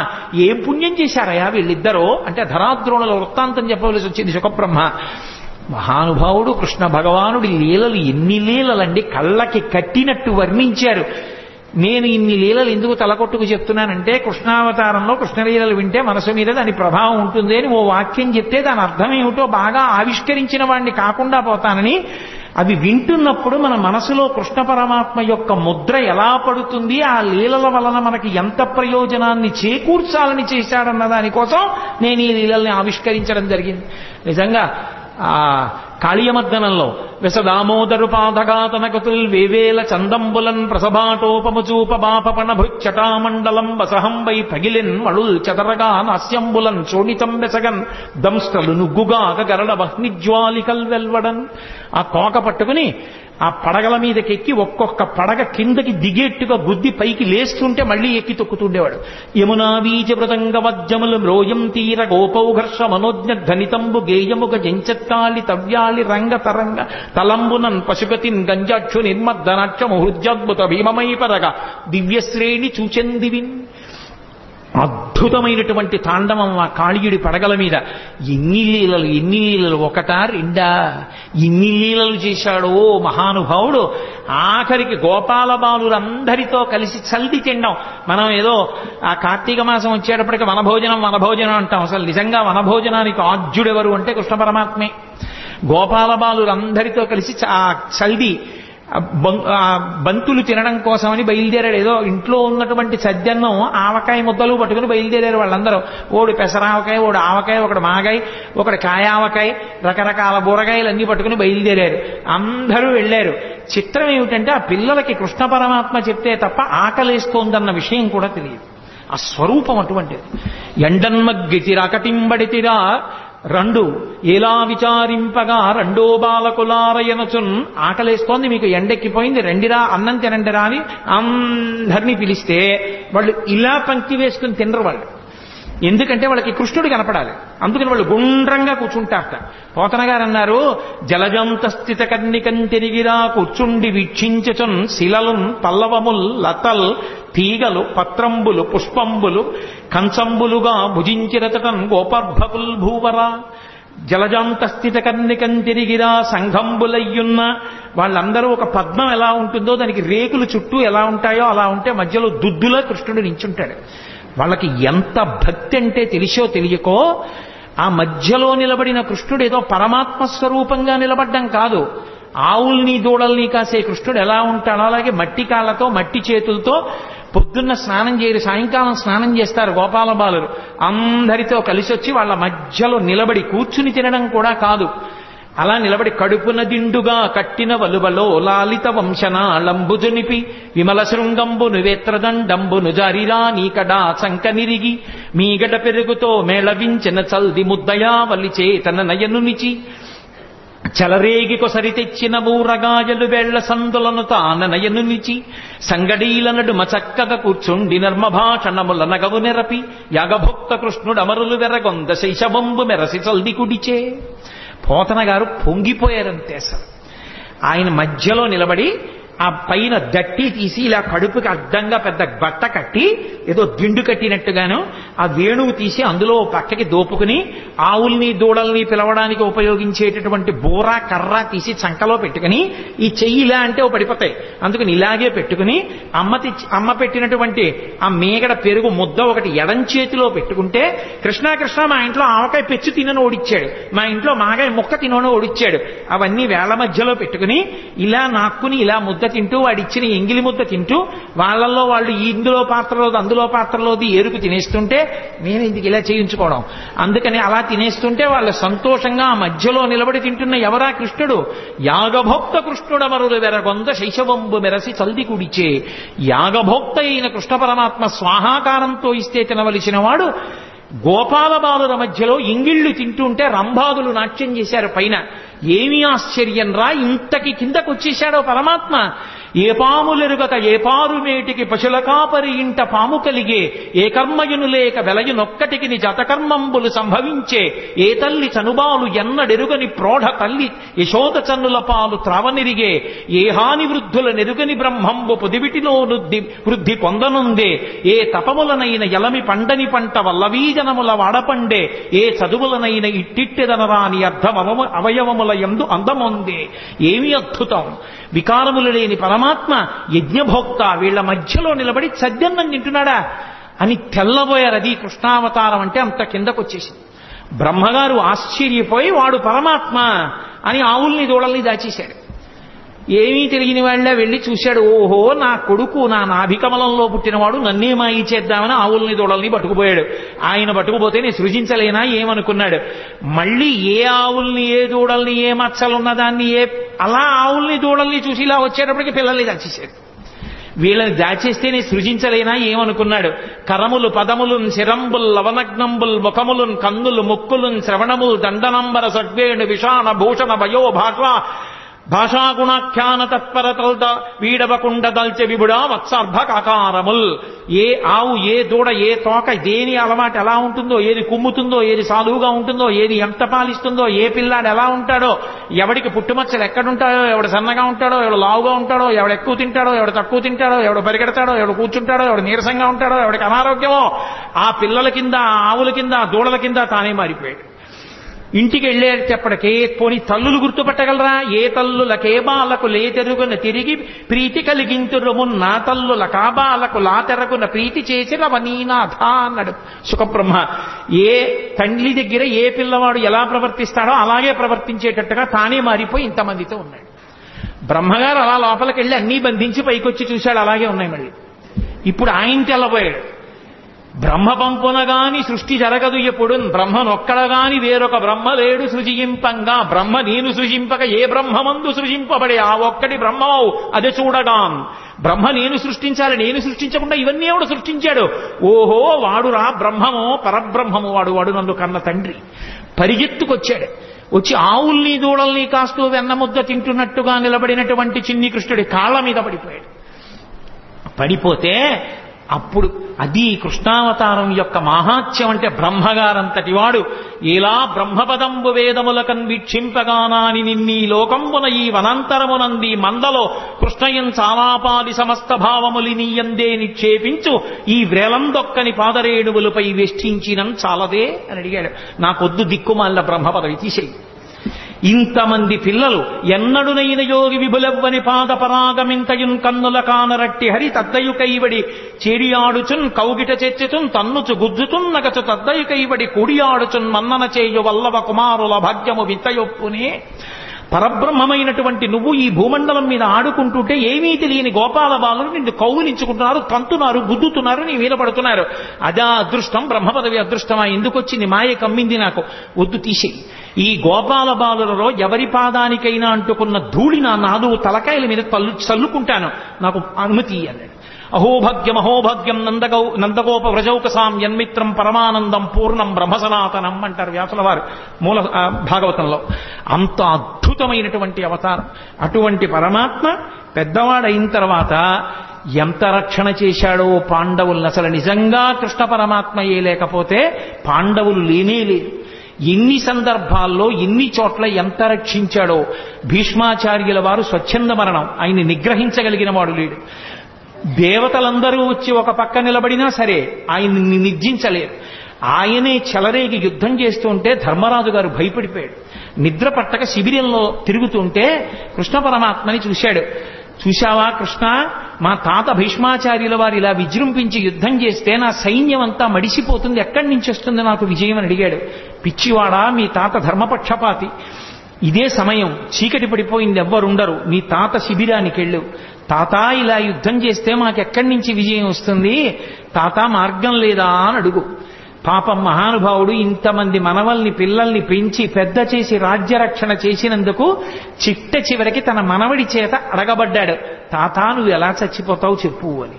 ఏం పుణ్యం చేశారయా వీళ్ళిద్దరూ అంటే ధరాద్రోణుల వృత్తాంతం చెప్పవలసి వచ్చింది సుఖబ్రహ్మ. మహానుభావుడు కృష్ణ భగవానుడి లీలలు ఎన్ని లీలలండి, కళ్ళకి కట్టినట్టు వర్ణించారు. నేను ఇన్ని లీలలు ఎందుకు తలకొట్టుకు చెప్తున్నానంటే కృష్ణావతారంలో కృష్ణలీలలు వింటే మనసు మీద దాని ప్రభావం ఉంటుంది అని ఓ వాక్యం చెప్తే దాని అర్థం ఏమిటో బాగా ఆవిష్కరించిన వాడిని కాకుండా పోతానని. అవి వింటున్నప్పుడు మన మనసులో కృష్ణ పరమాత్మ యొక్క ముద్ర ఎలా పడుతుంది, ఆ లీలల వలన మనకి ఎంత ప్రయోజనాన్ని చేకూర్చాలని చేశాడన్న దానికోసం నేను ఈ లీలల్ని ఆవిష్కరించడం జరిగింది. నిజంగా కాళీయమర్దనంలో వెసదామోదరు పాదగాతనకతుల్ వేవేల చందంబులన్ ప్రసభాటోపముచూప బాపపణ భృచ్చటామండలం వసహం వై పగిలిన్ వళుల్ చదరగా నాస్యంబులన్ చోణితం వెసగన్ దంస్టలు నుగ్గుగాక గరడ వహ్నిజ్వాలికల్ వెల్వడన్. ఆ తోక పట్టుకుని ఆ పడగల మీదకెక్కి ఒక్కొక్క పడగ కిందకి దిగేట్టుగా గుద్ది పైకి లేస్తుంటే మళ్లీ ఎక్కి తొక్కుతుండేవాడు. యమునా బీజ మృదంగ వజ్జములు మ్రోయం తీర గోపౌఘర్ష మనోజ్ఞ ధనితంబు గేయముగ జంచత్కాళి తవ్యాళి రంగ తరంగ తలంబునన్ పశుపతిన్ గంజాక్షు నిర్మద్దనాక్షము హృద్యద్భుత భీమమై పరగ దివ్యశ్రేణి చూచెందివిన్. అద్భుతమైనటువంటి తాండవం ఆ కాళీయుడి పడగల మీద. ఎన్ని లీలలు ఒకటా రెండా, ఎన్ని లీలలు చేశాడో మహానుభావుడు. ఆఖరికి గోపాల బాలురందరితో కలిసి చల్ది తిండం. మనం ఏదో ఆ కార్తీక మాసం వచ్చేటప్పటికి వనభోజనం అంటాం. అసలు నిజంగా వనభోజనానికి ఆద్యుడెవరు అంటే కృష్ణ పరమాత్మే. గోపాల బాలురందరితో కలిసి ఆ చల్ది బంతులు తినడం కోసమని బయలుదేరాడు. ఏదో ఇంట్లో ఉన్నటువంటి సద్యన్నం ఆవకాయ ముద్దలు పట్టుకుని బయలుదేరారు వాళ్ళందరూ. ఓడి పెసరావకాయ, ఓడి ఆవకాయ, ఒకటి మాగాయ, ఒకటి కాయావకాయ, రకరకాల బూరగాయలు అన్ని పట్టుకుని బయలుదేరారు. అందరూ వెళ్లారు. చిత్రం ఏమిటంటే ఆ పిల్లలకి కృష్ణ పరమాత్మ చెప్తే తప్ప ఆకలేస్తోందన్న విషయం కూడా తెలియదు. ఆ స్వరూపం అటువంటిది. ఎండన్మగ్గితిరకటింబడితిరా రెండు ఎలా విచారింపగా రెండో బాలకులారయనచున్. ఆకలేస్తోంది, మీకు ఎండెక్కిపోయింది, రెండిరా అన్నం తినండిరా అని అందరినీ పిలిస్తే వాళ్ళు ఇలా పంక్తి వేసుకుని తినరు వాళ్ళు. ఎందుకంటే వాళ్ళకి కృష్ణుడు కనపడాలి. అందుకని వాళ్ళు గుండ్రంగా కూర్చుంటారట. పోతన గారు అన్నారు, జలజంత స్థిత కర్ణికం తిరిగిరా కూర్చుండి వీక్షించచున్ శిలలున్ పల్లవముల్ లతల్ తీగలు పత్రంబులు పుష్పంబులు కంచంబులుగా భుజించిరతటన్ గోపర్భపుల్ భూవరా. జలజాంత స్థిత కర్ణికం తిరిగిరా సంఘంబులయ్యున్న వాళ్ళందరూ ఒక పద్మం ఎలా ఉంటుందో దానికి రేకులు చుట్టూ ఎలా ఉంటాయో అలా ఉంటే మధ్యలో దుద్దులో కృష్ణుడు నించుంటాడు. వాళ్ళకి ఎంత భక్తి అంటే తెలిసో తెలియకో ఆ మధ్యలో నిలబడిన కృష్ణుడు ఏదో పరమాత్మ స్వరూపంగా నిలబడ్డం కాదు. ఆవుల్ని దూడల్ని కాసే కృష్ణుడు ఎలా ఉంటాడో అలాగే మట్టి కాళ్ళతో మట్టి చేతులతో పొద్దున్న స్నానం చేయరు, సాయంకాలం స్నానం చేస్తారు గోపాల బాలురు. అందరితో కలిసి వచ్చి వాళ్ళ మధ్యలో నిలబడి కూర్చుని తినడం కూడా కాదు, అలా నిలబడి కడుపున దిండుగా కట్టిన వలువలో లాలిత వంశనాళంబుజునిపి విమల శృంగంబును వేత్రదండంబును జారిరా నీకడా చంక నిరిగి మీగడ పెరుగుతో మేళవించిన చల్ది ముద్దయా వల్లి చేతన నయనునిచి చలరేగి కొసరి తెచ్చిన ఊరగాయలు వేళ్ల సందులను తాన నయనునిచి సంగడీల నడుమ చక్కగా కూర్చుండి నర్మభాషణముల నగవు నెరపి యాగభుక్త కృష్ణుడు అమరులు వెరగొంద శైశవంబు మెరసి చల్ది కుడిచే. పోతన గారు పొంగిపోయారంతే. అసలు ఆయన మధ్యలో నిలబడి ఆ పైన దట్టి తీసి ఇలా కడుపుకి అడ్డంగా పెద్ద బట్ట కట్టి ఏదో దిండు కట్టినట్టుగాను ఆ వేణువు తీసి అందులో పక్కకి దోపుకుని ఆవుల్ని దూడల్ని పిలవడానికి ఉపయోగించేటటువంటి బోరా కర్ర తీసి చంకలో పెట్టుకుని ఈ చెయ్యి ఇలా అంటే ఓ పడిపోతాయి, అందుకని ఇలాగే పెట్టుకుని అమ్మ పెట్టినటువంటి ఆ మేగడ పెరుగు ముద్ద ఒకటి ఎడం చేతిలో పెట్టుకుంటే కృష్ణ కృష్ణ మా ఇంట్లో ఆవకాయ పెచ్చు తినను ఓడిచ్చాడు, మా ఇంట్లో మాగాయ ముక్క తినను ఓడిచ్చాడు, అవన్నీ వేళ్ల మధ్యలో పెట్టుకుని ఇలా నాక్కుని ఇలా ముద్ద తింటూ వాడిచ్చిన ఎంగిలి ముద్ద తింటూ వాళ్ళల్లో వాళ్ళు ఇందులో పాత్రలోది అందులో పాత్రలోది ఏరుకు తినేస్తుంటే నేను ఇందుకు ఇలా చేయించుకోవడం, అందుకని అలా తినేస్తుంటే వాళ్ళు సంతోషంగా ఆ మధ్యలో నిలబడి తింటున్న ఎవరా కృష్ణుడు. యాగభోక్త కృష్ణుడమరులు వెరగొంద శైశవంబు మెరసి చల్ది కుడిచే. యాగభోక్త అయిన కృష్ణ పరమాత్మ స్వాహాకారంతో ఇస్తే తినవలసిన వాడు గోపాల బాలుల మధ్యలో ఇంగిళ్లు తింటుంటే రంభాదులు నాట్యం చేశారు పైన. ఏమీ ఆశ్చర్యం రా, ఇంతకి కిందకు వచ్చేశాడో పరమాత్మ. ఏ పాములెరుగక ఏ పారుమేటికి పశుల కాపరి ఇంట పాము కలిగే, ఏ కర్మయును లేక వెలయునొక్కటికి జతకర్మంబులు సంభవించే, ఏ తల్లి చనుబాలు ఎన్నడెరుగని ప్రోఢ తల్లి యశోద చన్నుల పాలు త్రావనిరిగే, ఏ హాని వృద్ధుల నెరుగని బ్రహ్మంబు పొదివిటిలో వృద్ధి పొందనుందే, ఏ తపములనైన ఎలమి పండని పంట వల్లవీజనముల వాడపండే, ఏ చదువులనైన ఇట్టిట్టెదనరాని అవయవముల యందు అందముందే. ఏమి అద్భుతం! వికారములు లేని పరమాత్మ యజ్ఞభోక్త వీళ్ల మధ్యలో నిలబడి సద్యన్నం తింటున్నాడా అని తెల్లబోయారు. అది కృష్ణావతారం అంటే అంత కిందకొచ్చేసింది. బ్రహ్మగారు ఆశ్చర్యపోయి వాడు పరమాత్మ అని ఆవుల్ని దూడల్ని దాచేశాడు. ఏమీ తెలియని వాళ్ళ వెళ్ళి చూశాడు. ఓహో, నా కొడుకు నా నాభికమలంలో పుట్టినవాడు, నన్నే మాయి చేద్దామని ఆవుల్ని దూడల్ని పట్టుకుపోయాడు. ఆయన పట్టుకుపోతే నేను సృజించలేనా ఏమనుకున్నాడు. మళ్ళీ ఏ ఆవుల్ని ఏ దూడల్ని ఏ మచ్చలున్నదాన్ని అలా ఆవుల్ని దూడల్ని చూసి ఇలా వచ్చేటప్పటికి పిల్లల్ని దాచేశాడు. వీళ్ళని దాచేస్తేనే సృజించలేనా ఏమనుకున్నాడు. కరములు పదములున్ శిరంబుల్ లవనగ్నంబుల్ ముఖములున్ కన్నులు ముక్కులున్ శ్రవణముల్ దండనంబర సడ్వేణు విషాణ భూషణ భయో భాషాగుణాఖ్యాన తత్పరతల్ద వీడవకుండ దల్చె విబుడా వత్సర్భకారముల్. ఏ ఆవు ఏ దూడ ఏ తోక దేని అలవాటు ఎలా ఉంటుందో, ఏది కుమ్ముతుందో, ఏది సాధువుగా ఉంటుందో, ఏది ఎంత పాలిస్తుందో, ఏ పిల్లాడు ఎలా ఉంటాడో, ఎవడికి పుట్టుమచ్చలు ఎక్కడుంటాడో, ఎవడు సన్నగా ఉంటాడో, ఎవడు లావుగా ఉంటాడో, ఎవడు ఎక్కువ తింటాడో, ఎవడు తక్కువ తింటాడో, ఎవడు పరిగెడతాడో, ఎవడు కూర్చుంటాడో, ఎవడు నీరసంగా ఉంటాడో, ఎవడికి అనారోగ్యమో, ఆ పిల్లల కింద ఆ ఆవుల కింద ఆ దూడల కింద తానే మారిపోయాడు. ఇంటికి వెళ్ళేటప్పటికే పోని తల్లులు గుర్తుపట్టగలరా? ఏ తల్లులకే బాలకు లేతెరుగున తిరిగి ప్రీతి కలిగింతురుమున్న తల్లుల కాబాలకు లాతెరగున ప్రీతి చేసిన వనీనాథ అన్నాడు సుఖబ్రహ్మ. ఏ తండ్రి దగ్గర ఏ పిల్లవాడు ఎలా ప్రవర్తిస్తాడో అలాగే ప్రవర్తించేటట్టుగా తానే మారిపోయి ఇంతమందితో ఉన్నాడు. బ్రహ్మగారు అలా లోపలికి వెళ్ళి అన్నీ బంధించి పైకొచ్చి చూశాడు, అలాగే ఉన్నాయి మళ్ళీ. ఇప్పుడు ఆయన తెల్లబోయాడు. బ్రహ్మ పంపునగాని సృష్టి జరగదు ఎప్పుడు, బ్రహ్మనొక్కడగాని వేరొక బ్రహ్మ లేడు సృజింపంగా, బ్రహ్మ నేను సృజింపక ఏ బ్రహ్మమందు సృజింపబడే ఆ ఒక్కటి బ్రహ్మవు అది చూడగా. బ్రహ్మ నేను సృష్టించాలి, నేను సృష్టించకుండా ఇవన్నీ ఎవడు సృష్టించాడు? ఓహో, వాడురా బ్రహ్మమో పరబ్రహ్మము, వాడు నన్ను కన్న తండ్రి. పరిగెత్తుకొచ్చాడు. వచ్చి ఆవుల్ని దూడల్ని కాస్తూ వెన్నముద్ద తింటున్నట్టుగా నిలబడినటువంటి చిన్ని కృష్ణుడి కాళ్ళ మీద పడిపోయాడు. పడిపోతే అప్పుడు అది కృష్ణావతారం యొక్క మహాత్యం. అంటే బ్రహ్మగారంతటి వాడు ఇలా బ్రహ్మపదంబు వేదములకన్ వీక్షింపగానాని నిన్నీ లోకంబున ఈ వనాంతరమునంది మందలో కృష్ణయం చాలాపాది సమస్త భావములినీయందే నిక్షేపించు ఈ వ్రేలందొక్కని పాదరేణువులపై వెష్టించినం చాలదే అని అడిగాడు. నాకొద్దు దిక్కుమాల బ్రహ్మపదవి తీసేయి. ఇంతమంది పిల్లలు ఎన్నడునైన యోగి విభులవ్వని పాద పరాగమింతయున్ కన్నుల కానరట్టి హరి తద్దయు కైవడి చేడియాడుచున్ కౌగిట చెచ్చుచున్ తన్నుచు గుజ్జుచున్ నగచు తద్దయు కైవడి కూడియాడుచున్ మన్నన చేయు వల్లవ కుమారుల భాగ్యము వింతయొప్పునే. పరబ్రహ్మమైనటువంటి నువ్వు ఈ భూమండలం మీద ఆడుకుంటుంటే ఏమీ తెలియని గోపాల బాలులు నిన్ను కౌగులించుకుంటున్నారు, తంతున్నారు, గుద్దుతున్నారు, నీ మీద పడుతున్నారు. అదా అదృష్టం, బ్రహ్మపదవి అదృష్టమా? ఎందుకొచ్చింది? మాయ కమ్మింది నాకు, వద్దు తీసేయి. ఈ గోపాల బాలులలో ఎవరి పాదానికైనా అంటుకున్న ధూళి నా నాలుగు తలకాయల మీద చల్లుకుంటాను, నాకు అనుమతి అన్నాడు. అహోభాగ్యం నందగోప వ్రజౌకసాం యన్మిత్రం పరమానందం పూర్ణం బ్రహ్మసనాతనం అంటారు వ్యాసుల వారు మూల భాగవతంలో. అంత అద్భుతమైనటువంటి అవతారం. అటువంటి పరమాత్మ పెద్దవాడైన తర్వాత ఎంత రక్షణ చేశాడో పాండవులను. అసలు నిజంగా కృష్ణ పరమాత్మయే లేకపోతే పాండవులు లేనే లేరు. ఎన్ని సందర్భాల్లో ఎన్ని చోట్ల ఎంత రక్షించాడో. భీష్మాచార్యుల వారు స్వచ్ఛంద మరణం, ఆయన్ని నిగ్రహించగలిగిన వాడు లేడు. దేవతలందరూ వచ్చి ఒక పక్క నిలబడినా సరే ఆయన్ని నిర్జించలేరు. ఆయనే చెలరేగి యుద్ధం చేస్తుంటే ధర్మరాజు గారు భయపడిపోయాడు. నిద్ర పట్టక శిబిరంలో తిరుగుతుంటే కృష్ణ పరమాత్మని చూశాడు. చూశావా కృష్ణ, మా తాత భీష్మాచార్యుల వారు ఇలా విజృంభించి యుద్ధం చేస్తే నా సైన్యం అంతా మడిసిపోతుంది, ఎక్కడి నుంచి వస్తుంది నాకు విజయం అని అడిగాడు. పిచ్చివాడా, మీ తాత ధర్మపక్షపాతి. ఇదే సమయం, చీకటి పడిపోయింది, ఎవ్వరుండరు, నీ తాత శిబిరానికి వెళ్ళు. తాత ఇలా యుద్ధం చేస్తే మాకెక్కడి నుంచి విజయం వస్తుంది, తాత మార్గం లేదా అని అడుగు. పాపం మహానుభావుడు ఇంతమంది మనవల్ని పిల్లల్ని పెంచి పెద్ద చేసి రాజ్యరక్షణ చేసినందుకు చిట్ట చివరికి తన మనవడి చేత అడగబడ్డాడు, తాత నువ్వు ఎలా చచ్చిపోతావు చెప్పు అని.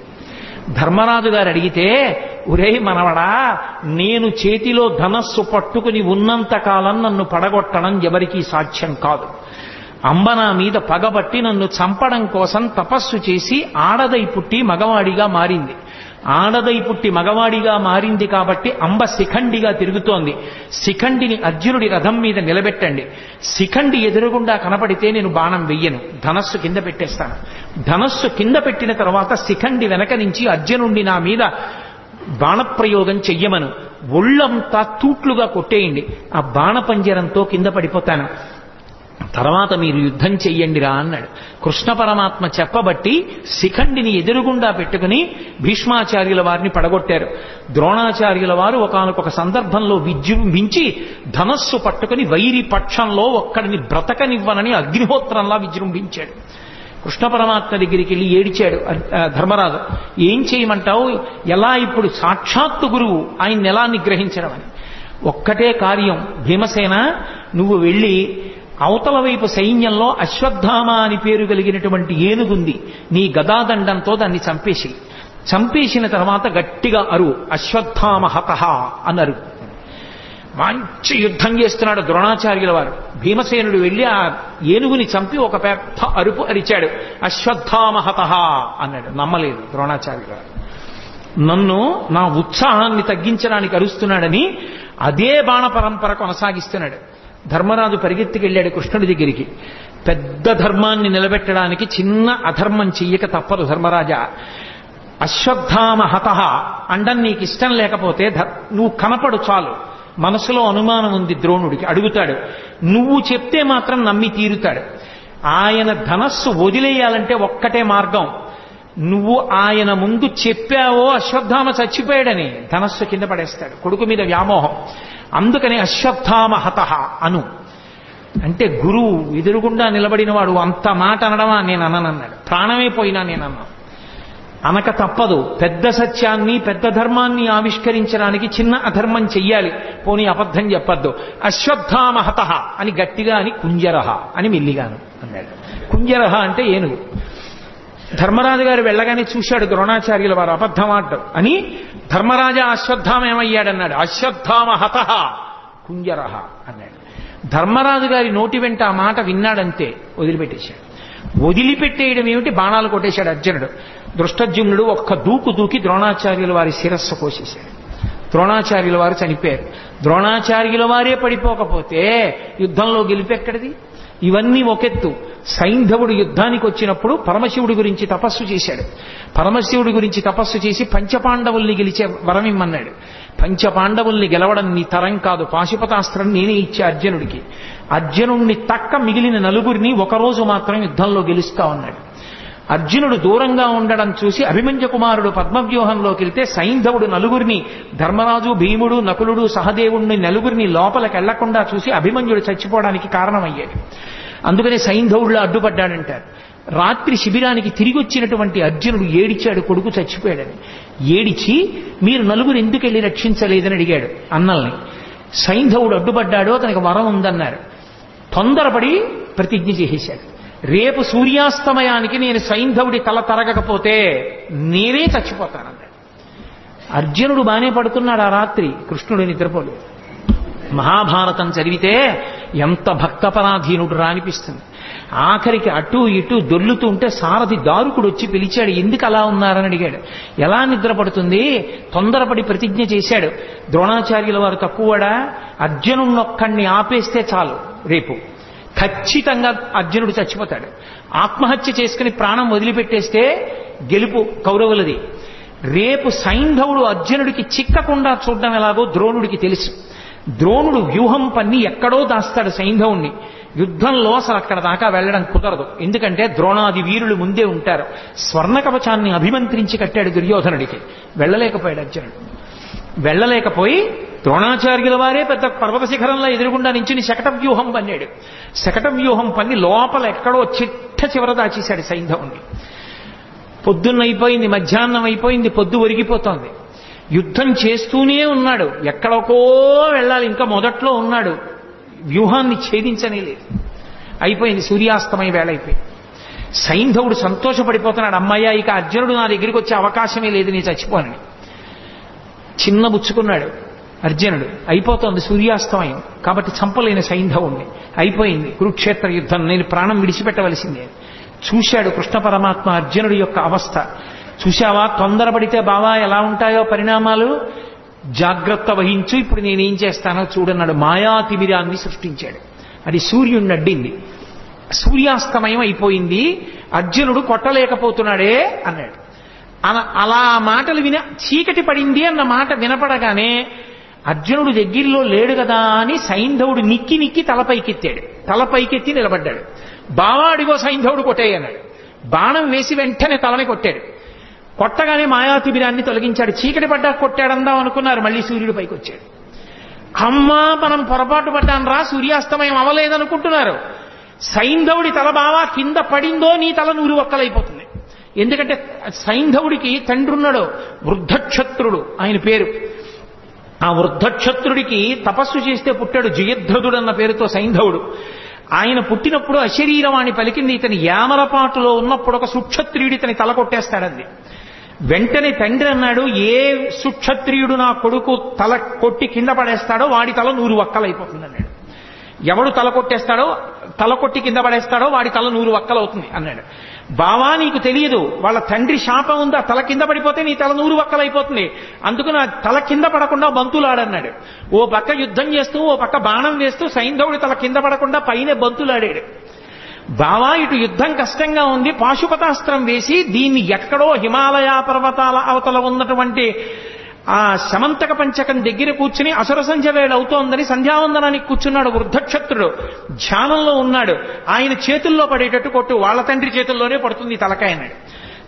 ధర్మరాజు గారు అడిగితే, ఒరే మనవడా, నేను చేతిలో ధనస్సు పట్టుకుని ఉన్నంత కాలం నన్ను పడగొట్టడం ఎవరికీ సాధ్యం కాదు. అంబ నా మీద పగబట్టి నన్ను చంపడం కోసం తపస్సు చేసి ఆడదై పుట్టి మగవాడిగా మారింది. ఆడదై పుట్టి మగవాడిగా మారింది కాబట్టి అంబ శిఖండిగా తిరుగుతోంది. శిఖండిని అర్జునుడి రథం మీద నిలబెట్టండి. శిఖండి ఎదురుగుండా కనపడితే నేను బాణం వెయ్యను, ధనస్సు కింద పెట్టేస్తాను. ధనస్సు కింద పెట్టిన తర్వాత శిఖండి వెనక నుంచి అర్జునుడిని నా మీద బాణప్రయోగం చెయ్యమను, ఒళ్ళంతా తూట్లుగా కొట్టేయండి, ఆ బాణపంజరంతో కింద పడిపోతాను, తర్వాత మీరు యుద్ధం చెయ్యండిరా అన్నాడు. కృష్ణ పరమాత్మ చెప్పబట్టి శిఖండిని ఎదురుగుండా పెట్టుకుని భీష్మాచార్యుల వారిని పడగొట్టారు. ద్రోణాచార్యుల వారు ఒకానొక సందర్భంలో విజృంభించి ధనస్సు పట్టుకుని వైరి పక్షంలో ఒక్కడిని బ్రతకనివ్వనని అగ్నిహోత్రంలా విజృంభించాడు. కృష్ణ పరమాత్మ దగ్గరికి వెళ్ళి ఏడిచాడు ధర్మరాజు. ఏం చేయమంటావు, ఎలా ఇప్పుడు సాక్షాత్తు గురువు ఆయన్ని ఎలా నిగ్రహించడం అని. ఒక్కటే కార్యం, భీమసేన నువ్వు వెళ్ళి అవతల వైపు సైన్యంలో అశ్వత్థామ అని పేరు కలిగినటువంటి ఏనుగుంది, నీ గదాదండంతో దాన్ని చంపేసి, చంపేసిన తర్వాత గట్టిగా అరువు, అశ్వత్థామ హతః అన్నారు. మంచి యుద్ధం చేస్తున్నాడు ద్రోణాచార్యుల వారు. భీమసేనుడు వెళ్ళి ఆ ఏనుగుని చంపి ఒక పెద్ద అరుపు అరిచాడు, అశ్వత్థామ హతః అన్నాడు. నమ్మలేదు ద్రోణాచార్యుల వారు. నన్ను నా ఉత్సాహాన్ని తగ్గించడానికి అరుస్తున్నాడని అదే బాణ పరంపర కొనసాగిస్తున్నాడు. ధర్మరాజు పరిగెత్తికెళ్ళాడు కృష్ణుడి దగ్గరికి. పెద్ద ధర్మాన్ని నిలబెట్టడానికి చిన్న అధర్మం చెయ్యక తప్పదు ధర్మరాజా. అశ్వత్థామ హతః అండం నీకు ఇష్టం లేకపోతే నువ్వు కనపడు చాలు. మనసులో అనుమానం ఉంది ద్రోణుడికి, అడుగుతాడు. నువ్వు చెప్తే మాత్రం నమ్మి తీరుతాడు. ఆయన ధనస్సు వదిలేయాలంటే ఒక్కటే మార్గం, నువ్వు ఆయన ముందు చెప్పావో అశ్వత్థామ చచ్చిపోయాడని ధనస్సు కింద పడేస్తాడు. కొడుకు మీద వ్యామోహం. అందుకని అశ్వత్థామ హతః అను అంటే గురువు ఎదురుగుండా నిలబడిన వాడు అంత మాట అనడమా, నేను అననన్నాడు. ప్రాణమే పోయినా నేనన్నా. అనక తప్పదు. పెద్ద సత్యాన్ని పెద్ద ధర్మాన్ని ఆవిష్కరించడానికి చిన్న అధర్మం చెయ్యాలి, పోనీ అబద్ధం చెప్పద్దు. అశ్వత్థామ హతః అని గట్టిగా అని కుంజరహ అని మెల్లిగాను అన్నాడు. కుంజరహ అంటే ఏనుగు. ధర్మరాజు గారు వెళ్ళగానే చూశాడు ద్రోణాచార్యుల వారు అబద్ధం ఆడ్డం అని. ధర్మరాజా అశ్వత్థామ ఏమయ్యాడన్నాడు. అశ్వత్థామ హతః కుంజరహ అన్నాడు. ధర్మరాజు గారి నోటి వెంట ఆ మాట విన్నాడంతే వదిలిపెట్టేశాడు. వదిలిపెట్టేయడం ఏమిటి, బాణాలు కొట్టేశాడు అర్జునుడు. దృష్టజ్యుమ్నుడు ఒక్క దూకు దూకి ద్రోణాచార్యుల వారి శిరస్సు కోసేశాడు. ద్రోణాచార్యుల వారు చనిపోయారు. ద్రోణాచార్యుల వారే పడిపోకపోతే యుద్ధంలో గెలిపెక్కడిది? ఇవన్నీ ఒకెత్తు. సైంధవుడు యుద్ధానికి వచ్చినప్పుడు పరమశివుడి గురించి తపస్సు చేశాడు. పరమశివుడి గురించి తపస్సు చేసి పంచపాండవుల్ని గెలిచే వరం ఇమ్మన్నాడు. పంచపాండవుల్ని గెలవడం నీ తరం కాదు, పాశుపతాస్త్రం నేనే ఇచ్చే అర్జునుడికి. అర్జునుడిని తక్క మిగిలిన నలుగురిని ఒకరోజు మాత్రం యుద్ధంలో గెలుస్తా ఉన్నాడు. అర్జునుడు దూరంగా ఉండడం చూసి అభిమన్యు కుమారుడు పద్మవ్యూహంలోకి వెళ్తే సైంధవుడు నలుగురిని, ధర్మరాజు, భీముడు, నకులుడు, సహదేవుడిని నలుగురిని లోపలికి వెళ్లకుండా చూసి అభిమన్యుడు చచ్చిపోవడానికి కారణమయ్యాడు. అందుకని సైంధవుడిలో అడ్డుపడ్డాడంటారు. రాత్రి శిబిరానికి తిరిగి వచ్చినటువంటి అర్జునుడు ఏడిచాడు కొడుకు చచ్చిపోయాడని. ఏడిచి మీరు నలుగురు ఎందుకు వెళ్ళి రక్షించలేదని అడిగాడు అన్నల్ని. సైంధవుడు అడ్డుపడ్డాడు, అతనికి వరం ఉందన్నారు. తొందరపడి ప్రతిజ్ఞ చేసేశాడు. రేపు సూర్యాస్తమయానికి నేను సైంధవుడి తల తరగకపోతే నేనే చచ్చిపోతానన్నాడు. అర్జునుడు బానే పడుతున్నాడు ఆ రాత్రి, కృష్ణుడు నిద్రపోలేదు. మహాభారతం చదివితే ఎంత భక్తపరాధీనుడు రా అనిపిస్తుంది. ఆఖరికి అటు ఇటు దొర్లుతూ ఉంటే సారథి దారుకుడు వచ్చి పిలిచాడు, ఎందుకు అలా ఉన్నారని అడిగాడు. ఎలా నిద్రపడుతుంది, తొందరపడి ప్రతిజ్ఞ చేశాడు. ద్రోణాచార్యుల వారు తక్కువడా, అర్జునున్నొక్కడిని ఆపేస్తే చాలు రేపు ఖచ్చితంగా అర్జునుడు చచ్చిపోతాడు. ఆత్మహత్య చేసుకుని ప్రాణం వదిలిపెట్టేస్తే గెలుపు కౌరవులది. రేపు సైంధవుడు అర్జునుడికి చిక్కకుండా చూడడం ఎలాగో ద్రోణుడికి తెలుసు. ద్రోణుడు వ్యూహం పన్ని ఎక్కడో దాస్తాడు సైంధవుణ్ణి. యుద్ధంలో అసలు అక్కడ దాకా వెళ్ళడం కుదరదు. ఎందుకంటే ద్రోణాది వీరులు ముందే ఉంటారు. స్వర్ణ కవచాన్ని అభిమంత్రించి కట్టాడు దుర్యోధనుడికి. వెళ్ళలేకపోయాడు అర్జునుడు. వెళ్ళలేకపోయి ద్రోణాచార్యుల వారే పెద్ద పర్వత శిఖరంలో ఎదురుగుండా నించుని శకట వ్యూహం పన్నాడు. శకట వ్యూహం పన్ని లోపల ఎక్కడో చిట్ట చివర దాచేశాడు సైంధవుణ్ణి. పొద్దున్నైపోయింది, మధ్యాహ్నం అయిపోయింది, పొద్దు ఒరిగిపోతోంది. యుద్ధం చేస్తూనే ఉన్నాడు. ఎక్కడికో వెళ్ళాలి, ఇంకా మొదట్లో ఉన్నాడు. వ్యూహాన్ని ఛేదించనే లేదు. అయిపోయింది, సూర్యాస్తమయ వేళ అయిపోయింది. సైంధవుడు సంతోషపడిపోతున్నాడు. అమ్మయ్య, ఇక అర్జునుడు నా దగ్గరికి వచ్చే అవకాశమే లేదు, నేను చచ్చిపోనని. చిన్న బుచ్చుకున్నాడు అర్జునుడు. అయిపోతోంది సూర్యాస్తమయం, కాబట్టి చంపలేని సైంధవుణ్ణి. అయిపోయింది కురుక్షేత్ర యుద్ధం, నేను ప్రాణం విడిచిపెట్టవలసిందే. చూశాడు కృష్ణ పరమాత్మ అర్జునుడి యొక్క అవస్థ. చూశావా, తొందరపడితే బావా ఎలా ఉంటాయో పరిణామాలు, జాగ్రత్త వహించు, ఇప్పుడు నేనేం చేస్తానో చూడన్నాడు. మాయాతిమిరాన్ని సృష్టించాడు. అది సూర్యుడిని అడ్డింది. సూర్యాస్తమయం అయిపోయింది, అర్జునుడు కొట్టలేకపోతున్నాడే అన్నాడు. అలా మాటలు విని చీకటి పడింది అన్న మాట వినపడగానే అర్జునుడు దగ్గరలో లేడు కదా అని సైంధవుడు నిక్కి నిక్కి తలపైకెత్తాడు. తలపైకెత్తి నిలబడ్డాడు. బావా అడిగో సైంధవుడు కొట్టేయన్నాడు. బాణం వేసి వెంటనే తలని కొట్టాడు. కొట్టగానే మాయాతిబిరాన్ని తొలగించాడు. చీకటి పడ్డా కొట్టాడందాం అనుకున్నారు, మళ్ళీ సూర్యుడు పైకి వచ్చాడు. అమ్మా మనం పొరపాటు పడ్డాను రా, సూర్యాస్తమయం అవ్వలేదనుకుంటున్నారు. సైంధవుడి తల బావా కింద పడిందో నీ తల 100 వక్కలైపోతుంది. ఎందుకంటే సైంధవుడికి తండ్రి ఉన్నాడు, వృద్ధక్షత్రుడు ఆయన పేరు. ఆ వృద్ధక్షత్రుడికి తపస్సు చేస్తే పుట్టాడు, జయద్రథుడు అన్న పేరుతో సైంధవుడు. ఆయన పుట్టినప్పుడు అశరీరవాణి పలికింది, ఇతని యామరపాటులో ఉన్నప్పుడు ఒక సుక్షత్రియుడు ఇతని తల కొట్టేస్తాడంది. వెంటనే తండ్రి అన్నాడు, ఏ సుక్షత్రియుడు నా కొడుకు తల కొట్టి కింద పడేస్తాడో వాడి తల 100 వక్కలైపోతుంది అన్నాడు. ఎవడు తల కొట్టి కింద పడేస్తాడో వాడి తల 100 వక్కలవుతుంది అన్నాడు. బావా నీకు తెలియదు, వాళ్ళ తండ్రి శాపం ఉందా, తల కింద పడిపోతే నీ తల 100 వక్కలైపోతుంది, అందుకు నా తల కింద పడకుండా బంతులాడన్నాడు. ఓ పక్క యుద్ధం చేస్తూ ఓ పక్క బాణం వేస్తూ సైంధవుడి తల కింద పడకుండా పైన బంతులాడాడు. బావా ఇటు యుద్ధం కష్టంగా ఉంది, పాశుపతాస్త్రం వేసి దీన్ని ఎక్కడో హిమాలయ పర్వతాల అవతల ఉన్నటువంటి ఆ శమంతక పంచకం దగ్గర కూర్చుని అసుర సంధ్య వేళ అవుతోందని సంధ్యావందనానికి కూర్చున్నాడు వృద్ధక్షత్రుడు. ధ్యానంలో ఉన్నాడు. ఆయన చేతుల్లో పడేటట్టు కొట్టు, వాళ్ళ తండ్రి చేతుల్లోనే పడుతుంది తలకాయ అన్నాడు.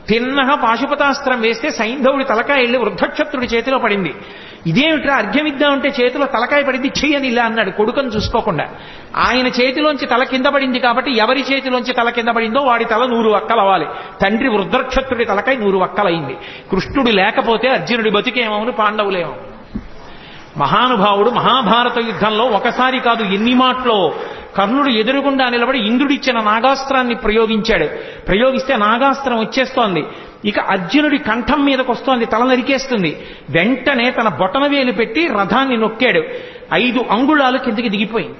తిన్నగా పాశుపతాస్త్రం వేస్తే సైంధవుడి తలకాయ వెళ్ళి వృద్ధక్షత్రుడి చేతిలో పడింది. ఇదేమిట్రా అర్ఘ్యమిద్దామంటే చేతిలో తలకాయ పడింది, చెయ్యని ఇలా అన్నాడు కొడుకుని చూసుకోకుండా. ఆయన చేతిలోంచి తల కింద పడింది కాబట్టి ఎవరి చేతిలోంచి తల కింద పడిందో వాడి తల 100 వక్కలవ్వాలి. తండ్రి వృద్ధక్షత్రుడి తలకాయ 100 వక్కలైంది. కృష్ణుడు లేకపోతే అర్జునుడి బతికేమవును, పాండవులేమో. మహానుభావుడు మహాభారత యుద్ధంలో ఒకసారి కాదు ఎన్ని మాటలో కర్ణుడు ఎదురుగుండా నిలబడి ఇంద్రుడిచ్చిన నాగాస్త్రాన్ని ప్రయోగిస్తే నాగాస్త్రం వచ్చేస్తోంది. ఇక అర్జునుడి కంఠం మీదకి వస్తోంది, తల నరికేస్తుంది. వెంటనే తన బొటనవేలు పెట్టి రథాన్ని నొక్కాడు. 5 అంగుళాలు కిందికి దిగిపోయింది.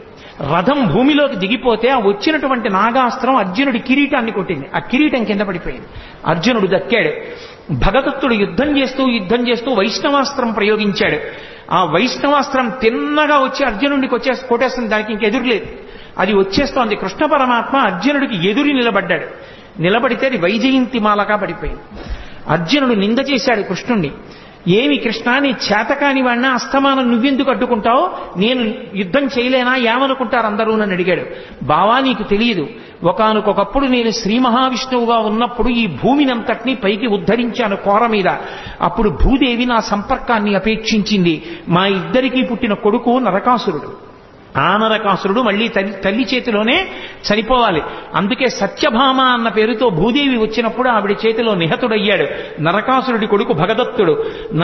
రథం భూమిలోకి దిగిపోతే ఆ వచ్చినటువంటి నాగాస్త్రం అర్జునుడి కిరీటాన్ని కొట్టింది. ఆ కిరీటం కింద పడిపోయింది. అర్జునుడు దక్కాడు. భగదత్తుడు యుద్ధం చేస్తూ వైష్ణవాస్త్రం ప్రయోగించాడు. ఆ వైష్ణవాస్త్రం తిన్నగా వచ్చి అర్జునుడికి కొట్టేస్తుంది. దానికి ఇంకెదురులేదు, అది వచ్చేస్తోంది. కృష్ణ పరమాత్మ అర్జునుడికి ఎదురు నిలబడ్డాడు. నిలబడితే అది వైజయంతిమాలగా పడిపోయింది. అర్జునుడు నింద చేశాడు కృష్ణుణ్ణి. ఏమి కృష్ణ, నీ చేతకాని వాడినా అస్తమానం నువ్వెందుకు అడ్డుకుంటావు, నేను యుద్ధం చేయలేనా, ఏమనుకుంటారు అందరూ నన్ను అడిగాడు. బావా నీకు తెలియదు, ఒకానొకప్పుడు నేను శ్రీ మహావిష్ణువుగా ఉన్నప్పుడు ఈ భూమినంతటినీ పైకి ఉద్ధరించాను కోర మీద. అప్పుడు భూదేవి నా సంపర్కాన్ని అపేక్షించింది. మా ఇద్దరికీ పుట్టిన కొడుకు నరకాసురుడు. ఆ నరకాసురుడు మళ్ళీ తల్లి చేతిలోనే చనిపోవాలి. అందుకే సత్యభామ అన్న పేరుతో భూదేవి వచ్చినప్పుడు ఆవిడ చేతిలో నిహతుడయ్యాడు. నరకాసురుడి కొడుకు భగదత్తుడు.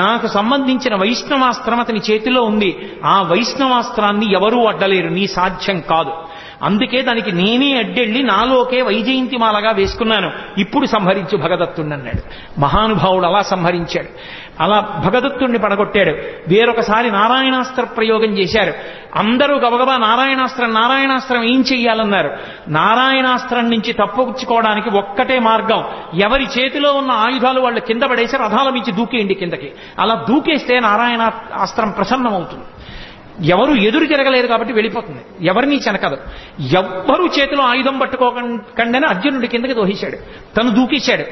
నాకు సంబంధించిన వైష్ణవాస్త్రం అతని చేతిలో ఉంది. ఆ వైష్ణవాస్త్రాన్ని ఎవరూ అడ్డలేరు, నీ సాధ్యం కాదు. అందుకే దానికి నేనే అడ్డెళ్ళి నాలోకే వైజయంతిమాలగా వేసుకున్నాను. ఇప్పుడు సంహరించు భగదత్తుణ్ణి అన్నాడు. మహానుభావుడు అలా సంహరించాడు. అలా భగదత్తుణ్ణి పడగొట్టాడు. వేరొకసారి నారాయణాస్త్ర ప్రయోగం చేశారు. అందరూ గబగబా నారాయణాస్త్రం ఏం చెయ్యాలన్నారు. నారాయణాస్త్రం నుంచి తప్పుకోవడానికి ఒక్కటే మార్గం, ఎవరి చేతిలో ఉన్న ఆయుధాలు వాళ్ళు కింద పడేసి రథాల నుంచి దూకేయండి కిందకి. అలా దూకేస్తే నారాయణాస్త్రం ప్రసన్నమవుతుంది. ఎవరు ఎదురు తిరగలేరు కాబట్టి వెళ్ళిపోతుంది, ఎవరిని చెనకదు. ఎవ్వరూ చేతిలో ఆయుధం పట్టుకోకండి అర్జునుడి కిందకి దోహించాడు, తను దూకేశాడు.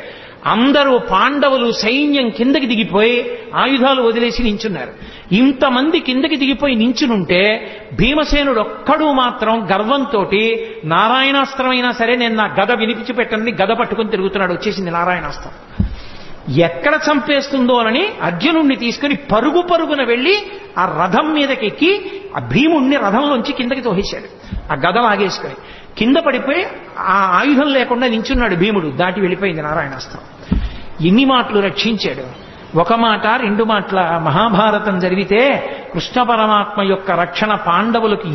అందరూ పాండవులు సైన్యం కిందకి దిగిపోయి ఆయుధాలు వదిలేసి నించున్నారు. ఇంతమంది కిందకి దిగిపోయి నించునుంటే భీమసేనుడు ఒక్కడు మాత్రం గర్వంతో నారాయణాస్త్రమైనా సరే నేను నా గద వినిపించిపెట్టని గద పట్టుకుని తిరుగుతున్నాడు. వచ్చేసింది నారాయణాస్త్రం. ఎక్కడ చంపేస్తుందో అని అర్జునుణ్ణి తీసుకుని పరుగున వెళ్లి ఆ రథం మీదకెక్కి ఆ భీముణ్ణి రథంలోంచి కిందకి తోసేశాడు. ఆ గద లాగేసుకుని కింద పడిపోయి ఆ ఆయుధం లేకుండా నించున్నాడు భీముడు. దాటి వెళ్ళిపోయింది నారాయణాస్త్రం. ఎన్ని మాటలు రక్షించాడు. ఒక మాట 2 మాటల మహాభారతం జరిగితే కృష్ణ పరమాత్మ యొక్క రక్షణ పాండవులకు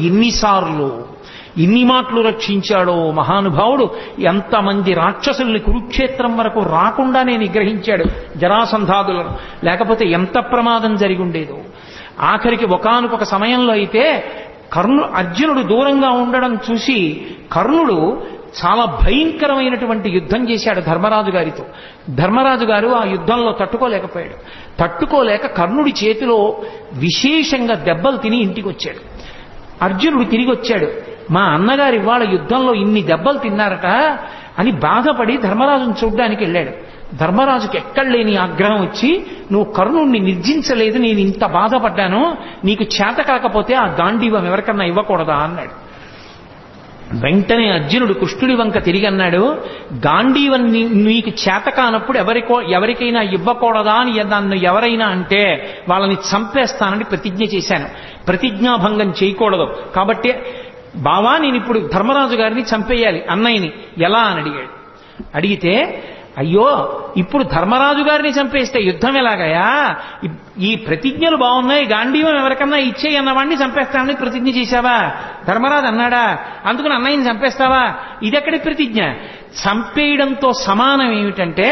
ఎన్ని మాటలు రక్షించాడో మహానుభావుడు. ఎంతమంది రాక్షసుల్ని కురుక్షేత్రం వరకు రాకుండానే నిగ్రహించాడు జరాసంధాదులను. లేకపోతే ఎంత ప్రమాదం జరిగి ఉండేదో. ఆఖరికి ఒకానొక సమయంలో అయితే అర్జునుడు దూరంగా ఉండడం చూసి కర్ణుడు చాలా భయంకరమైనటువంటి యుద్ధం చేశాడు ధర్మరాజు గారితో. ధర్మరాజు గారు ఆ యుద్ధంలో తట్టుకోలేకపోయాడు. తట్టుకోలేక కర్ణుడి చేతిలో విశేషంగా దెబ్బలు తిని ఇంటికి వచ్చాడు. అర్జునుడు తిరిగి వచ్చాడు. మా అన్నగారు ఇవాళ యుద్ధంలో ఇన్ని దెబ్బలు తిన్నారట అని బాధపడి ధర్మరాజును చూడ్డానికి వెళ్ళాడు. ధర్మరాజుకి ఎక్కడలేని ఆగ్రహం వచ్చి, నువ్వు కర్ణుణ్ణి నిర్జించలేదు, నేను ఇంత బాధపడ్డాను, నీకు చేత కాకపోతే ఆ గాంధీవం ఎవరికన్నా ఇవ్వకూడదా అన్నాడు. వెంటనే అర్జునుడు కృష్ణుడి వంక తిరిగి అన్నాడు, గాంధీవం నీకు చేత కానప్పుడు ఎవరికైనా ఇవ్వకూడదా అని నన్ను ఎవరైనా అంటే వాళ్ళని చంపేస్తానని ప్రతిజ్ఞ చేశాను. ప్రతిజ్ఞాభంగం చేయకూడదు. కాబట్టి బావా నేను ఇప్పుడు ధర్మరాజు గారిని చంపేయాలి అన్నయ్యని ఎలా అని అడిగాడు. అడిగితే అయ్యో ఇప్పుడు ధర్మరాజు గారిని చంపేస్తే యుద్ధం ఎలాగయా, ఈ ప్రతిజ్ఞలు బాగున్నాయి, గాంధీవం ఎవరికన్నా ఇచ్చేయి అన్నవాడిని చంపేస్తానని ప్రతిజ్ఞ చేశావా? ధర్మరాజు అన్నాడా? అందుకని అన్నయ్యని చంపేస్తావా? ఇదెక్కడి ప్రతిజ్ఞ? చంపేయడంతో సమానం ఏమిటంటే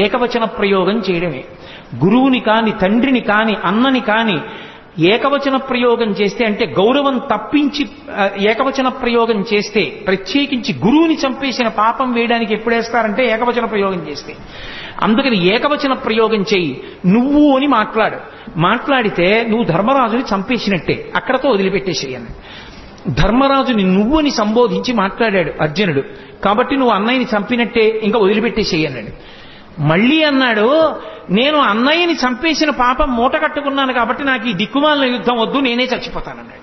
ఏకవచన ప్రయోగం చేయడమే. గురువుని కాని, తండ్రిని కాని, అన్నని కాని ఏకవచన ప్రయోగం చేస్తే, అంటే గౌరవం తప్పించి ఏకవచన ప్రయోగం చేస్తే, ప్రత్యేకించి గురువుని చంపేసిన పాపం వేయడానికి ఎప్పుడేస్తారంటే ఏకవచన ప్రయోగం చేస్తే. అందుకని ఏకవచన ప్రయోగం చేయి, నువ్వు అని మాట్లాడితే నువ్వు ధర్మరాజుని చంపేసినట్టే, అక్కడతో వదిలిపెట్టేసేయను. ధర్మరాజుని నువ్వు అని సంబోధించి మాట్లాడాడు అర్జునుడు, కాబట్టి నువ్వు అన్నయ్యని చంపినట్టే, ఇంకా వదిలిపెట్టేసేయన్నాడు. మళ్ళీ అన్నాడు, నేను అన్నయ్యని చంపేసిన పాపం మూట కట్టుకున్నాను కాబట్టి నాకు ఈ దిక్కుమాలిన యుద్ధం వద్దు, నేనే చచ్చిపోతానన్నాడు.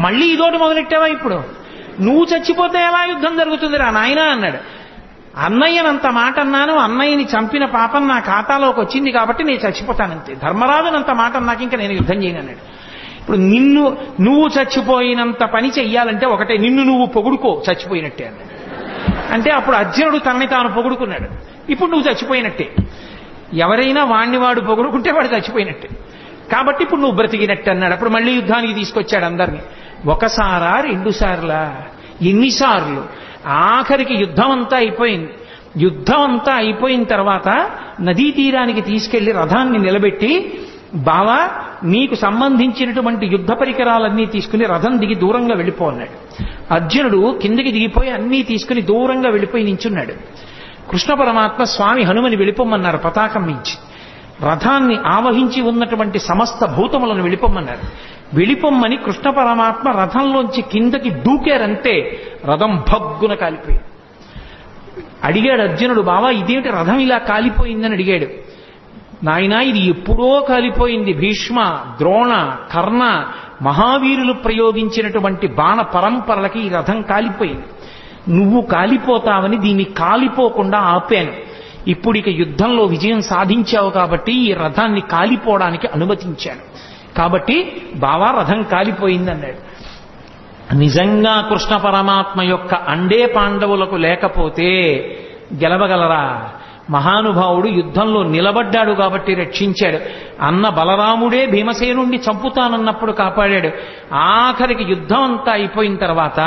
మళ్ళీ ఇదోటి మొదలెట్టావా? ఇప్పుడు నువ్వు చచ్చిపోతే ఎలా యుద్ధం జరుగుతుంది రా నాయనా అన్నాడు. అన్నయ్యనంత మాట అన్నాను, అన్నయ్యని చంపిన పాపం నా ఖాతాలోకి వచ్చింది కాబట్టి నేను చచ్చిపోతానంతే. ధర్మరాజునంత మాట అన్నాక ఇంకా నేను యుద్ధం చేయను అన్నాడు. ఇప్పుడు నువ్వు చచ్చిపోయినంత పని చెయ్యాలంటే ఒకటే, నిన్ను నువ్వు పొగుడుకో చచ్చిపోయినట్టే అన్నాడు. అంటే అప్పుడు అర్జునుడు తనని తాను పొగుడుకున్నాడు. ఇప్పుడు నువ్వు చచ్చిపోయినట్టే. ఎవరైనా వాణ్ణి వాడు పొగుడుకుంటే వాడు చచ్చిపోయినట్టే, కాబట్టి ఇప్పుడు నువ్వు బ్రతికినట్టు అన్నాడు. అప్పుడు మళ్ళీ యుద్ధానికి తీసుకొచ్చాడు అందరినీ. ఒకసారా, రెండు సార్లా, ఎన్నిసార్లు? ఆఖరికి యుద్ధం అంతా అయిపోయింది. యుద్ధం అంతా అయిపోయిన తర్వాత నదీ తీరానికి తీసుకెళ్లి రథాన్ని నిలబెట్టి, బావా నీకు సంబంధించినటువంటి యుద్ధ పరికరాలన్నీ తీసుకుని రథం దిగి దూరంగా వెళ్ళిపో అన్నాడు. అర్జునుడు కిందకి దిగిపోయి అన్నీ తీసుకుని దూరంగా వెళ్ళిపోయి నించున్నాడు. కృష్ణ పరమాత్మ స్వామి హనుమని వెళ్ళిపోమన్నారు పతాకం మించి. రథాన్ని ఆవహించి ఉన్నటువంటి సమస్త భూతములను వెళ్ళిపోమన్నారు. వెళ్ళిపోమ్మని కృష్ణ పరమాత్మ రథంలోంచి కిందకి దూకారంతే రథం భగ్గున కాలిపోయింది. అడిగాడు అర్జునుడు, బావా ఇదేమిటి రథం ఇలా కాలిపోయిందని అడిగాడు. నాయనా ఇది ఎప్పుడో కాలిపోయింది. భీష్మ, ద్రోణ, కర్ణ మహావీరులు ప్రయోగించినటువంటి బాణ పరంపరలకి ఈ రథం కాలిపోయింది. నువ్వు కాలిపోతావని దీన్ని కాలిపోకుండా ఆపాను. ఇప్పుడు ఇక యుద్ధంలో విజయం సాధించావు కాబట్టి ఈ రథాన్ని కాలిపోవడానికి అనుమతించాను. కాబట్టి బావా రథం కాలిపోయింది అన్నాడు. నిజంగా కృష్ణ పరమాత్మ యొక్క అండే పాండవులకు లేకపోతే గెలవగలరా? మహానుభావుడు యుద్ధంలో నిలబడ్డాడు కాబట్టి రక్షించాడు. అన్న బలరాముడే భీమసేనుణ్ణి చంపుతానన్నప్పుడు కాపాడాడు. ఆఖరికి యుద్ధం అంతా అయిపోయిన తర్వాత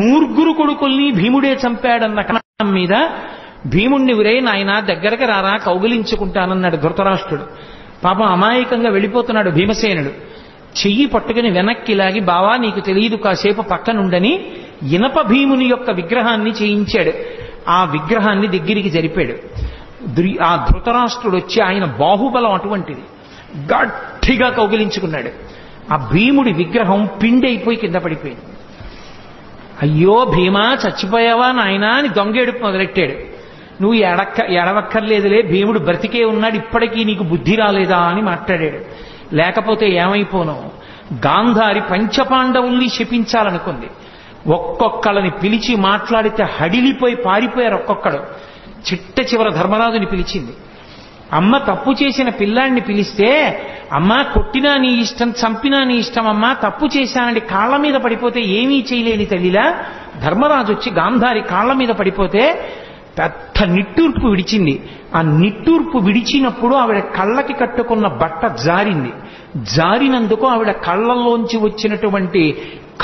9 కొడుకుల్ని భీముడే చంపాడన్న కారణం మీద భీముణ్ణి ఉరే నాయన దగ్గరకు రారా కౌగిలించుకుంటానన్నాడు ధృతరాష్ట్రుడు. పాపం అమాయకంగా వెళ్ళిపోతున్నాడు భీమసేనుడు. చెయ్యి పట్టుకుని వెనక్కి లాగి, బావా నీకు తెలియదు కాసేపు పక్కనుండని ఇనప భీముని యొక్క విగ్రహాన్ని చేయించాడు. ఆ విగ్రహాన్ని దగ్గరికి జరిపాడు. ఆ ధృతరాష్ట్రుడు వచ్చి, ఆయన బాహుబలం అటువంటిది, గట్టిగా కౌగిలించుకున్నాడు. ఆ భీముడి విగ్రహం పిండైపోయి కింద పడిపోయింది. అయ్యో భీమా చచ్చిపోయావా నాయనా అని దొంగేడుపు మొదలెట్టాడు. నువ్వు ఎడవక్కర్లేదులే, భీముడు బ్రతికే ఉన్నాడు, ఇప్పటికీ నీకు బుద్ధి రాలేదా అని మాట్లాడాడు. లేకపోతే ఏమైపోను, గాంధారి పంచపాండవుల్ని శపించాలనుకుంది. ఒక్కొక్కళ్ళని పిలిచి మాట్లాడితే హడిలిపోయి పారిపోయారు ఒక్కొక్కడు. చిట్ట చివర ధర్మరాజుని పిలిచింది. అమ్మ తప్పు చేసిన పిల్లాడిని పిలిస్తే, అమ్మా కొట్టినా నీ ఇష్టం, చంపినా నీ ఇష్టం అమ్మా, తప్పు చేశానని కాళ్ల మీద పడిపోతే ఏమీ చేయలేని తల్లిలా ధర్మరాజు వచ్చి గాంధారి కాళ్ల మీద పడిపోతే పెద్ద నిట్టూర్పు విడిచింది. ఆ నిట్టూర్పు విడిచినప్పుడు ఆవిడ కళ్ళకి కట్టుకున్న బట్ట జారింది. జారినందుకు ఆవిడ కళ్ళల్లోంచి వచ్చినటువంటి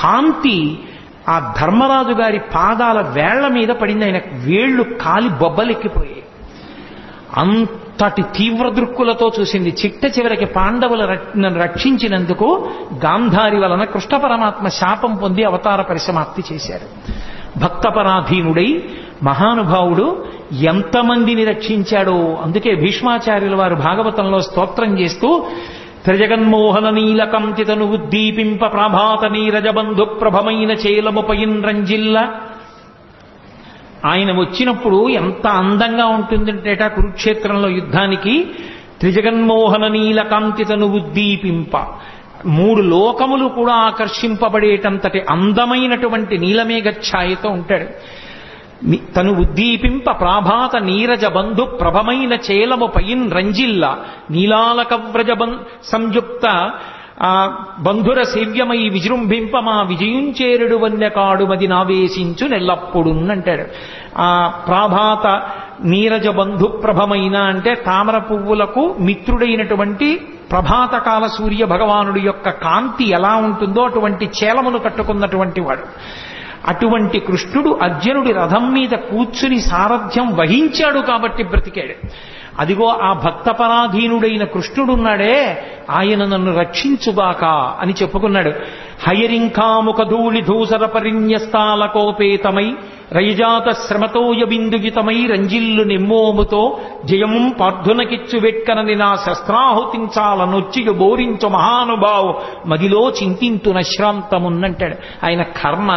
కాంతి ఆ ధర్మరాజు గారి పాదాల వేళ్ల మీద పడింది. ఆయన వేళ్లు కాలి బొబ్బలెక్కిపోయాయి. అంతటి తీవ్ర దృక్కులతో చూసింది. చిట్ట చివరికి పాండవులను రక్షించినందుకు గాంధారి వలన కృష్ణ పరమాత్మ శాపం పొంది అవతార పరిసమాప్తి చేశారు. భక్తపరాధీనుడై మహానుభావుడు ఎంతమందిని రక్షించాడో. అందుకే భీష్మాచార్యుల వారు భాగవతంలో స్తోత్రం చేస్తూ, త్రిజగన్మోహన నీలకంతితను ఉద్దీపింప ప్రాభాత నీరజబంధు ప్రభమైన చేలముపయిన్ రంజిల్ల. ఆయన వచ్చినప్పుడు ఎంత అందంగా ఉంటుందంటేట కురుక్షేత్రంలో యుద్ధానికి. త్రిజగన్మోహన నీలకాంతితను ఉద్దీపింప, 3 లోకములు కూడా ఆకర్షింపబడేటంతటి అందమైనటువంటి నీలమేఘ ఛాయతో ఉంటాడు. తను ఉద్దీపింప ప్రాభాత నీరజ బంధు ప్రభమైన చేలము పయిన్ రంజిల్ల నీలాలక వ్రజ సంయుక్త బంధుర సేవ్యమై విజృంభింప మా విజయుంచేరుడు వన్యకాడు మది నావేశించు నెల్లప్పుడు అంటాడు. ప్రాభాత నీరజ బంధు ప్రభమైన అంటే తామర పువ్వులకు మిత్రుడైనటువంటి ప్రభాతకాల సూర్య భగవానుడి యొక్క కాంతి ఎలా ఉంటుందో అటువంటి చేలమును కట్టుకున్నటువంటి వాడు. అటువంటి కృష్ణుడు అర్జునుడి రథం మీద కూర్చుని సారథ్యం వహించాడు కాబట్టి బ్రతికాడు. అదిగో ఆ భక్తపరాధీనుడైన కృష్ణుడున్నాడే, ఆయన నన్ను రక్షించుగాక అని చెప్పుకున్నాడు. హయరింకాముఖ ధూళి ధూసర పరిణ్యస్తాలకోపేతమై రయజాత శ్రమతోయ బిందుగితమై రంజిల్లు నిమ్మోముతో జయముం పార్థునకిచ్చు వెట్కనని నా శస్త్రాహుతించాలనొచ్చిగ బోరించు మహానుభావు మదిలో చింతింతు నశ్రాంతమున్నంటాడు. ఆయన కర్మ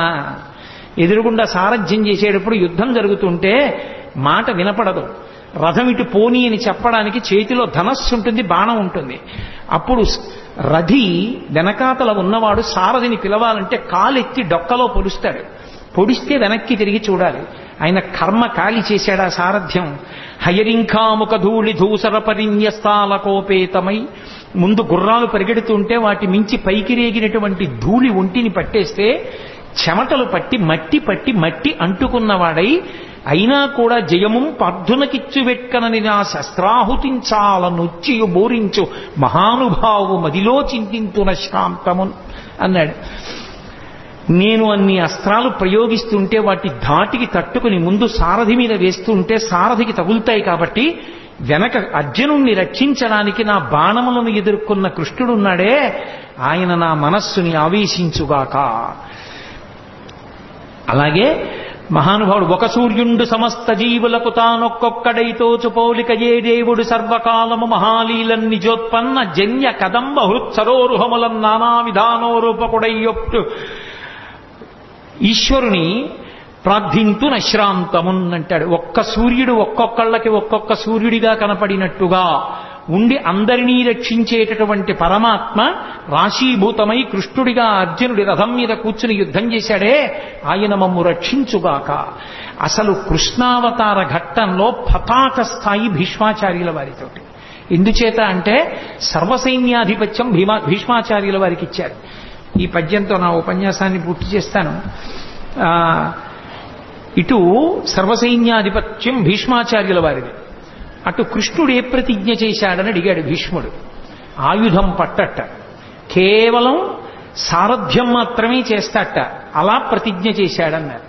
ఎదురుగుండా సారథ్యం చేసేటప్పుడు యుద్ధం జరుగుతుంటే మాట వినపడదు. రథం ఇటు పోనీ అని చెప్పడానికి చేతిలో ధనస్సు ఉంటుంది, బాణం ఉంటుంది. అప్పుడు రథి వెనకాతల ఉన్నవాడు సారథిని పిలవాలంటే కాలెత్తి డొక్కలో పొడుస్తాడు. పొడిస్తే వెనక్కి తిరిగి చూడాలి. ఆయన కర్మ కాలి చేశాడా సారథ్యం. హయరింకాముఖ ధూళి ధూసర పరిణ్యస్తాలకోపేతమై ముందు గుర్రాలు పరిగెడుతుంటే వాటి మించి పైకి రేగినటువంటి ధూళి ఒంటిని పట్టేస్తే చెమటలు పట్టి మట్టి అంటుకున్నవాడై అయినా కూడా జయముం పార్థునకిచ్చు వెట్కనని నా శస్త్రాహుతించాలనొచ్చియు బోరించు మహానుభావు మదిలో చింతింతున శ్రాంతమున్ అన్నాడు. నేను అన్ని అస్త్రాలు ప్రయోగిస్తుంటే వాటి ధాటికి తట్టుకుని ముందు సారథి మీద వేస్తుంటే సారథికి తగులుతాయి కాబట్టి వెనక అర్జునుణ్ణి రక్షించడానికి నా బాణములను ఎదుర్కొన్న కృష్ణుడున్నాడే, ఆయన నా మనస్సుని ఆవేశించుగాక. అలాగే మహానుభావుడు ఒక సూర్యుండు సమస్త జీవులకు తానొక్కొక్కడైతోచు పోలిక ఏ దేవుడు సర్వకాలము మహాలీలన్ నిజోత్పన్న జన్య కదంబ హృత్సరోరుహములన్ నానా విధానోరూపకుడయ్యొట్టు ఈశ్వరుని ప్రార్థింతు నశ్రాంతమున్ అంటాడు. ఒక్క సూర్యుడు ఒక్కొక్కళ్ళకి ఒక్కొక్క సూర్యుడిగా కనపడినట్టుగా ఉండి అందరినీ రక్షించేటటువంటి పరమాత్మ రాశీభూతమై కృష్ణుడిగా అర్జునుడి రథం మీద కూర్చుని యుద్ధం చేశాడే, ఆయన మమ్ము రక్షించుగాక. అసలు కృష్ణావతార ఘట్టంలో పతాక స్థాయి భీష్మాచార్యుల వారితోటి. ఎందుచేత అంటే సర్వసైన్యాధిపత్యం భీష్మాచార్యుల వారికి ఇచ్చారు. ఈ పద్యంతో నా ఉపన్యాసాన్ని పూర్తి చేస్తాను. ఇటు సర్వసైన్యాధిపత్యం భీష్మాచార్యుల వారిది, అటు కృష్ణుడు ఏ ప్రతిజ్ఞ చేశాడని అడిగాడు భీష్ముడు. ఆయుధం పట్టట, కేవలం సారథ్యం మాత్రమే చేస్తాట, అలా ప్రతిజ్ఞ చేశాడన్నారు.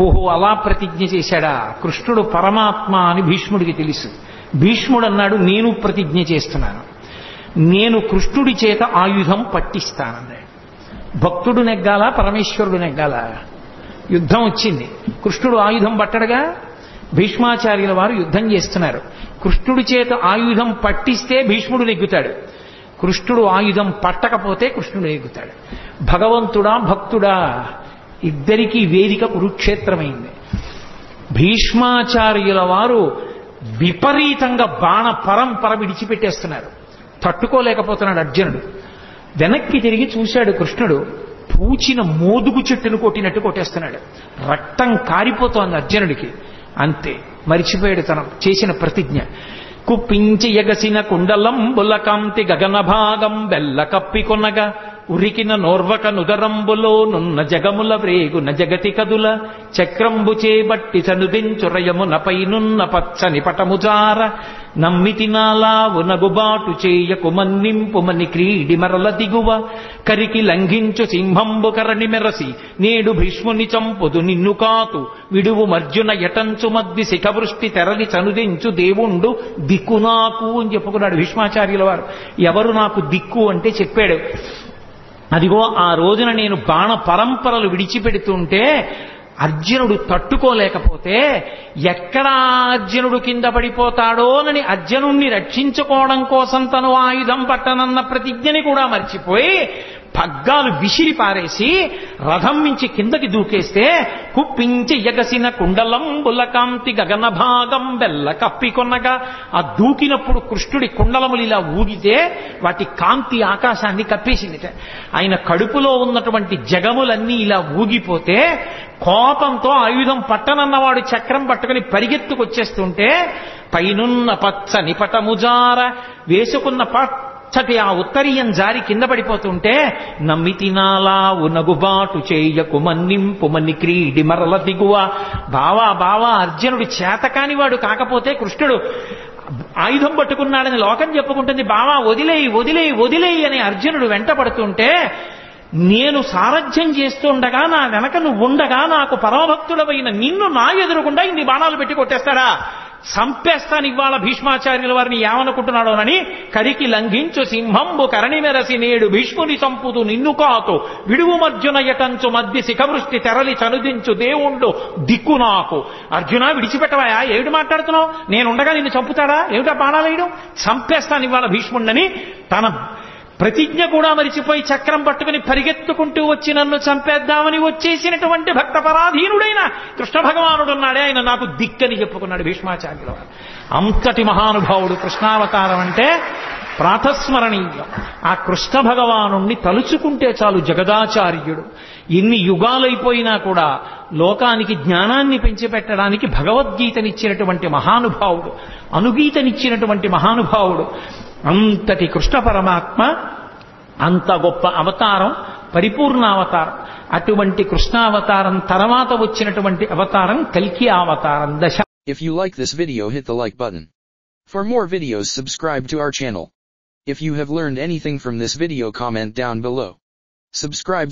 ఓహో, అలా ప్రతిజ్ఞ చేశాడా? కృష్ణుడు పరమాత్మ అని భీష్ముడికి తెలుసు. భీష్ముడు అన్నాడు, నేను ప్రతిజ్ఞ చేస్తున్నాను, నేను కృష్ణుడి చేత ఆయుధం పట్టిస్తానన్నాడు. భక్తుడు నెగ్గాలా, పరమేశ్వరుడు నెగ్గాలా? యుద్ధం వచ్చింది, కృష్ణుడు ఆయుధం పట్టడుగా. భీష్మాచార్యుల వారు యుద్ధం చేస్తున్నారు. కృష్ణుడి చేత ఆయుధం పట్టిస్తే భీష్ముడు నెగ్గుతాడు, కృష్ణుడు ఆయుధం పట్టకపోతే కృష్ణుడు నెగ్గుతాడు. భగవంతుడా భక్తుడా ఇద్దరికీ వేదిక కురుక్షేత్రమైంది. భీష్మాచార్యుల వారు విపరీతంగా బాణ పరంపర విడిచిపెట్టేస్తున్నారు. తట్టుకోలేకపోతున్నాడు అర్జునుడు. వెనక్కి తిరిగి చూశాడు కృష్ణుడు, పూచిన మోదుగు చెట్టును కొట్టినట్టు కొట్టేస్తున్నాడు. రక్తం కారిపోతోంది అర్జునుడికి. అంతే, మరిచిపోయాడు తన చేసిన ప్రతిజ్ఞ. కుప్పించి ఎగసిన కుండలం బులకాంతి గగన భాగం బెల్ల కప్పికొనగా ఉరికిన నోర్వక నుదరంబులో నున్న జగముల వ్రేగున జగతి కదుల చక్రంబు చేబట్టి చనుదించురయమునపై నున్న పచ్చని పటముజార నమ్మితి నాలావు నగుబాటు చేయకు మన్నింపుమని క్రీడి మరల దిగువ కరికి లంఘించు సింహంబు కరణి మెరసి నేడు భీష్ముని చంపుదు నిన్ను కాతు విడువు మర్జున యటంచు మద్ది శిఖవృష్టి తెరలి చనుదించు దేవుండు దిక్కు నాకు అని చెప్పుకున్నాడు భీష్మాచార్యుల వారు. ఎవరు నాకు దిక్కు అంటే చెప్పాడు. అదిగో ఆ రోజున నేను బాణ పరంపరలు విడిచిపెడుతుంటే అర్జునుడు తట్టుకోలేకపోతే ఎక్కడ అర్జునుడు కింద పడిపోతాడోనని అర్జునుణ్ణి రక్షించుకోవడం కోసం తను ఆయుధం పట్టనన్న ప్రతిజ్ఞని కూడా మర్చిపోయి పగ్గాలు విసిరి పారేసి రథం నుంచి కిందకి దూకేస్తే కుప్పించి ఎగసిన కుండలం బులకాంతి గగన భాగం బెల్ల కప్పికొనగా ఆ దూకినప్పుడు కృష్ణుడి కుండలములు ఇలా ఊగితే వాటి కాంతి ఆకాశాన్ని కప్పేసింది. ఆయన కడుపులో ఉన్నటువంటి జగములన్నీ ఇలా ఊగిపోతే కోపంతో ఆయుధం పట్టనన్నవాడు చక్రం పట్టుకుని పరిగెత్తుకొచ్చేస్తుంటే పైనున్న పచ్చని పటముజార వేసుకున్న పచ్చటి ఆ ఉత్తరీయం జారి కింద పడిపోతుంటే నమ్మితినాలావు నగుబాటు చేయకు మన్నింపు మన్ని క్రీడి మరల దిగువ. బావా అర్జునుడు చేతకానివాడు కాకపోతే కృష్ణుడు ఆయుధం పట్టుకున్నాడని లోకం చెప్పుకుంటుంది. బావా వదిలేయి అని అర్జునుడు వెంట పడుతుంటే, నేను సారథ్యం చేస్తుండగా నా వెనక నువ్వు ఉండగా నాకు పరమభక్తుడమైన నిన్ను నా ఎదురుగుండా ఇన్ని బాణాలు పెట్టి కొట్టేస్తాడా? సంపేస్తాను ఇవాళ భీష్మాచార్యుల వారిని ఏమనుకుంటున్నాడోనని కరికి లంఘించు సింహంబు కరణి మెరసి నేడు భీష్ముని చంపుతూ నిన్ను కాతు విడువు మర్జున యటంచు మధ్య శిఖవృష్టి తెరలి చనుదించు దేవుండు దిక్కు నాకు. అర్జున విడిచిపెట్టవాయా? ఏమిటి మాట్లాడుతున్నావు? నేనుండగా నిన్ను చంపుతాడా? ఏమిటా బాణాలేయడం? సంపేస్తాను ఇవాళ భీష్ముండని తన ప్రతిజ్ఞ కూడా మరిచిపోయి చక్రం పట్టుకుని పరిగెత్తుకుంటూ వచ్చి నన్ను చంపేద్దామని వచ్చేసినటువంటి భక్త పరాధీనుడైన కృష్ణ భగవానుడున్నాడే, ఆయన నాకు దిక్కని చెప్పుకున్నాడు భీష్మాచార్యుల వారు. అంతటి మహానుభావుడు కృష్ణావతారం అంటే ప్రాతస్మరణీయం. ఆ కృష్ణ భగవానుణ్ణి తలుచుకుంటే చాలు జగదాచార్యుడు. ఎన్ని యుగాలైపోయినా కూడా లోకానికి జ్ఞానాన్ని పెంచిపెట్టడానికి భగవద్గీతనిచ్చినటువంటి మహానుభావుడు, అనుగీతనిచ్చినటువంటి మహానుభావుడు. అంతటి కృష్ణ పరమాత్మ అంత గొప్ప అవతారం, పరిపూర్ణావతారం. అటువంటి కృష్ణావతారం తర్వాత వచ్చినటువంటి అవతారం కల్కి అవతారం. If you like this video, hit the like button. For more videos, subscribe to our channel. If you have learned anything from this video, comment down below. Subscribe.